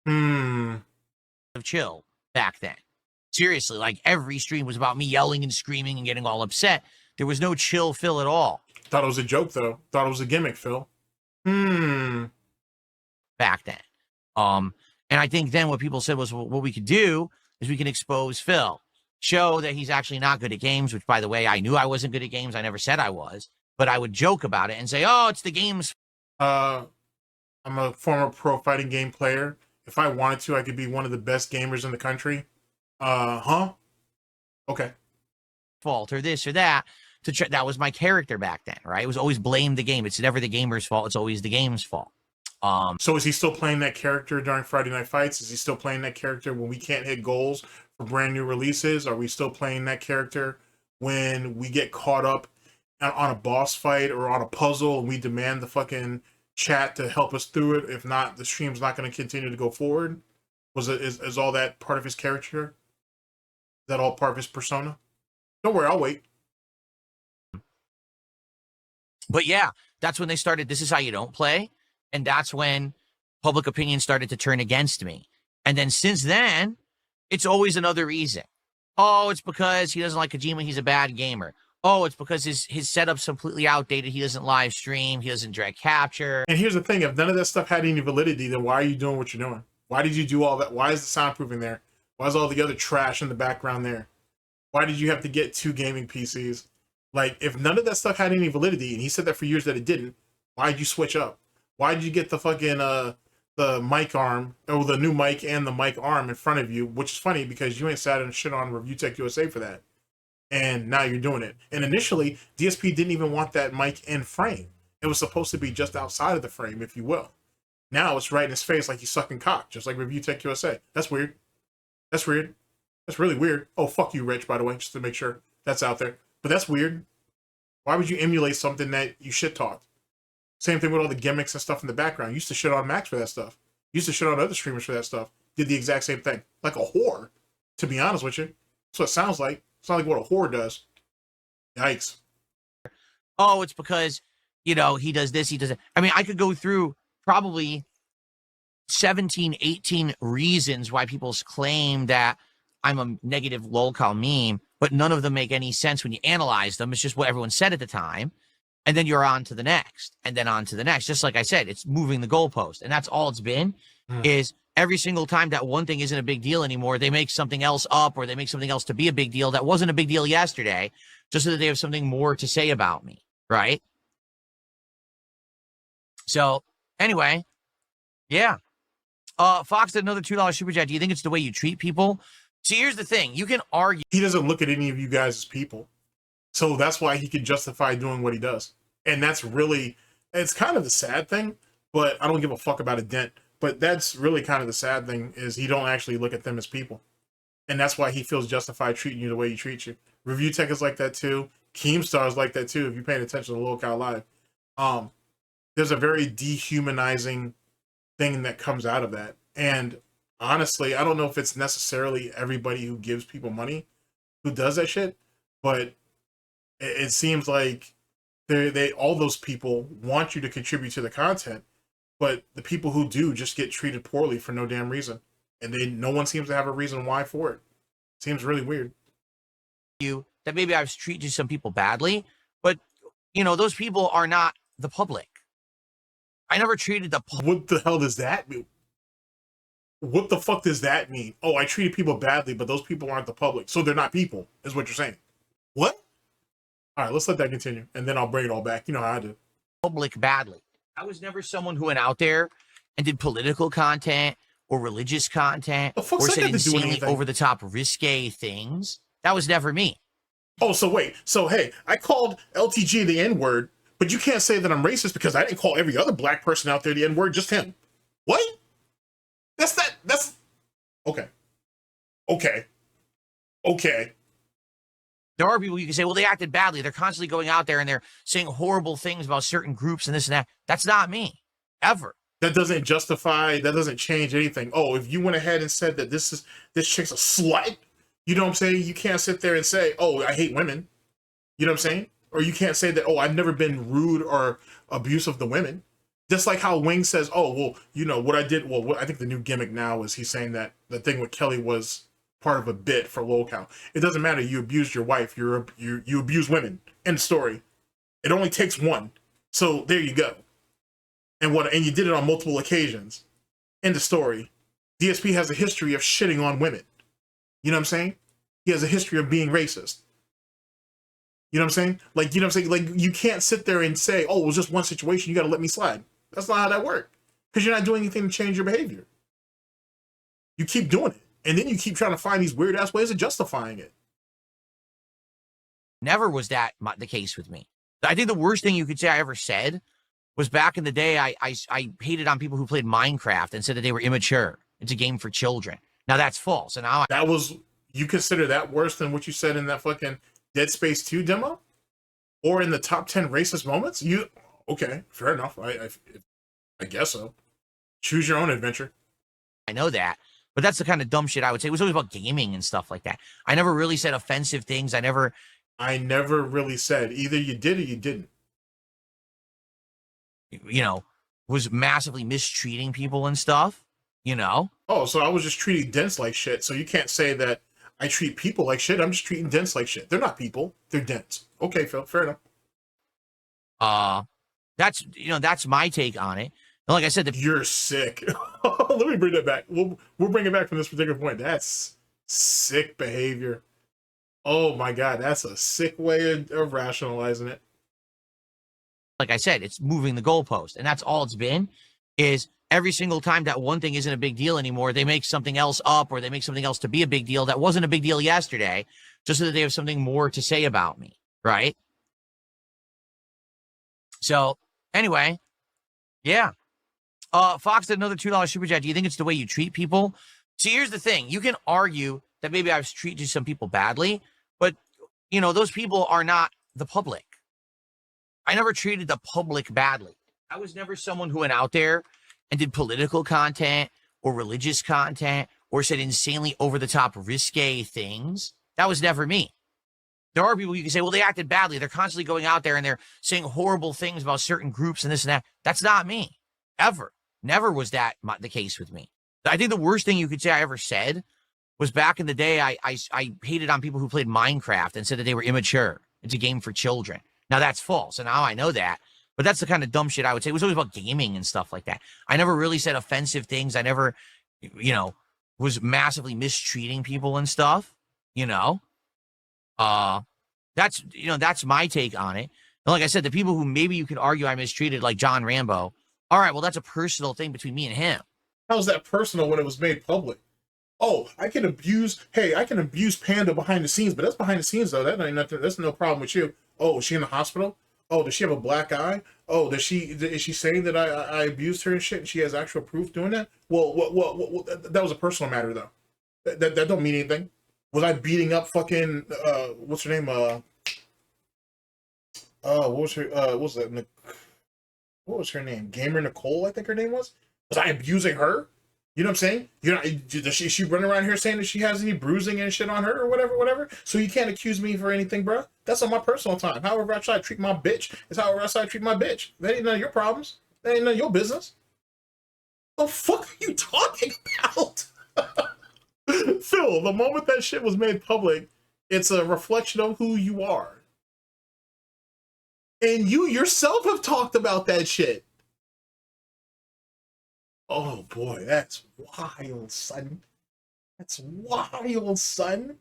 Speaker 2: Of chill back then. Seriously, like every stream was about me yelling and screaming and getting all upset. There was no chill Phil at all.
Speaker 1: Thought it was a joke, though. Thought it was a gimmick, Phil.
Speaker 2: Back then. And I think then what people said was, well, what we could do is we can expose Phil. Show that he's actually not good at games, which, by the way, I knew I wasn't good at games. I never said I was. But I would joke about it and say, oh, it's the game's.
Speaker 1: I'm a former pro fighting game player. If I wanted to, I could be one of the best gamers in the country. Okay.
Speaker 2: Fault or this or that. That was my character back then, right? It was always blame the game. It's never the gamer's fault. It's always the game's fault.
Speaker 1: So is he still playing that character during Friday Night Fights? Is he still playing that character when we can't hit goals for brand new releases? Are we still playing that character when we get caught up on a boss fight or on a puzzle and we demand the fucking chat to help us through it? If not, the stream's not going to continue to go forward. Is all that part of his character? Is that all part of his persona? Don't worry, I'll wait.
Speaker 2: But yeah, that's when they started, this is how you don't play. And that's when public opinion started to turn against me. And then since then, it's always another reason. Oh, it's because he doesn't like Kojima, he's a bad gamer. Oh, it's because his setup's completely outdated. He doesn't live stream. He doesn't direct capture.
Speaker 1: And here's the thing. If none of that stuff had any validity, then why are you doing what you're doing? Why did you do all that? Why is the soundproofing there? Why is all the other trash in the background there? Why did you have to get 2 gaming PCs? Like, if none of that stuff had any validity, and he said that for years that it didn't, why did you switch up? Why did you get the fucking, the mic arm, or the new mic and the mic arm in front of you? Which is funny, because you ain't sat and shit on Review Tech USA for that. And now you're doing it. And initially, DSP didn't even want that mic in frame. It was supposed to be just outside of the frame, if you will. Now it's right in his face like he's sucking cock, just like Review Tech USA. That's weird. That's weird. That's really weird. Oh, fuck you, Rich, by the way, just to make sure that's out there. But that's weird. Why would you emulate something that you shit-talked? Same thing with all the gimmicks and stuff in the background. You used to shit on Max for that stuff. You used to shit on other streamers for that stuff. Did the exact same thing. Like a whore, to be honest with you. That's what it sounds like. It's not like what a whore does. Yikes.
Speaker 2: Oh, it's because, you know, he does this, he does that. I mean, I could go through probably 17, 18 reasons why people claim that I'm a negative lolcow meme, but none of them make any sense when you analyze them. It's just what everyone said at the time. And then you're on to the next, and then on to the next. Just like I said, it's moving the goalpost. And that's all it's been, is every single time that one thing isn't a big deal anymore, they make something else up, or they make something else to be a big deal that wasn't a big deal yesterday, just so that they have something more to say about me, right? So, anyway, yeah. Fox did another $2 super chat. Do you think it's the way you treat people? See, here's the thing. You can argue.
Speaker 1: He doesn't look at any of you guys as people. So that's why he can justify doing what he does. And that's really, it's kind of the sad thing, but I don't give a fuck about a dent. But that's really kind of the sad thing, is he don't actually look at them as people. And that's why he feels justified treating you the way he treats you. Review Tech is like that too. Keemstar is like that too, if you're paying attention to Lolcow Live. There's a very dehumanizing thing that comes out of that. And honestly, I don't know if it's necessarily everybody who gives people money who does that shit, but it seems like they all those people want you to contribute to the content, but the people who do just get treated poorly for no damn reason, and no one seems to have a reason why for it. Seems really weird.
Speaker 2: That maybe I've treated some people badly, but you know, those people are not the public. I never treated the public.
Speaker 1: What the hell does that mean? What the fuck does that mean? Oh, I treated people badly, but those people aren't the public, so they're not people, is what you're saying. What? All right, let's let that continue, and then I'll bring it all back. You know how I do.
Speaker 2: public badly. I was never someone who went out there and did political content or religious content
Speaker 1: The fuck's
Speaker 2: or
Speaker 1: that
Speaker 2: said
Speaker 1: got to do with
Speaker 2: insanely
Speaker 1: anything?
Speaker 2: over the top risque things. That was never me.
Speaker 1: Oh, so wait. So, hey, I called LTG the N-word, but you can't say that I'm racist because I didn't call every other black person out there the N-word, just him. What? That's okay. Okay. Okay.
Speaker 2: There are people you can say, well, they acted badly. They're constantly going out there and they're saying horrible things about certain groups and this and that. That's not me, ever.
Speaker 1: That doesn't justify, that doesn't change anything. Oh, if you went ahead and said that this chick's a slut, you know what I'm saying? You can't sit there and say, oh, I hate women. You know what I'm saying? Or you can't say that, oh, I've never been rude or abusive to women. Just like how Wing says, oh, well, you know, what I did, well, I think the new gimmick now is he's saying that the thing with Kelly was part of a bit for lolcow. It doesn't matter. You abused your wife. You abuse women. End story. It only takes one. So there you go. And you did it on multiple occasions. End of story. DSP has a history of shitting on women. You know what I'm saying? He has a history of being racist. You know what I'm saying? Like, you know what I'm saying? Like, you can't sit there and say, oh, it was just one situation, you got to let me slide. That's not how that works. Because you're not doing anything to change your behavior. You keep doing it. And then you keep trying to find these weird-ass ways of justifying it.
Speaker 2: Never was that the case with me. I think the worst thing you could say I ever said was back in the day, I hated on people who played Minecraft and said that they were immature. It's a game for children. Now, that's false. And now
Speaker 1: you consider that worse than what you said in that fucking Dead Space 2 demo? Or in the top 10 racist moments? Okay, fair enough. I guess so. Choose your own adventure.
Speaker 2: I know that. But that's the kind of dumb shit I would say. It was always about gaming and stuff like that. I never really said offensive things. I never
Speaker 1: really said. Either you did or you didn't.
Speaker 2: You know, was massively mistreating people and stuff, you know?
Speaker 1: Oh, so I was just treating dents like shit. So you can't say that I treat people like shit. I'm just treating dents like shit. They're not people. They're dents. Okay, Phil. Fair enough.
Speaker 2: That's my take on it. And like I said,
Speaker 1: you're sick. Let me bring that back. We'll bring it back from this particular point. That's sick behavior. Oh my God, that's a sick way of rationalizing it.
Speaker 2: Like I said, it's moving the goalpost, and that's all it's been. Is every single time that one thing isn't a big deal anymore, they make something else up, or they make something else to be a big deal that wasn't a big deal yesterday, just so that they have something more to say about me, right? So anyway, yeah. Fox did another $2 super chat. Do you think it's the way you treat people? See, here's the thing. You can argue that maybe I've treated some people badly, but, you know, those people are not the public. I never treated the public badly. I was never someone who went out there and did political content or religious content or said insanely over-the-top risque things. That was never me. There are people you can say, well, they acted badly. They're constantly going out there and they're saying horrible things about certain groups and this and that. That's not me, ever. Never was that the case with me. I think the worst thing you could say I ever said was back in the day, I hated on people who played Minecraft and said that they were immature. It's a game for children. Now, that's false, and now I know that. But that's the kind of dumb shit I would say. It was always about gaming and stuff like that. I never really said offensive things. I never, you know, was massively mistreating people and stuff, you know. That's my take on it. And like I said, the people who maybe you could argue I mistreated, like John Rambo, all right, well, that's a personal thing between me and him.
Speaker 1: How's that personal when it was made public? Oh, I can abuse Panda behind the scenes, but that's behind the scenes, though. That ain't nothing. That's no problem with you. Oh, is she in the hospital? Oh, does she have a black eye? Oh, is she saying that I abused her and shit, and she has actual proof doing that? Well, that was a personal matter, though. That don't mean anything. Was I beating up fucking what's her name? What was her name? Gamer Nicole, I think her name was. Was I abusing her? You know what I'm saying? Is she running around here saying that she has any bruising and shit on her or whatever? So you can't accuse me for anything, bro. That's on my personal time. However I try to treat my bitch is however I try to treat my bitch. That ain't none of your problems. That ain't none of your business. The fuck are you talking about? Phil, the moment that shit was made public, it's a reflection of who you are. And you yourself have talked about that shit. Oh boy, that's wild, son. That's wild, son.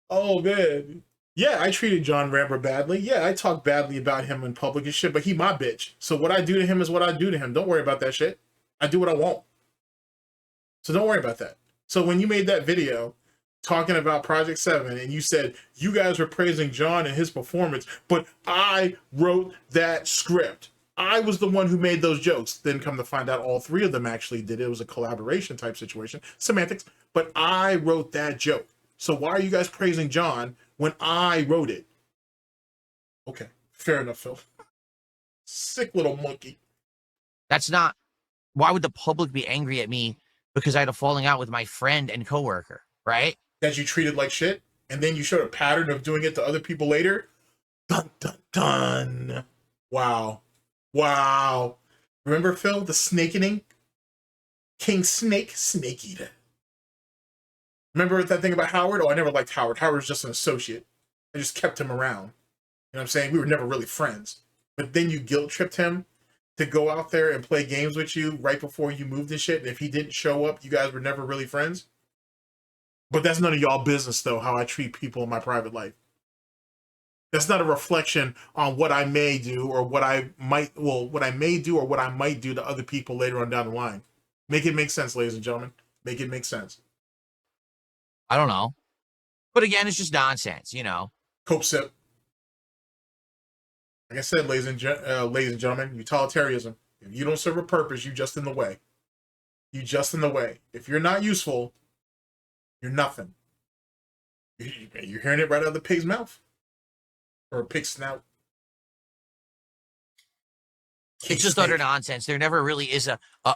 Speaker 1: Oh man. Yeah, I treated John Ramber badly. Yeah, I talk badly about him in public and shit, but he my bitch. So what I do to him is what I do to him. Don't worry about that shit. I do what I want. So don't worry about that. So when you made that video talking about Project 7 and you said you guys were praising John and his performance, but I wrote that script. I was the one who made those jokes. Then come to find out all three of them actually did it. It was a collaboration type situation. Semantics. But I wrote that joke. So why are you guys praising John when I wrote it? Okay, fair enough, Phil. Sick little monkey.
Speaker 2: That's not, why would the public be angry at me because I had a falling out with my friend and coworker, right?
Speaker 1: That you treated like shit, and then you showed a pattern of doing it to other people later. Dun, dun, dun. Wow. Wow. Remember, Phil, the snakening? King Snake, Snake Eater. Remember that thing about Howard? Oh, I never liked Howard. Howard was just an associate. I just kept him around. You know what I'm saying? We were never really friends. But then you guilt-tripped him to go out there and play games with you right before you moved and shit. And if he didn't show up, you guys were never really friends. But that's none of y'all business, though, how I treat people in my private life. That's not a reflection on what I may do or what I might, well, what I may do or what I might do to other people later on down the line. Make it make sense, ladies and gentlemen. Make it make sense.
Speaker 2: I don't know. But again, it's just nonsense, you know.
Speaker 1: Cope sip. Like I said, ladies and gentlemen, utilitarianism. If you don't serve a purpose, you just in the way. You just in the way. If you're not useful, you're nothing. You're hearing it right out of the pig's mouth. Or a pig's snout.
Speaker 2: It's just utter nonsense. There never really is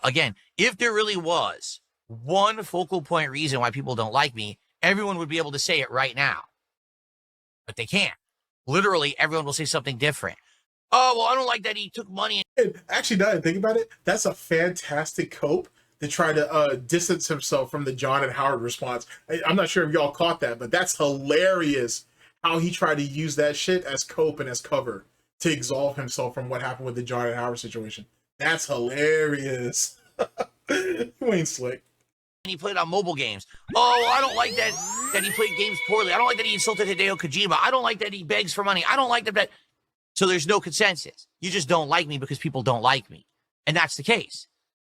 Speaker 2: again, if there really was one focal point reason why people don't like me, everyone would be able to say it right now. But they can't. Literally, everyone will say something different. Oh, well, I don't like that he took money.
Speaker 1: And actually, now that I think about it, that's a fantastic cope to try to distance himself from the John and Howard response. I'm not sure if y'all caught that, but that's hilarious how he tried to use that shit as cope and as cover to absolve himself from what happened with the John and Howard situation. That's hilarious. You ain't slick.
Speaker 2: He played on mobile games. Oh, I don't like that he played games poorly. I don't like that he insulted Hideo Kojima. I don't like that he begs for money. I don't like that. So there's no consensus. You just don't like me because people don't like me. And that's the case.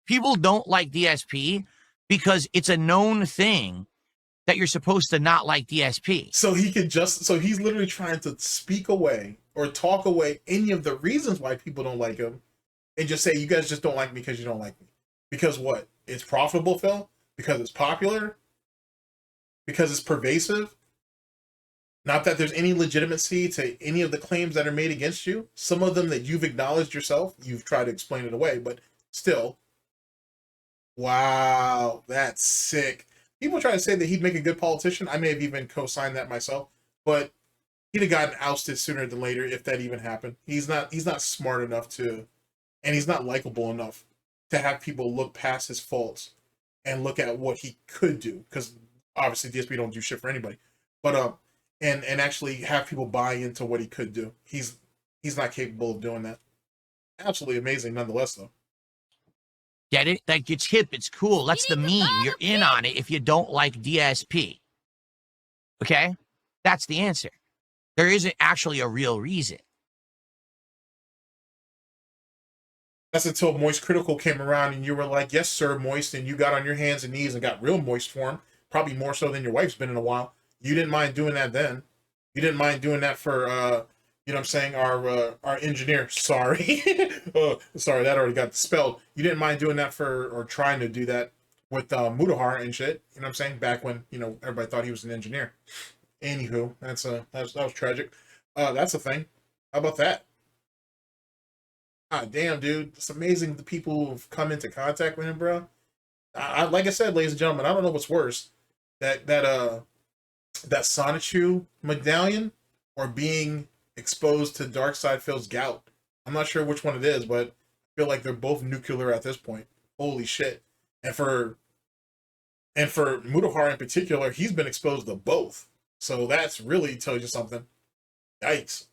Speaker 2: People don't like DSP because it's a known thing that you're supposed to not like DSP.
Speaker 1: So he's literally trying to speak away or talk away any of the reasons why people don't like him and just say, you guys just don't like me because you don't like me. Because what? It's profitable, Phil? Because it's popular? Because it's pervasive? Not that there's any legitimacy to any of the claims that are made against you. Some of them that you've acknowledged yourself, you've tried to explain it away, but still. Wow, that's sick. People try to say that he'd make a good politician. I may have even co-signed that myself, but he'd have gotten ousted sooner than later if that even happened. He's not smart enough to, and he's not likable enough to have people look past his faults and look at what he could do. Because obviously DSP don't do shit for anybody. But and actually have people buy into what he could do. He's not capable of doing that. Absolutely amazing nonetheless, though.
Speaker 2: Get it? Like, it's hip. It's cool. That's the meme. You're in on it if you don't like DSP. Okay? That's the answer. There isn't actually a real reason.
Speaker 1: That's until Moist Critical came around and you were like, yes, sir, Moist, and you got on your hands and knees and got real moist for him. Probably more so than your wife's been in a while. You didn't mind doing that then. You didn't mind doing that for, you know what I'm saying, our engineer. Sorry. Sorry, that already got spelled. You didn't mind doing that for, or trying to do that with Mutahar and shit. You know what I'm saying? Back when, you know, everybody thought he was an engineer. Anywho, that was tragic. That's a thing. How about that? God damn, dude. It's amazing the people who've come into contact with him, bro. Like I said, ladies and gentlemen, I don't know what's worse. That Sonichu medallion or being exposed to Darksydephil's Gout. I'm not sure which one it is, but I feel like they're both nuclear at this point. Holy shit. And for Mutahar in particular, he's been exposed to both. So that's really tells you something. Yikes.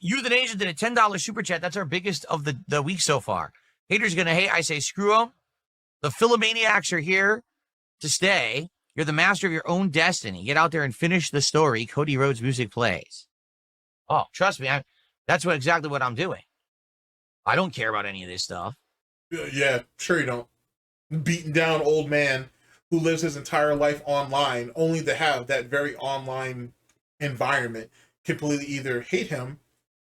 Speaker 2: You the Nation did a $10 super chat. That's our biggest of the week so far. Haters gonna hate. I say screw them. The Philomaniacs are here to stay. You're the master of your own destiny. Get out there and finish the story. Cody Rhodes music plays. Oh, trust me, that's exactly what I'm doing. I don't care about any of this stuff.
Speaker 1: Yeah, sure you don't. Beaten down old man who lives his entire life online, only to have that very online environment completely either hate him,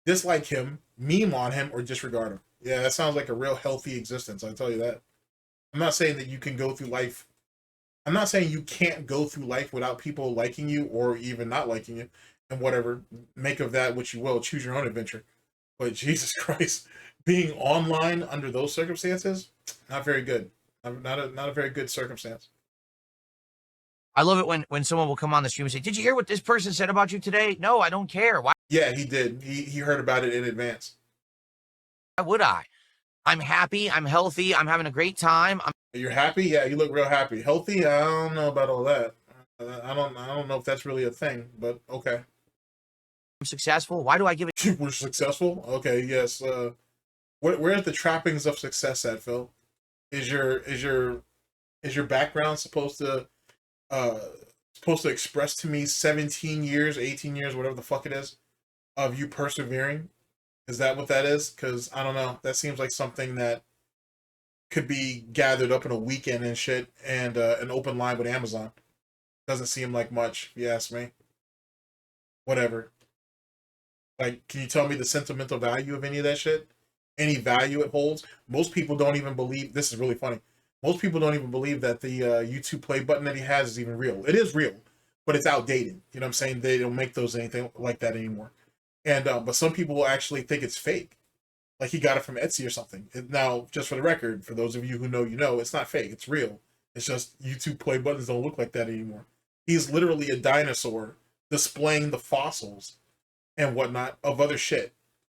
Speaker 1: dislike him, meme on him, or disregard him. Yeah, that sounds like a real healthy existence, I'll tell you that. I'm not saying that you can go through life. I'm not saying you can't go through life without people liking you or even not liking you, and whatever. Make of that what you will. Choose your own adventure. But Jesus Christ, being online under those circumstances, not very good. Not a very good circumstance.
Speaker 2: I love it when someone will come on the stream and say, "Did you hear what this person said about you today?" No, I don't care. Why
Speaker 1: Yeah, he did. He heard about it in advance.
Speaker 2: would I? I'm happy. I'm healthy. I'm having a great time.
Speaker 1: You're happy? Yeah, you look real happy. Healthy? I don't know about all that. I don't know if that's really a thing, but okay.
Speaker 2: I'm successful. Why do I give it?
Speaker 1: We're successful? Okay, yes. Where's the trappings of success at, Phil? Is your background supposed to express to me 17 years, 18 years, whatever the fuck it is, of you persevering? Is that what that is? Because I don't know. That seems like something that could be gathered up in a weekend and shit, and an open line with Amazon. Doesn't seem like much, if you ask me. Whatever. Like, can you tell me the sentimental value of any of that shit? Any value it holds? Most people don't even believe, this is really funny, most people don't even believe that the YouTube play button that he has is even real. It is real, but it's outdated. You know what I'm saying? They don't make those anything like that anymore. And but some people will actually think it's fake. Like he got it from Etsy or something. Now, just for the record, for those of you who know, you know, it's not fake. It's real. It's just YouTube play buttons don't look like that anymore. He's literally a dinosaur displaying the fossils and whatnot of other shit.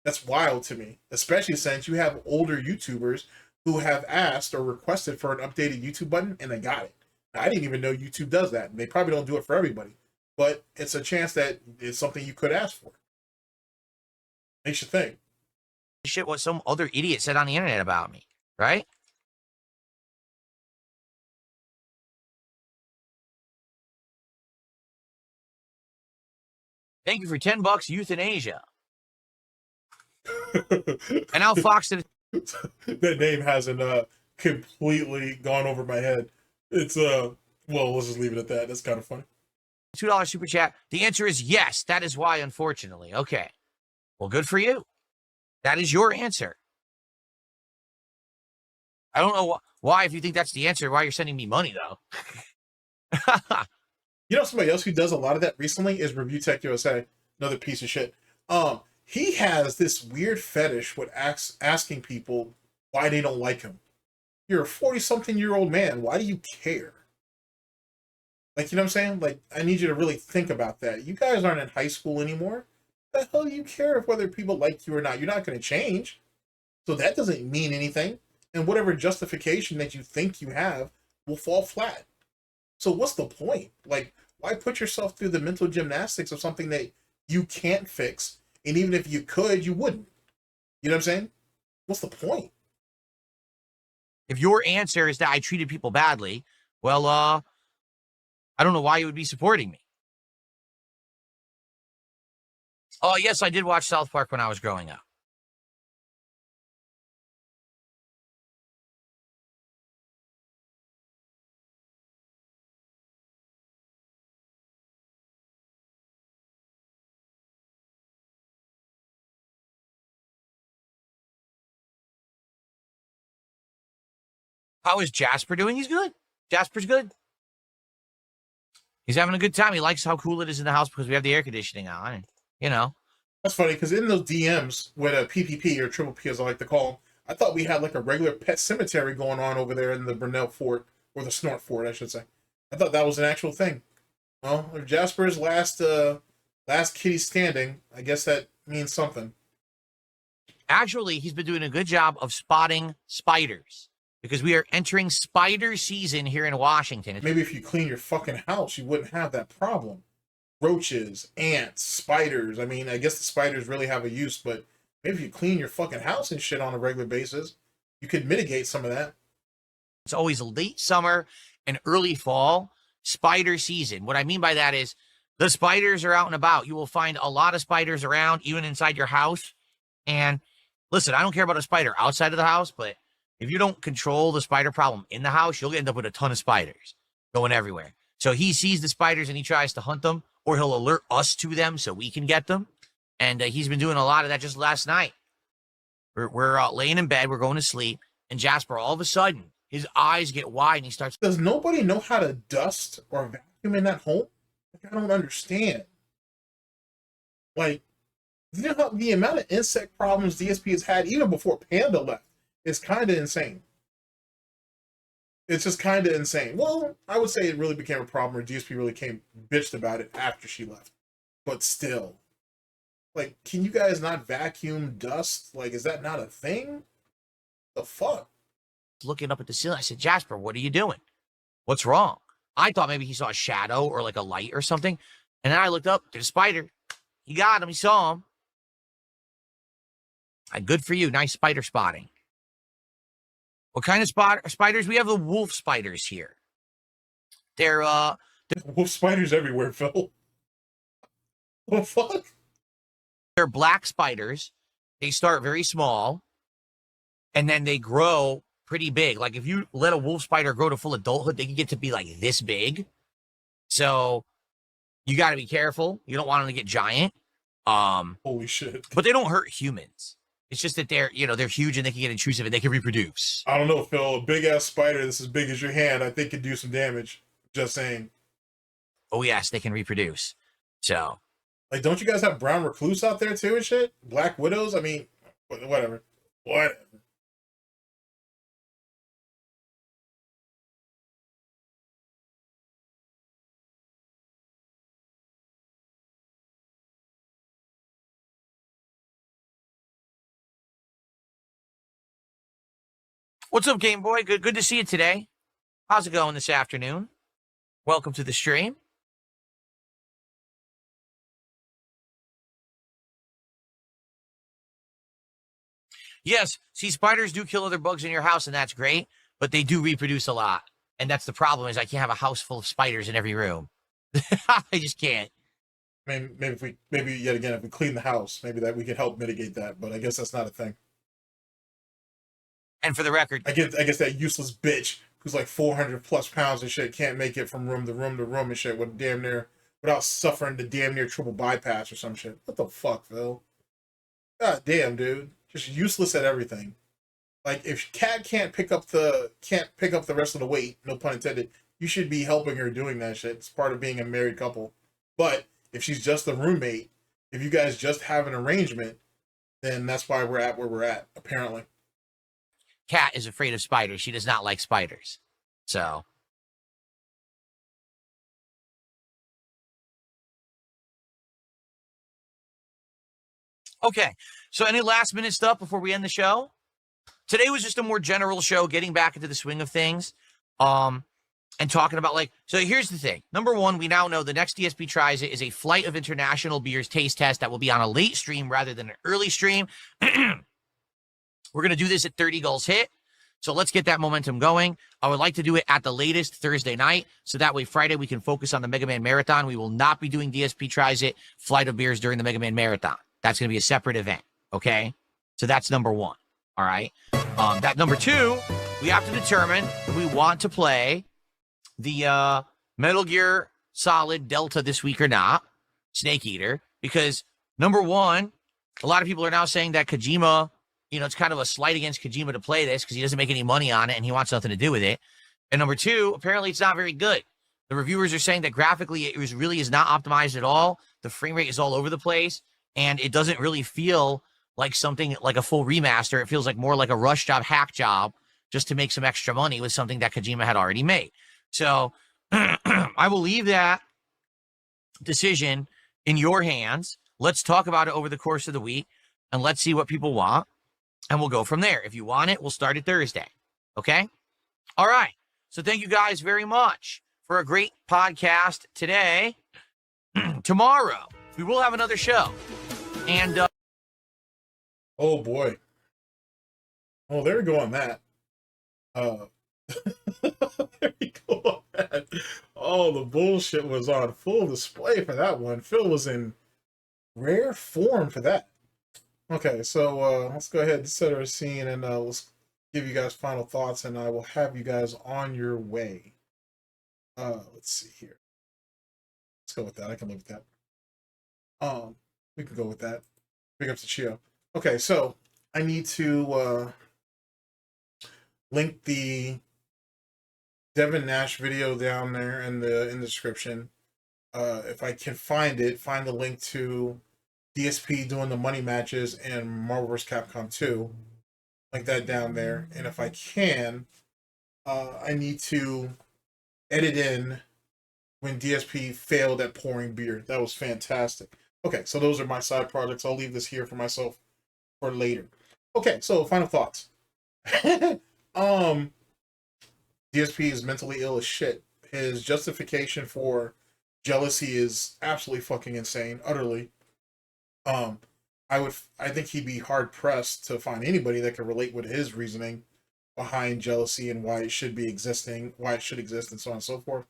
Speaker 1: That's wild to me, especially since you have older YouTubers who have asked or requested for an updated YouTube button and they got it. Now, I didn't even know YouTube does that. They probably don't do it for everybody, but it's a chance that it's something you could ask for. Makes you think.
Speaker 2: Shit what some other idiot said on the internet about me, right? Thank you for $10, euthanasia. And now Fox did.
Speaker 1: That name hasn't completely gone over my head. It's well, let's just leave it at that. That's kind of funny.
Speaker 2: $2 super chat. The answer is yes. That is why, unfortunately. Okay. Well, good for you. That is your answer. I don't know why, if you think that's the answer, why you're sending me money, though.
Speaker 1: You know, somebody else who does a lot of that recently is Review Tech USA. Another piece of shit. He has this weird fetish with asking people why they don't like him. You're a 40-something-year-old man. Why do you care? Like, you know what I'm saying? Like, I need you to really think about that. You guys aren't in high school anymore. The hell do you care if whether people like you or not? You're not going to change. So that doesn't mean anything. And whatever justification that you think you have will fall flat. So what's the point? Like, why put yourself through the mental gymnastics of something that you can't fix? And even if you could, you wouldn't. You know what I'm saying? What's the point?
Speaker 2: If your answer is that I treated people badly, well, I don't know why you would be supporting me. Oh, yes, I did watch South Park when I was growing up. How is Jasper doing? He's good. Jasper's good. He's having a good time. He likes how cool it is in the house because we have the air conditioning on. And, you know.
Speaker 1: That's funny, because in those DMs with a PPP, or Triple P as I like to call them, I thought we had like a regular pet cemetery going on over there in the Brunel Fort, or the Snort Fort, I should say. I thought that was an actual thing. Well, if Jasper's last kitty standing, I guess that means something.
Speaker 2: Actually, he's been doing a good job of spotting spiders because we are entering spider season here in Washington.
Speaker 1: Maybe if you clean your fucking house, you wouldn't have that problem. Roaches, ants, spiders. I mean, I guess the spiders really have a use, but maybe if you clean your fucking house and shit on a regular basis, you could mitigate some of that.
Speaker 2: It's always late summer and early fall. spider season. What I mean by that is the spiders are out and about. You will find a lot of spiders around, even inside your house. And listen, I don't care about a spider outside of the house, but if you don't control the spider problem in the house, you'll end up with a ton of spiders going everywhere. So he sees the spiders and he tries to hunt them, or he'll alert us to them so we can get them. And he's been doing a lot of that just last night. We're laying in bed, we're going to sleep, and Jasper, all of a sudden, his eyes get wide and he starts.
Speaker 1: Does nobody know how to dust or vacuum in that home? Like, I don't understand. Like, you know, the amount of insect problems DSP has had even before Panda left is kind of insane. It's just kind of insane. Well, I would say it really became a problem, or DSP really came bitched about it after she left. But still, like, can you guys not vacuum dust? Like, is that not a thing? The fuck?
Speaker 2: Looking up at the ceiling. I said, Jasper, what are you doing? What's wrong? I thought maybe he saw a shadow or like a light or something. And then I looked up, there's a spider. He got him. He saw him. Good for you. Nice spider spotting. What kind of spiders? We have the wolf spiders here. They're
Speaker 1: wolf spiders everywhere, Phil. What the fuck?
Speaker 2: They're black spiders. They start very small, and then they grow pretty big. Like if you let a wolf spider grow to full adulthood, they can get to be like this big. So you got to be careful. You don't want them to get giant.
Speaker 1: Holy shit.
Speaker 2: But they don't hurt humans. It's just that they're huge and they can get intrusive and they can reproduce.
Speaker 1: I don't know, Phil. A big ass spider that's as big as your hand, I think, could do some damage. Just saying.
Speaker 2: Oh yes, they can reproduce. So,
Speaker 1: like, don't you guys have brown recluse out there too and shit? Black widows? I mean, whatever. Whatever.
Speaker 2: What's up, Game Boy? Good to see you today. How's it going this afternoon? Welcome to the stream. Yes, see, spiders do kill other bugs in your house, and that's great, but they do reproduce a lot. And that's the problem, is I can't have a house full of spiders in every room. I just can't.
Speaker 1: Maybe yet again, if we clean the house, maybe that we could help mitigate that, but I guess that's not a thing.
Speaker 2: And for the record,
Speaker 1: I guess that useless bitch who's like 400 plus pounds and shit can't make it from room to room to room and shit without suffering the damn near triple bypass or some shit. What the fuck, Phil? God damn, dude. Just useless at everything. Like, if Cat can't pick up the rest of the weight, no pun intended, you should be helping her doing that shit. It's part of being a married couple. But if she's just the roommate, if you guys just have an arrangement, then that's why we're at where we're at, apparently.
Speaker 2: Cat is afraid of spiders. She does not like spiders. So. Okay. So any last minute stuff before we end the show? Today was just a more general show, getting back into the swing of things. And talking about, like, so here's the thing. Number one, we now know the next DSP Tries It is a flight of international beers taste test that will be on a late stream rather than an early stream. We're going to do this at 30 goals hit. So let's get that momentum going. I would like to do it at the latest Thursday night. So that way Friday we can focus on the Mega Man Marathon. We will not be doing DSP Tries It, Flight of Beers during the Mega Man Marathon. That's going to be a separate event. Okay. So that's number one. All right. That number two, we have to determine if we want to play the Metal Gear Solid Delta this week or not, Snake Eater, because number one, a lot of people are now saying that Kojima, it's kind of a slight against Kojima to play this because he doesn't make any money on it and he wants nothing to do with it. And number two, apparently it's not very good. The reviewers are saying that graphically it really is not optimized at all. The frame rate is all over the place and it doesn't really feel like something like a full remaster. It feels like more like a rush job, hack job, just to make some extra money with something that Kojima had already made. So I will leave that decision in your hands. Let's talk about it over the course of the week and let's see what people want. And we'll go from there. If you want it, we'll start it Thursday. Okay? All right. So thank you guys very much for a great podcast today. Tomorrow, we will have another show. And
Speaker 1: oh boy. Oh, there we go on that. There we go on Oh, the bullshit was on full display for that one. Phil was in rare form for that. Okay, so let's go ahead and set our scene and let's give you guys final thoughts, and I will have you guys on your way. Let's see here. Let's go with that. I can live with that. We can go with that. Big ups to Chio. Okay, so I need to link the Devin Nash video down there in the description. If I can find it, find the link to DSP doing the money matches and Marvel vs. Capcom 2. Like that down there. And if I can, I need to edit in when DSP failed at pouring beer. That was fantastic. Okay, so those are my side projects. I'll leave this here for myself for later. Okay, so final thoughts. DSP is mentally ill as shit. His justification for jealousy is absolutely fucking insane, utterly. I think he'd be hard pressed to find anybody that could relate with his reasoning behind jealousy and why it should be existing, why it should exist, and so on and so forth.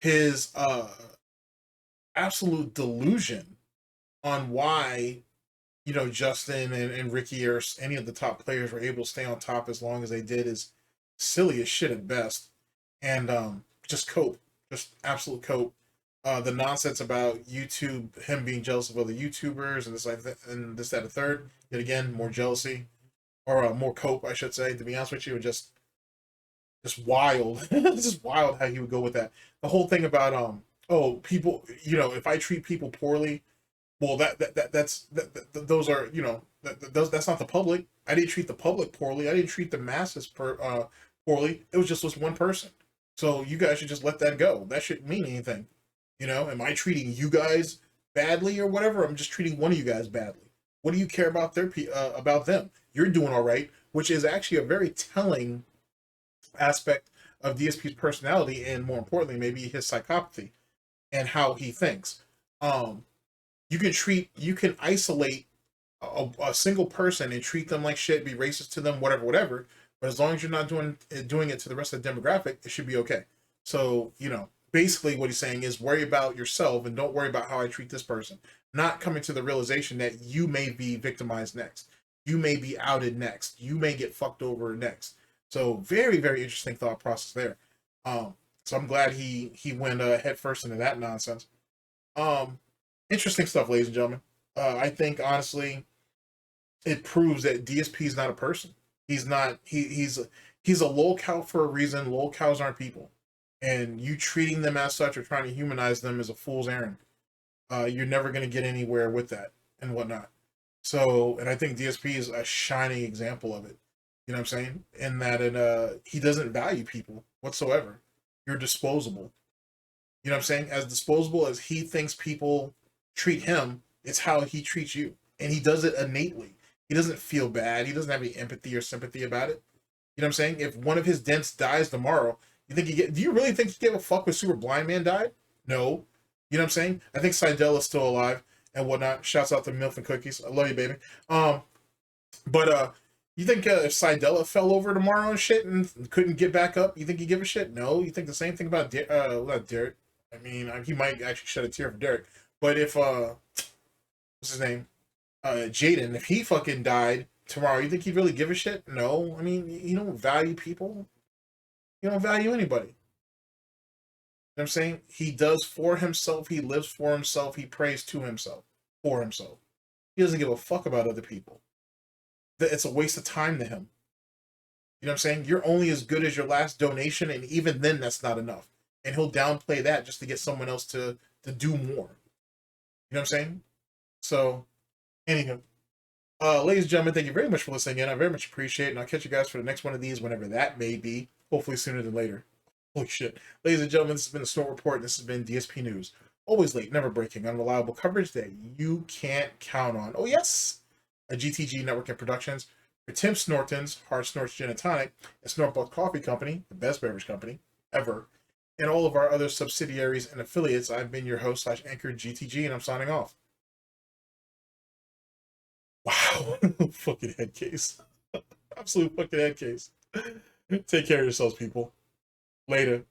Speaker 1: His absolute delusion on why, you know, Justin and Ricky or any of the top players were able to stay on top as long as they did is silly as shit at best. And just cope, just absolute cope. The nonsense about YouTube, him being jealous of other YouTubers and this, like that, and this, that, and the third. Yet again, more jealousy, or more cope, I should say. To be honest with you, just wild, just wild how he would go with that. The whole thing about oh, people, you know, if I treat people poorly, well, those are, you know, that's not the public. I didn't treat the public poorly. I didn't treat the masses poorly. It was just this one person. So you guys should just let that go. That shouldn't mean anything. You know, am I treating you guys badly or whatever? I'm just treating one of you guys badly. What do you care about about them? You're doing all right, which is actually a very telling aspect of DSP's personality, and more importantly, maybe his psychopathy and how he thinks. You can isolate a single person and treat them like shit, be racist to them, whatever. But as long as you're not doing it to the rest of the demographic, it should be okay. So, you know, basically what he's saying is worry about yourself and don't worry about how I treat this person. Not coming to the realization that you may be victimized next. You may be outed next. You may get fucked over next. So very, very interesting thought process there. So I'm glad he went head first into that nonsense. Interesting stuff, ladies and gentlemen. I think honestly, it proves that DSP is not a person. He's not. He's a lolcow for a reason. Lolcows aren't people, and you treating them as such or trying to humanize them is a fool's errand. You're never going to get anywhere with that and whatnot. So, and I think DSP is a shining example of it. You know what I'm saying? In that he doesn't value people whatsoever. You're disposable. You know what I'm saying? As disposable as he thinks people treat him, it's how he treats you. And he does it innately. He doesn't feel bad. He doesn't have any empathy or sympathy about it. You know what I'm saying? If one of his dents dies tomorrow, do you really think he gave a fuck when Super Blind Man died? No. You know what I'm saying? I think Seidel is still alive and whatnot. Shouts out to Milf and Cookies. I love you, baby. But you think if Seidel fell over tomorrow and shit and couldn't get back up, you think he'd give a shit? No. You think the same thing about not Derek? I mean, he might actually shed a tear for Derek. But if what's his name? Jaden, if he fucking died tomorrow, you think he'd really give a shit? No. I mean, you don't value people. You don't value anybody. You know what I'm saying? He does for himself. He lives for himself. He prays to himself, for himself. He doesn't give a fuck about other people. It's a waste of time to him. You know what I'm saying? You're only as good as your last donation, and even then, that's not enough. And he'll downplay that just to get someone else to do more. You know what I'm saying? So, anywho, ladies and gentlemen, thank you very much for listening in. I very much appreciate it, and I'll catch you guys for the next one of these, whenever that may be. Hopefully sooner than later. Holy shit. Ladies and gentlemen, this has been the Snort Report, and this has been DSP News. Always late, never breaking, unreliable coverage that you can't count on. Oh yes! A GTG Network and Productions for Tim Snorton's Hard Snorts Gin and Tonic, and SnortBucks Coffee Company, the best beverage company ever, and all of our other subsidiaries and affiliates. I've been your host / anchor GTG, and I'm signing off. Wow. Fucking head case. Absolute fucking head case. Take care of yourselves, people. Later.